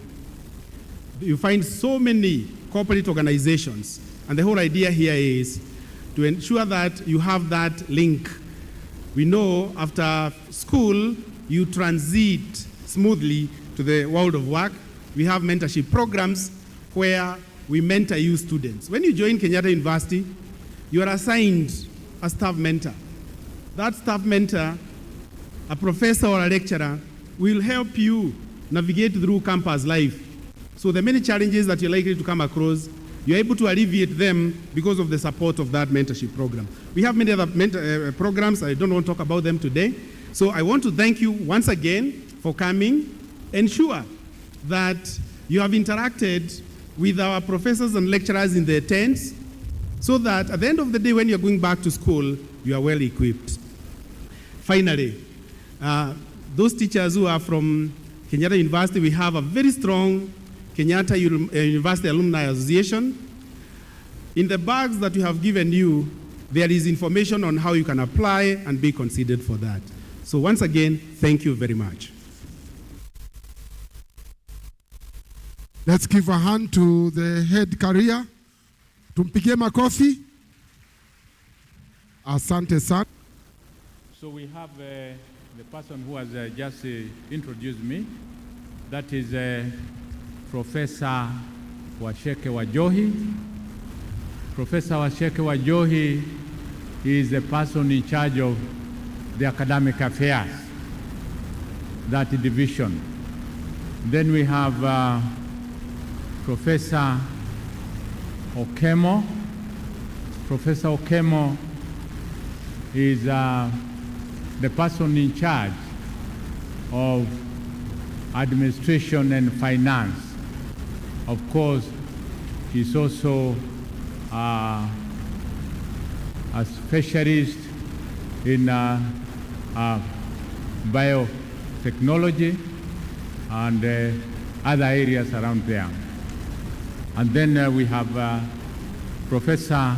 you find so many corporate organizations. And the whole idea here is to ensure that you have that link. We know after school, you transit smoothly to the world of work. We have mentorship programs where we mentor you students. When you join Kenyatta University, you are assigned a staff mentor. That staff mentor, a professor or a lecturer, will help you navigate through campus life. So the many challenges that you're likely to come across, you're able to alleviate them because of the support of that mentorship program. We have many other programs. I don't want to talk about them today. So I want to thank you once again for coming. Ensure that you have interacted with our professors and lecturers in the tents so that at the end of the day when you're going back to school, you are well equipped. Finally, those teachers who are from Kenyatta University, we have a very strong Kenyatta University Alumni Association. In the bags that we have given you, there is information on how you can apply and be considered for that. So once again, thank you very much. Let's give a hand to the head career. Tumpigie makofi. Asante sana. So we have the person who has just introduced me. That is Professor Washeke Wajohi. Professor Washeke Wajohi is the person in charge of the academic affairs, that division. Then we have Professor Okemo. Professor Okemo is the person in charge of administration and finance. Of course, he's also a specialist in biotechnology and other areas around there. And then we have Professor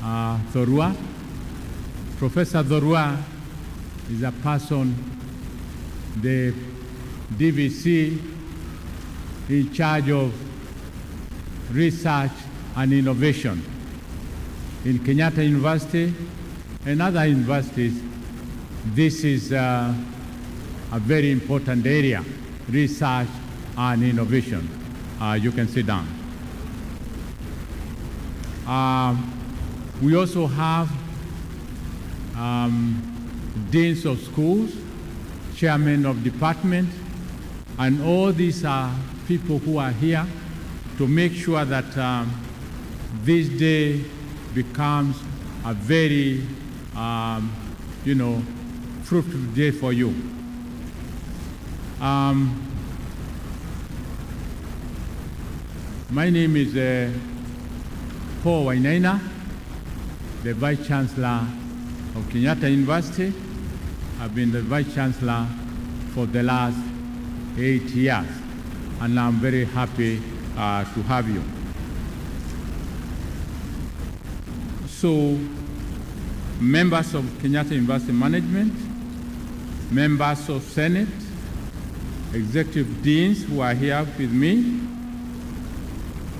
Thorua. Professor Thorua is a person, the DVC, in charge of research and innovation in Kenyatta University and other universities. This is a very important area, research and innovation. You can sit down. We also have deans of schools, chairmen of departments, and all these are people who are here to make sure that this day becomes a very, fruitful day for you. My name is Paul Wainaina, the Vice Chancellor of Kenyatta University. I've been the Vice Chancellor for the last 8 years, and I'm very happy to have you. So, members of Kenyatta University Management, members of Senate, executive deans who are here with me,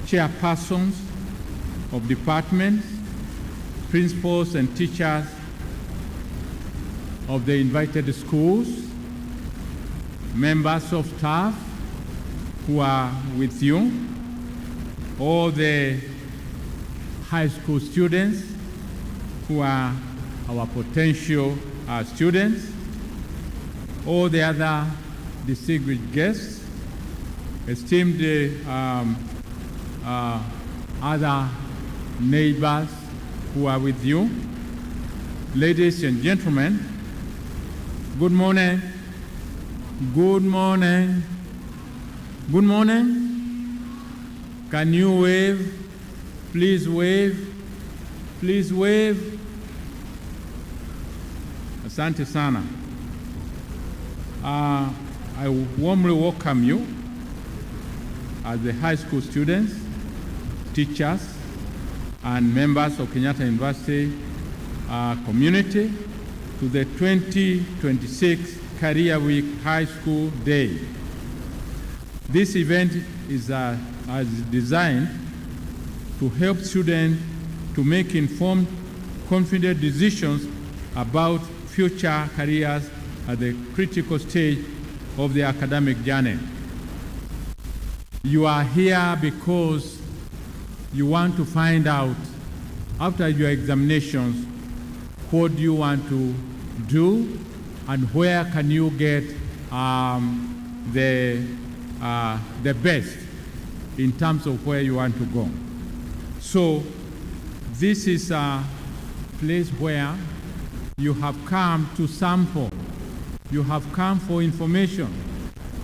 chairpersons of departments, principals and teachers of the invited schools, members of staff who are with you, all the high school students who are our potential students, all the other distinguished guests, esteemed other neighbors who are with you, ladies and gentlemen, good morning, good morning, good morning. Can you wave? Please wave, please wave. Asante sana. I warmly welcome you as the high school students, teachers, and members of Kenyatta University community to the 2026 Career Week High School Day. This event is designed to help students to make informed, confident decisions about future careers at the critical stage of their academic journey. You are here because you want to find out, after your examinations, what you want to do and where can you get the best in terms of where you want to go. So this is a place where you have come to sample. You have come for information.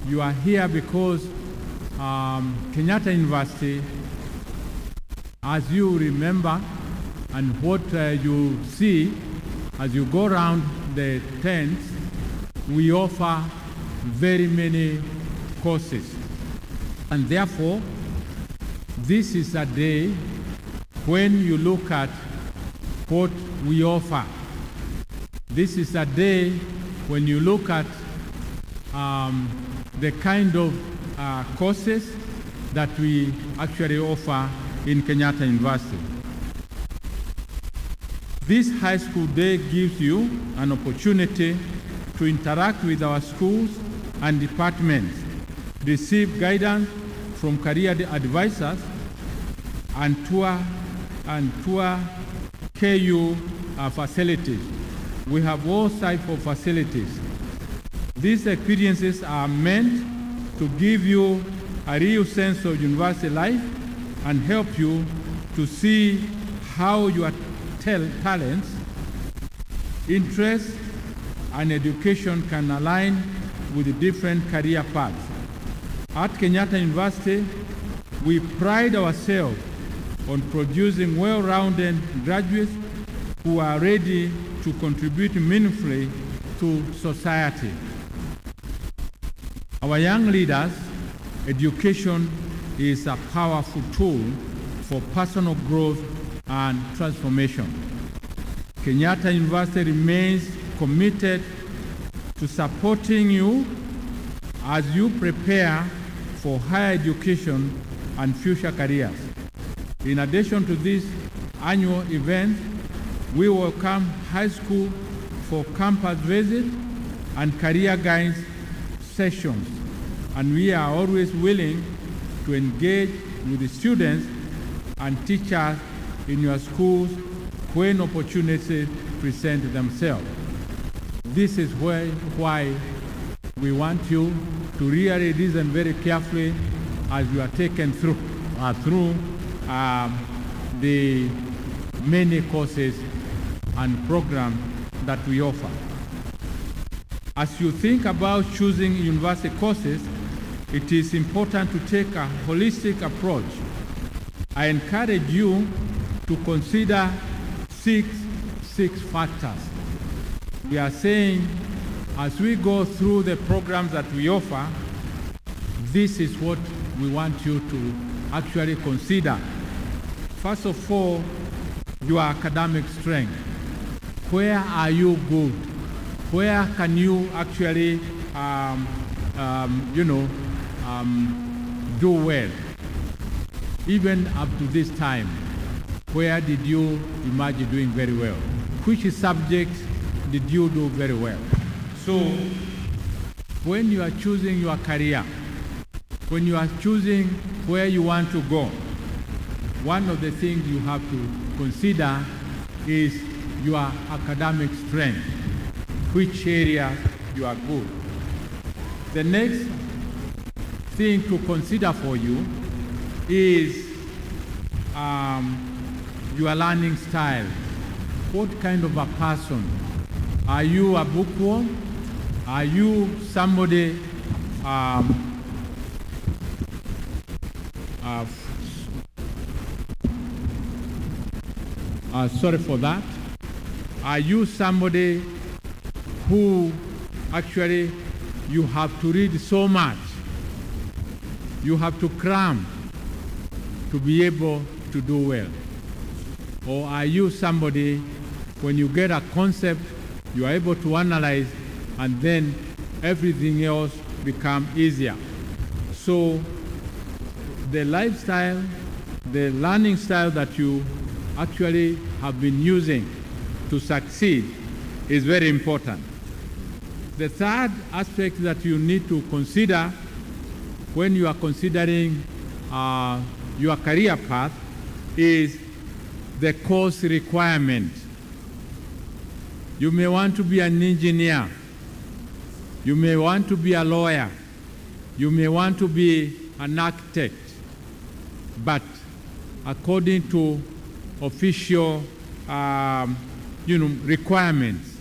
You are here because Kenyatta University, as you remember, and what you see as you go around the tents, we offer very many courses. And therefore, this is a day when you look at what we offer. This is a day when you look at the kind of courses that we actually offer in Kenyatta University. This high school day gives you an opportunity to interact with our schools and departments, receive guidance from career advisors, and tour KU facilities. We have all types of facilities. These experiences are meant to give you a real sense of university life and help you to see how your talents, interests, and education can align with different career paths. At Kenyatta University, we pride ourselves on producing well-rounded graduates who are ready to contribute meaningfully to society. Our young leaders, education is a powerful tool for personal growth and transformation. Kenyatta University remains committed to supporting you as you prepare for higher education and future careers. In addition to this annual event, we welcome high school for campus visit and career guidance sessions, and we are always willing to engage with the students and teachers in your schools when opportunities present themselves. This is why we want you to really listen very carefully as you are taken through through the many courses and programs that we offer. As you think about choosing university courses, it is important to take a holistic approach. I encourage you to consider six factors. We are saying, as we go through the programs that we offer, this is what we want you to actually consider. First of all, your academic strength. Where are you good? Where can you actually, do well? Even up to this time, where did you imagine doing very well? Which subjects did you do very well? So, when you are choosing your career, when you are choosing where you want to go, one of the things you have to consider is your academic strength, which area you are good. The next thing to consider for you is your learning style. What kind of a person? Are you a bookworm? Are you somebody sorry for that. Are you somebody who actually you have to read so much? You have to cram to be able to do well? Or are you somebody, when you get a concept, you are able to analyze and then everything else becomes easier? So the lifestyle, the learning style that you actually have been using to succeed is very important. The third aspect that you need to consider when you are considering your career path is the course requirement. You may want to be an engineer. You may want to be a lawyer. You may want to be an architect. But according to official requirements,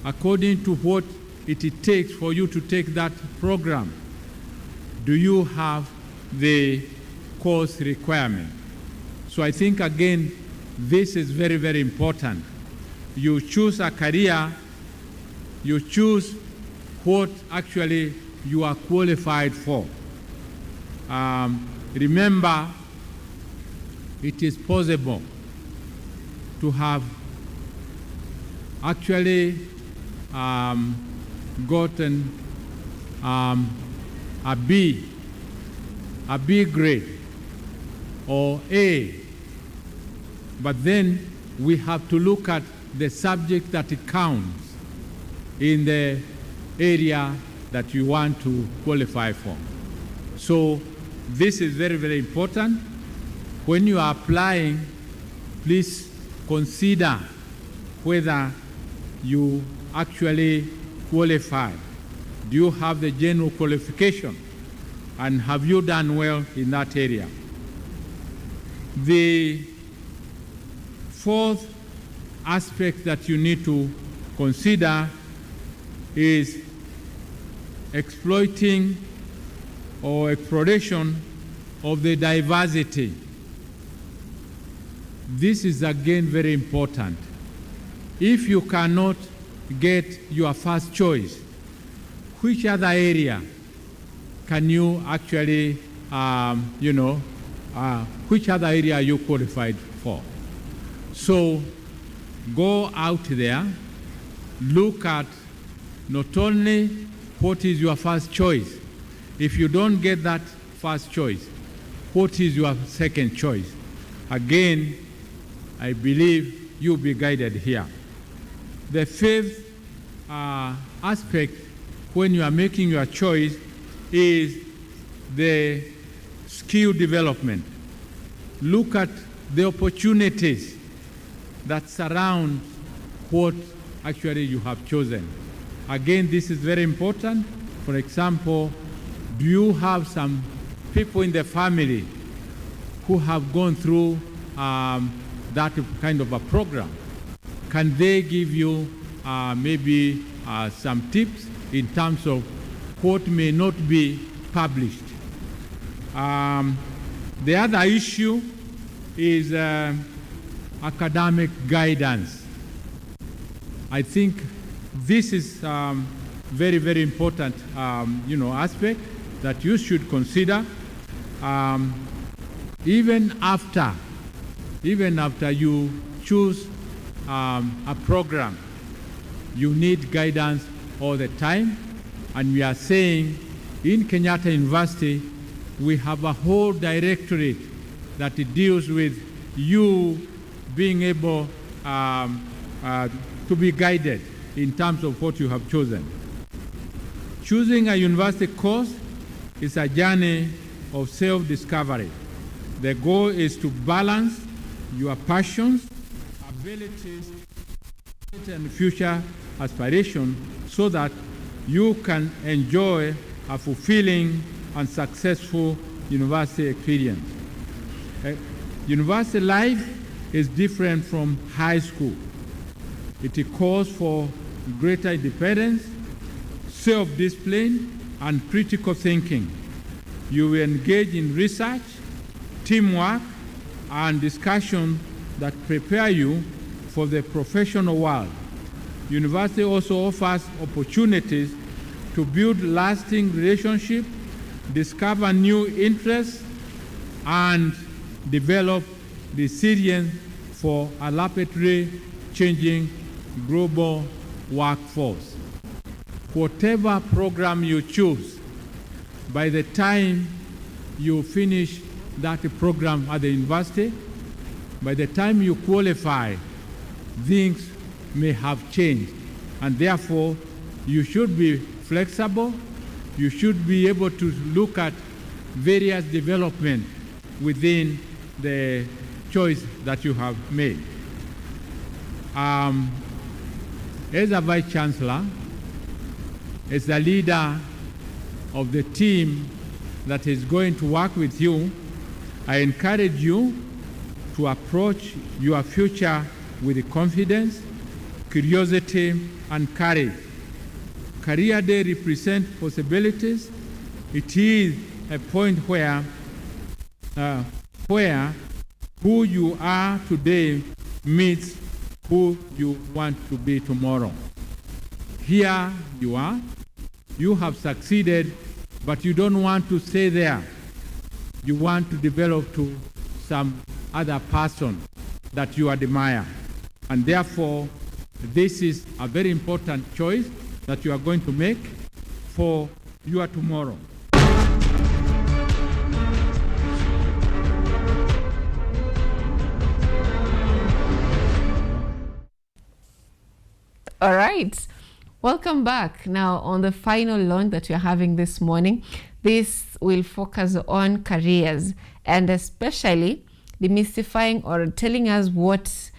according to what it takes for you to take that program, do you have the course requirement? So I think, again, this is very, very important. You choose a career, you choose what actually you are qualified for. Remember, it is possible to have actually gotten a B grade or A, but then we have to look at the subject that counts in the area that you want to qualify for. So this is very, very important. When you are applying, please consider whether you actually qualify. Do you have the general qualification? And have you done well in that area? The fourth aspect that you need to consider is exploiting or exploration of the diversity. This is again very important. If you cannot get your first choice, which other area can you actually, which other area are you qualified for? So go out there, look at not only what is your first choice. If you don't get that first choice, what is your second choice? Again, I believe you'll be guided here. The fifth aspect when you are making your choice is the skill development. Look at the opportunities that surround what actually you have chosen. Again, this is very important. For example, do you have some people in the family who have gone through that kind of a program? Can they give you maybe some tips in terms of what may not be published? The other issue is academic guidance. I think this is very, very important, aspect that you should consider. Even after you choose a program, you need guidance all the time. And we are saying in Kenyatta University, we have a whole directorate that deals with you being able to be guided in terms of what you have chosen. Choosing a university course is a journey of self-discovery. The goal is to balance your passions, abilities, and future aspirations so that you can enjoy a fulfilling and successful university experience. University life is different from high school. It calls for greater independence, self-discipline, and critical thinking. You will engage in research, teamwork, and discussion that prepare you for the professional world. University also offers opportunities to build lasting relationships, discover new interests, and develop resilience for a rapidly changing global workforce. Whatever program you choose, by the time you finish that program at the university, by the time you qualify, things may have changed. And therefore, you should be flexible. You should be able to look at various development within the choice that you have made. As a Vice Chancellor, as the leader of the team that is going to work with you, I encourage you to approach your future with confidence, curiosity, and courage. Career Day represents possibilities. It is a point where who you are today meets who you want to be tomorrow. Here you are. You have succeeded, but you don't want to stay there. You want to develop to some other person that you admire. And therefore, this is a very important choice that you are going to make for your tomorrow. All right. Welcome back. Now, on the final launch that we're having this morning, this will focus on careers and especially demystifying or telling us what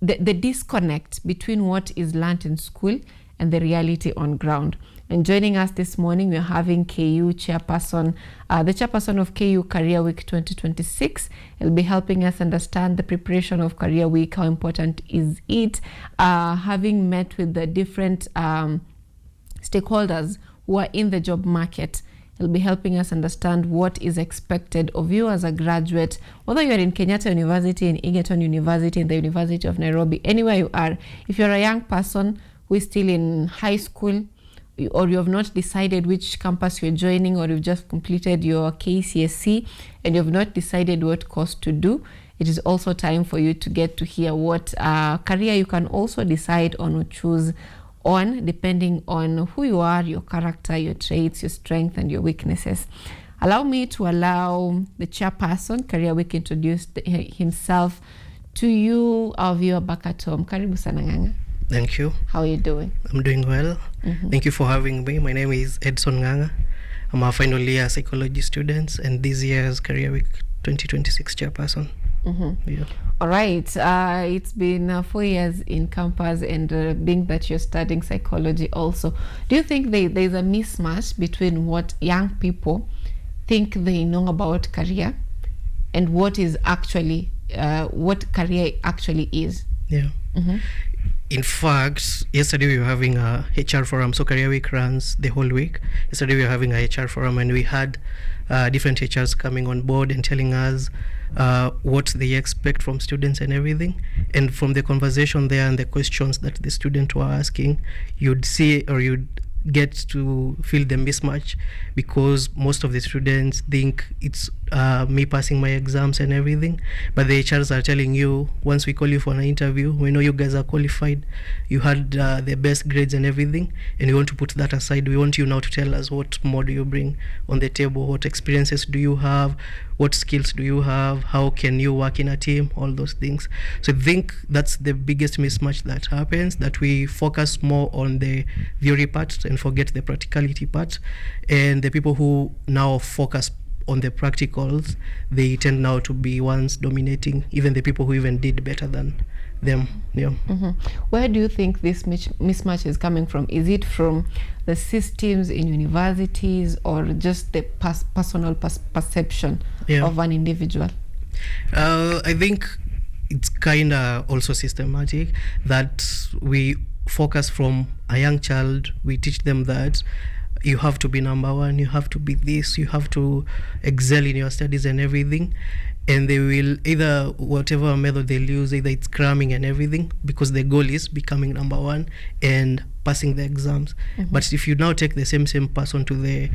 the disconnect between what is learned in school and the reality on ground. And joining us this morning, we're having KU chairperson, the chairperson of KU Career Week 2026. He'll be helping us understand the preparation of Career Week, how important is it, having met with the different stakeholders who are in the job market. He'll be helping us understand what is expected of you as a graduate, whether you're in Kenyatta University, in Egerton University, in the University of Nairobi, anywhere you are. If you're a young person who is still in high school, or you have not decided which campus you're joining, or you've just completed your KCSE and you've not decided what course to do, it is also time for you to get to hear what career you can also decide on or choose on, depending on who you are, your character, your traits, your strength, and your weaknesses. Allow me to allow the chairperson, Career Week, introduce himself to you, our viewer back at home. Karibu sana Ng'ang'a. Thank you. How are you doing? I'm doing well. Thank you for having me. My name is Edson Ng'ang'a. I'm a final year psychology student and this year's Career Week 2026 chairperson. Yeah. All right. It's been 4 years in campus, and being that you're studying psychology also, do you think there's a mismatch between what young people think they know about career and what is actually what career actually is. Yeah. In fact, yesterday we were having a HR forum. So Career Week runs the whole week. Yesterday we were having a HR forum, and we had different HRs coming on board and telling us what they expect from students and everything. And from the conversation there and the questions that the students were asking, you'd see, or you'd get to feel the mismatch, because most of the students think it's me passing my exams and everything, but the HRs are telling you, once we call you for an interview, we know you guys are qualified, you had the best grades and everything, and we want to put that aside. We want you now to tell us what more do you bring on the table, what experiences do you have, what skills do you have, how can you work in a team, all those things. So I think that's the biggest mismatch that happens, that we focus more on the theory part and forget the practicality part. And the people who now focus on the practicals, they tend now to be ones dominating, even the people who even did better than them. Yeah. Where do you think this mismatch is coming from? Is it from the systems in universities, or just the personal perception of an individual? I think it's kind of also systematic, that we focus from a young child. We teach them that you have to be number one, you have to be this, you have to excel in your studies and everything. And they will either, whatever method they'll use, either it's cramming and everything, because the goal is becoming number one and passing the exams. But if you now take the same person to the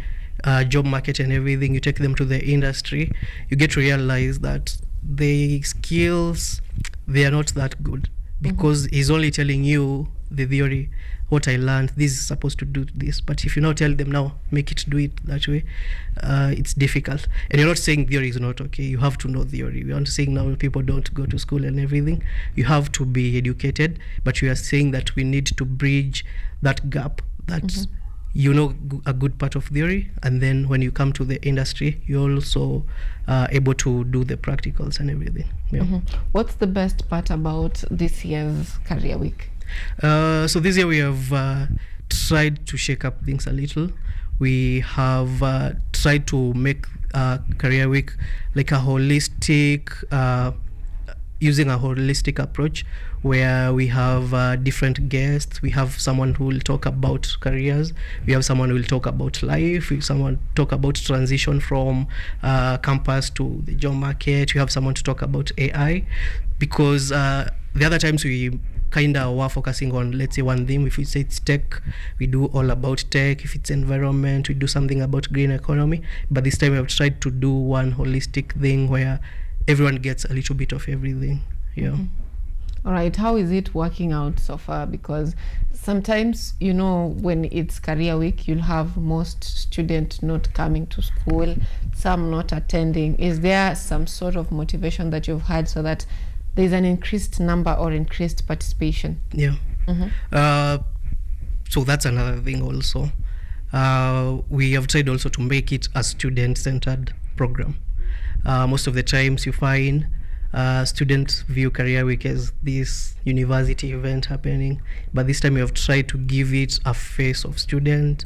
job market and everything, you take them to the industry, you get to realize that the skills, they are not that good, because he's only telling you the theory, what I learned, this is supposed to do this. But if you now tell them, now make it do it that way, it's difficult. And you're not saying theory is not okay, you have to know theory. We aren't saying now people don't go to school and everything, you have to be educated, but we are saying that we need to bridge that gap, that you know a good part of theory, and then when you come to the industry, you're also able to do the practicals and everything. What's the best part about this year's Career Week? So this year we have tried to shake up things a little. We have tried to make Career Week like a holistic, using a holistic approach, where we have different guests. We have someone who will talk about careers, we have someone who will talk about life, we have someone talk about transition from campus to the job market, we have someone to talk about AI, because the other times we kind of were focusing on, let's say, one theme. If we say it's tech, we do all about tech. If it's environment, we do something about green economy. But this time we have tried to do one holistic thing where everyone gets a little bit of everything. All right, how is it working out so far? Because sometimes, you know, when it's Career Week, you'll have most students not coming to school, some not attending. Is there some sort of motivation that you've had so that there's an increased number or increased participation? So that's another thing also. We have tried also to make it a student-centered program. Most of the times you find students view Career Week as this university event happening, but this time we have tried to give it a face of student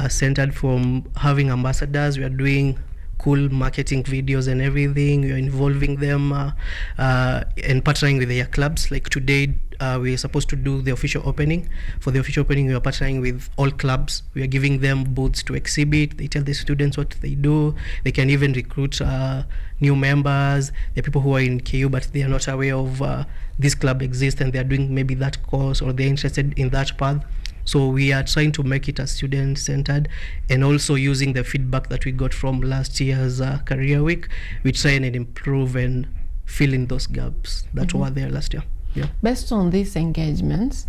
centered, from having ambassadors. We are doing cool marketing videos and everything. We are involving them and partnering with their clubs. Like today, we're supposed to do the official opening. For the official opening, we are partnering with all clubs. We are giving them booths to exhibit. They tell the students what they do. They can even recruit new members. There are people who are in KU, but they are not aware of this club exists, and they are doing maybe that course, or they're interested in that path. So we are trying to make it a student-centered, and also using the feedback that we got from last year's Career Week, we try and improve and fill in those gaps that were there last year. Based on these engagements,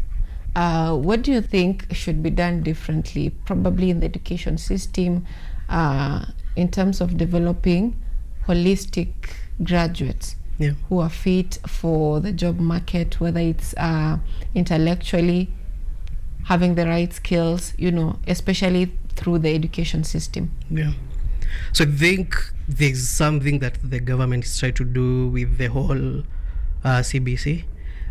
what do you think should be done differently, probably in the education system, in terms of developing holistic graduates who are fit for the job market, whether it's intellectually, having the right skills, you know, especially through the education system? So I think there's something that the government is trying to do with the whole CBC,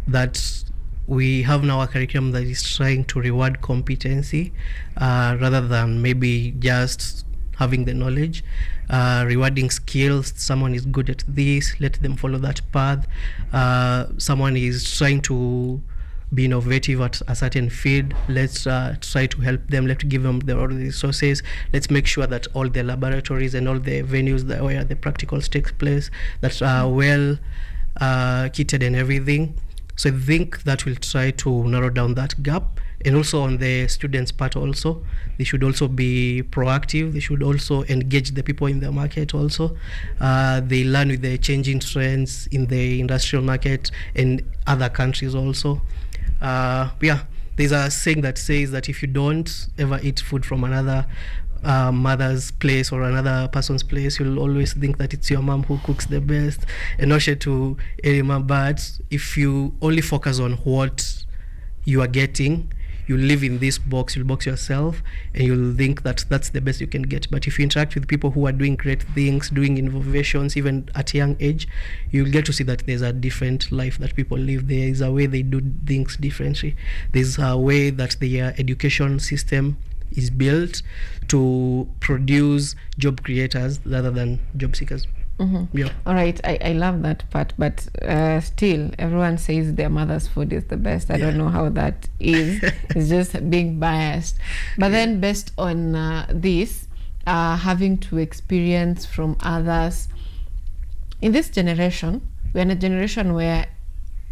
that we have now a curriculum that is trying to reward competency rather than maybe just having the knowledge, rewarding skills. Someone is good at this, let them follow that path. Someone is trying to be innovative at a certain field, let's try to help them, let's give them all the resources, let's make sure that all the laboratories and all the venues where the practicals take place, that are well kitted and everything. So I think that will try to narrow down that gap. And also on the students' part also, they should also be proactive. They should also engage the people in the market also. They learn with the changing trends in the industrial market and other countries also. There's a saying that says that if you don't ever eat food from another mother's place or another person's place, you'll always think that it's your mom who cooks the best, and not share to anyone. But if you only focus on what you are getting, you live in this box, you'll box yourself, and you'll think that that's the best you can get. But if you interact with people who are doing great things, doing innovations, even at a young age, you'll get to see that there's a different life that people live. There is a way they do things differently. There's a way that the education system is built to produce job creators rather than job seekers. Mm-hmm. Yeah. All right, I love that part, but still everyone says their mother's food is the best. I don't know how that is. It's just being biased. But then based on this, having to experience from others, in this generation, we're in a generation where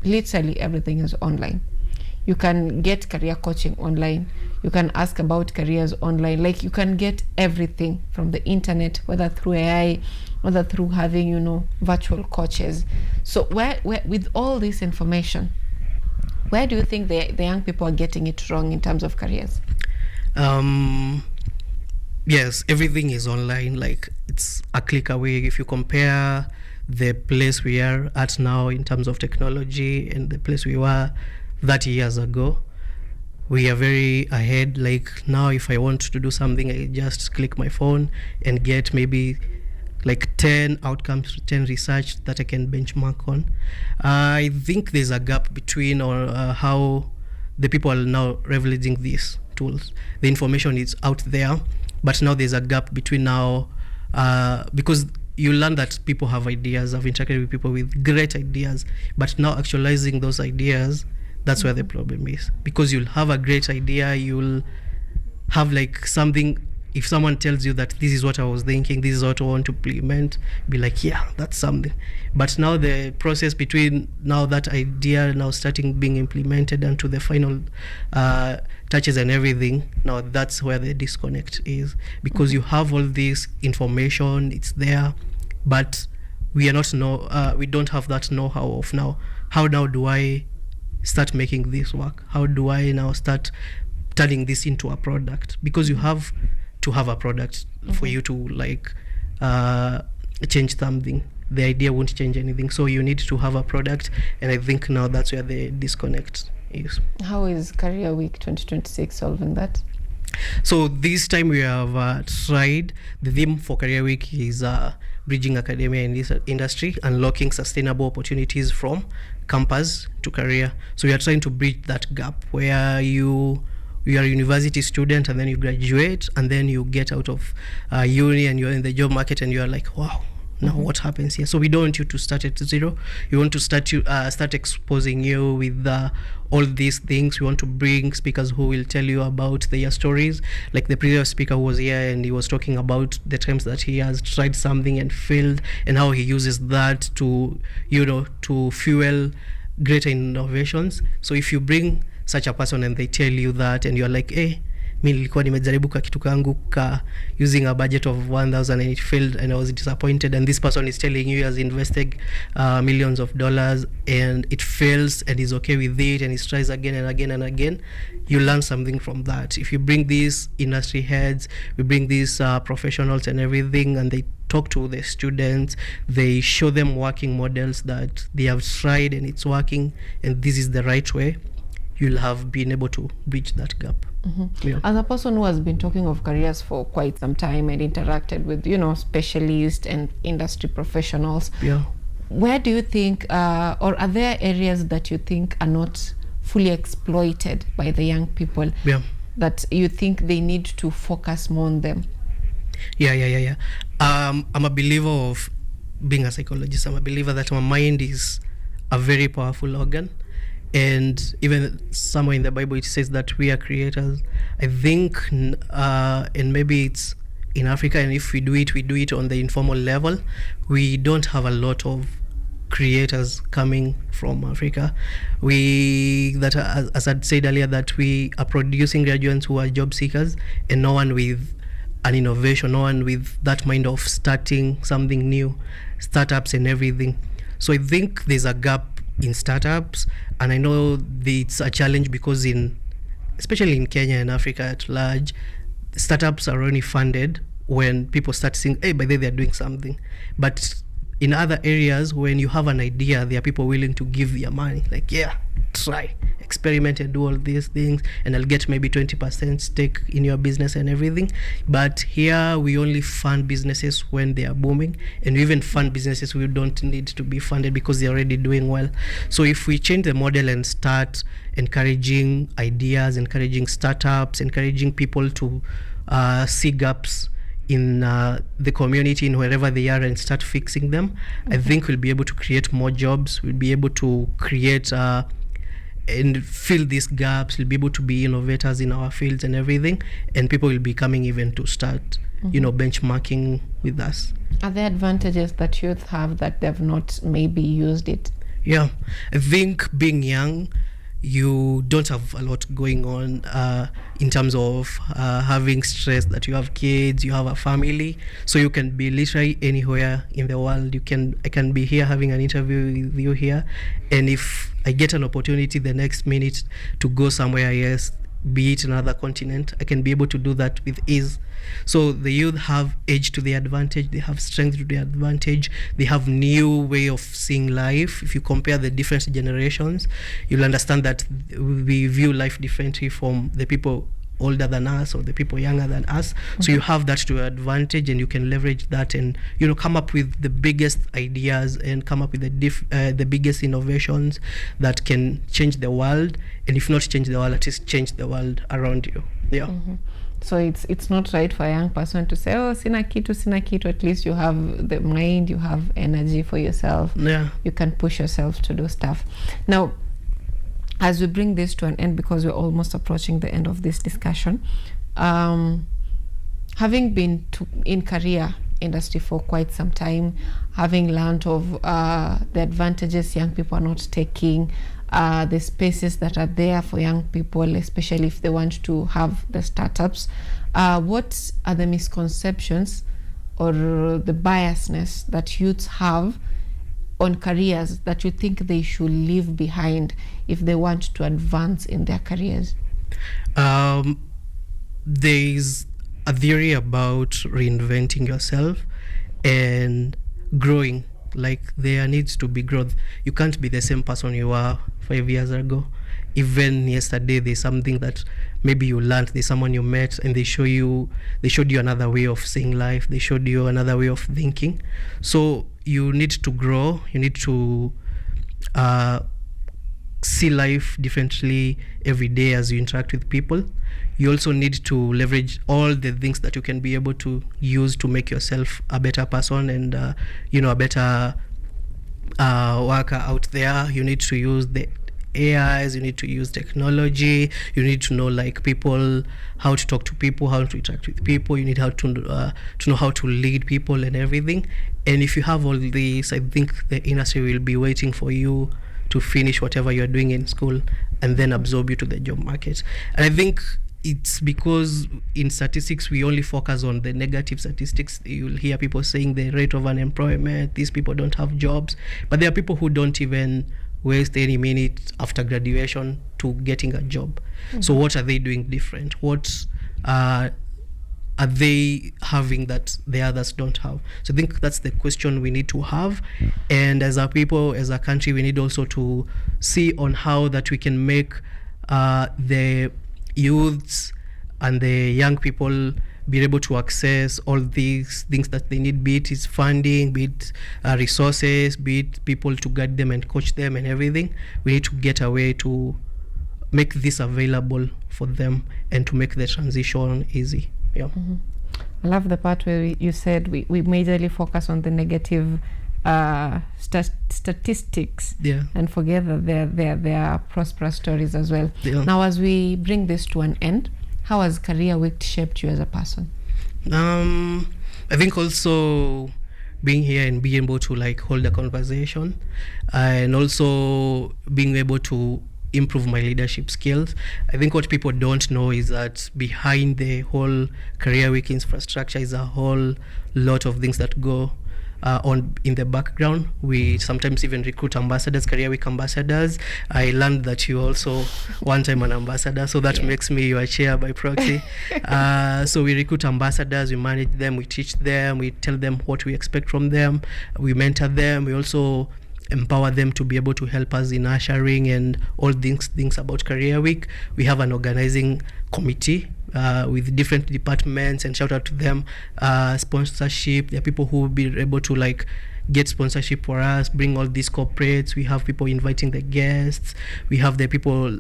literally everything is online. You can get career coaching online. You can ask about careers online. Like, you can get everything from the internet, whether through AI, whether through having, virtual coaches. So where with all this information, where do you think the young people are getting it wrong in terms of careers? Yes, everything is online. Like, it's a click away. If you compare the place we are at now in terms of technology and the place we were 30 years ago, we are very ahead. Like, now if I want to do something, I just click my phone and get maybe like 10 outcomes, 10 research that I can benchmark on. I think there's a gap between how the people are now leveraging these tools. The information is out there, but now there's a gap between now, because you learn that people have ideas. I've interacted with people with great ideas, but now actualizing those ideas, that's where the problem is. Because you'll have a great idea, you'll have like something, if someone tells you that this is what I was thinking, this is what I want to implement, be like, yeah, that's something. But now the process between now that idea now starting being implemented and to the final touches and everything, now that's where the disconnect is. Because you have all this information, it's there, but we are not we don't have that know-how of now. How now do I start making this work? How do I now start turning this into a product? Because you have to have a product for you to like change something. The idea won't change anything, so you need to have a product, and I think now that's where the disconnect is. How is Career Week 2026 solving that? So this time we have tried, the theme for Career Week is bridging academia and industry, unlocking sustainable opportunities from campus to career. So we are trying to bridge that gap where you are a university student and then you graduate and then you get out of uni and you're in the job market and you're like, wow, now what happens here? So we don't want you to start at zero. We want to start exposing you with all these things. We want to bring speakers who will tell you about their stories. Like the previous speaker who was here and he was talking about the times that he has tried something and failed and how he uses that to, to fuel greater innovations. So if you bring such a person and they tell you that and you're like, hey, mi nilikuwa nimejaribu ka kitu kangu using a budget of 1,000 and it failed and I was disappointed, and this person is telling you he has invested millions of dollars and it fails and he's okay with it and he tries again and again and again, you learn something from that. If you bring these industry heads, we bring these professionals and everything, and they talk to the students, they show them working models that they have tried and it's working and this is the right way, you'll have been able to bridge that gap. Yeah. As a person who has been talking of careers for quite some time and interacted with, specialists and industry professionals, where do you think, or are there areas that you think are not fully exploited by the young people that you think they need to focus more on them? Yeah. I'm a believer of being a psychologist. I'm a believer that my mind is a very powerful organ. And even somewhere in the Bible it says that we are creators. I think, and maybe it's in Africa, and if we do it on the informal level. We don't have a lot of creators coming from Africa. As I'd said earlier, that we are producing graduates who are job seekers, and no one with an innovation, no one with that mind of starting something new, startups and everything. So I think there's a gap in startups, and I know it's a challenge because especially in Kenya and Africa at large, startups are only funded when people start seeing, hey, by the way, they're doing something. But in other areas, when you have an idea, there are people willing to give their money. Like, yeah, try, experiment and do all these things, and I'll get maybe 20% stake in your business and everything. But here, we only fund businesses when they are booming, and we even fund businesses who don't need to be funded because they're already doing well. So if we change the model and start encouraging ideas, encouraging startups, encouraging people to see gaps in the community, in wherever they are, and start fixing them, I think we'll be able to create more jobs. We'll be able to create and fill these gaps. We'll be able to be innovators in our fields and everything, and people will be coming even to start, benchmarking with us. Are there advantages that youth have that they've not maybe used it? Yeah, I think being young, you don't have a lot going on in terms of having stress that you have kids, you have a family, so you can be literally anywhere in the world. I can be here having an interview with you here, and if I get an opportunity the next minute to go somewhere else, be it another continent, I can be able to do that with ease. So the youth have age to their advantage, they have strength to their advantage, they have new way of seeing life. If you compare the different generations, you'll understand that we view life differently from the people older than us or the people younger than us. So you have that to your advantage, and you can leverage that and come up with the biggest ideas and come up with the biggest innovations that can change the world, and if not change the world, at least change the world around you. Yeah. So it's not right for a young person to say, oh, sina kitu. At least you have the mind, you have energy for yourself. Yeah. You can push yourself to do stuff. Now, as we bring this to an end, because we're almost approaching the end of this discussion, having been in career industry for quite some time, having learned of the advantages young people are not taking, the spaces that are there for young people, especially if they want to have the startups, what are the misconceptions or the biasness that youths have on careers that you think they should leave behind if they want to advance in their careers? There's a theory about reinventing yourself and growing. Like, there needs to be growth. You can't be the same person you were 5 years ago. Even yesterday, there's something that maybe you learned, there's someone you met, and they showed you another way of seeing life, they showed you another way of thinking. So you need to grow, you need to see life differently every day as you interact with people. You also need to leverage all the things that you can be able to use to make yourself a better person and a better worker out there. You need to use the AIs, you need to use technology, you need to know people, how to talk to people, how to interact with people, you need to know how to lead people and everything. And if you have all this, I think the industry will be waiting for you to finish whatever you're doing in school and then absorb you to the job market. And I think it's because in statistics we only focus on the negative statistics. You'll hear people saying the rate of unemployment, these people don't have jobs, but there are people who don't even waste any minute after graduation to getting a job. So what are they doing different? What are they having that the others don't have? So I think that's the question we need to have. And as a people, as a country, we need also to see on how that we can make the youths and the young people be able to access all these things that they need, be it is funding, be it resources, be it people to guide them and coach them and everything. We need to get a way to make this available for them and to make the transition easy. Yeah. I love the part where you said we majorly focus on the negative statistics, and forget that there are prosperous stories as well. Now, as we bring this to an end, how has Career Week shaped you as a person? I think also being here and being able to like hold a conversation, and also being able to improve my leadership skills. I think what people don't know is that behind the whole Career Week infrastructure is a whole lot of things that go on in the background. We sometimes even recruit ambassadors, Career Week ambassadors. I learned that you also one time an ambassador, so that makes me your chair by proxy. So we recruit ambassadors, we manage them, we teach them, we tell them what we expect from them, we mentor them, we also empower them to be able to help us in ushering and all things about Career Week. We have an organizing committee with different departments, and shout out to them. Sponsorship, there are people who will be able to like get sponsorship for us, bring all these corporates. We have people inviting the guests, we have the people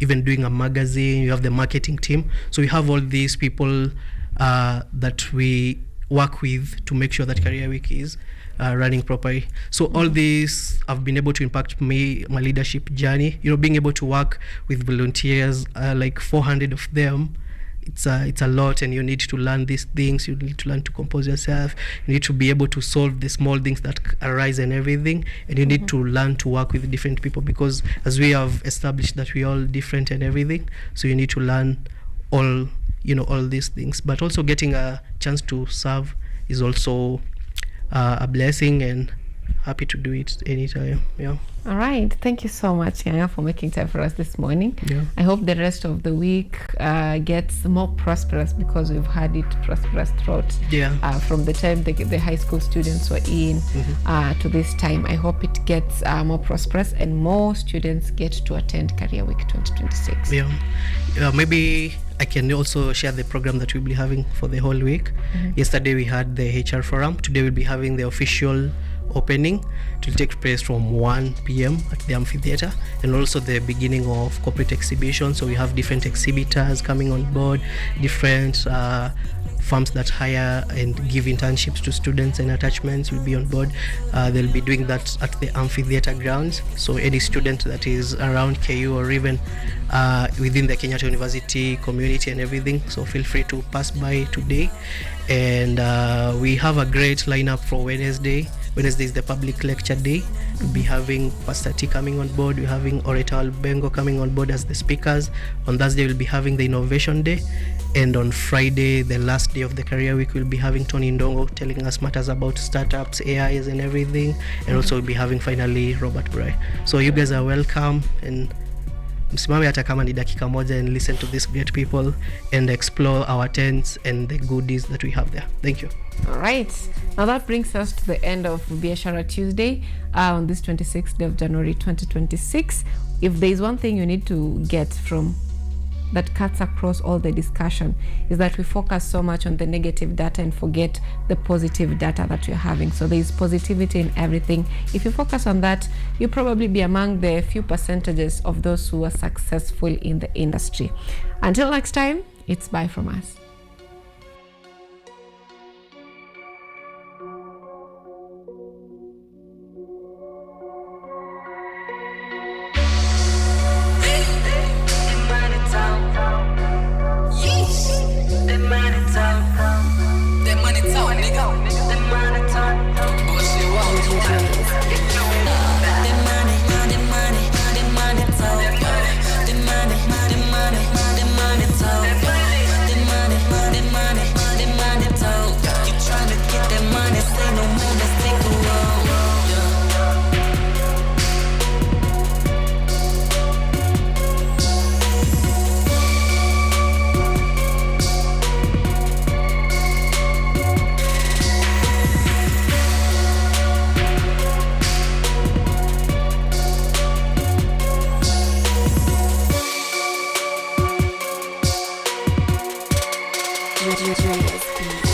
even doing a magazine, we have the marketing team. So we have all these people that we work with to make sure that Career Week is running properly. So all these have been able to impact my leadership journey. You know, being able to work with volunteers, like 400 of them, it's a lot, and you need to learn these things. You need to learn to compose yourself. You need to be able to solve the small things that arise and everything, and you need to learn to work with different people, because as we have established that we're all different and everything, so you need to learn all these things. But also getting a chance to serve is also a blessing, and happy to do it anytime. All right, thank you so much, Yanga, for making time for us this morning. I hope the rest of the week gets more prosperous, because we've had it prosperous throughout from the time the high school students were in to this time. I hope it gets more prosperous and more students get to attend Career Week 2026. Maybe I can also share the program that we'll be having for the whole week. Yesterday we had the HR forum. Today we'll be having the official opening. It will take place from 1 p.m. at the amphitheater, and also the beginning of corporate exhibition. So we have different exhibitors coming on board, different firms that hire and give internships to students and attachments will be on board. They'll be doing that at the amphitheater grounds. So any student that is around KU or even within the Kenyatta University community and everything, so feel free to pass by today. And we have a great lineup for Wednesday. Wednesday is the public lecture day. We'll be having Pastor T coming on board. We're having Orator Albengo coming on board as the speakers. On Thursday, we'll be having the Innovation Day. And on Friday, the last day of the Career Week, we'll be having Tony Ndongo telling us matters about startups, AIs and everything. And also we'll be having finally Robert Bry. So you guys are welcome, and msimame hata kama ni dakika moja and listen to these great people and explore our tents and the goodies that we have there. Thank you. All right. Now that brings us to the end of Biashara Tuesday on this 26th day of January 2026. If there is one thing you need to get from that cuts across all the discussion, is that we focus so much on the negative data and forget the positive data that we're having. So there is positivity in everything. If you focus on that, you'll probably be among the few percentages of those who are successful in the industry. Until next time, it's bye from us. Dreams.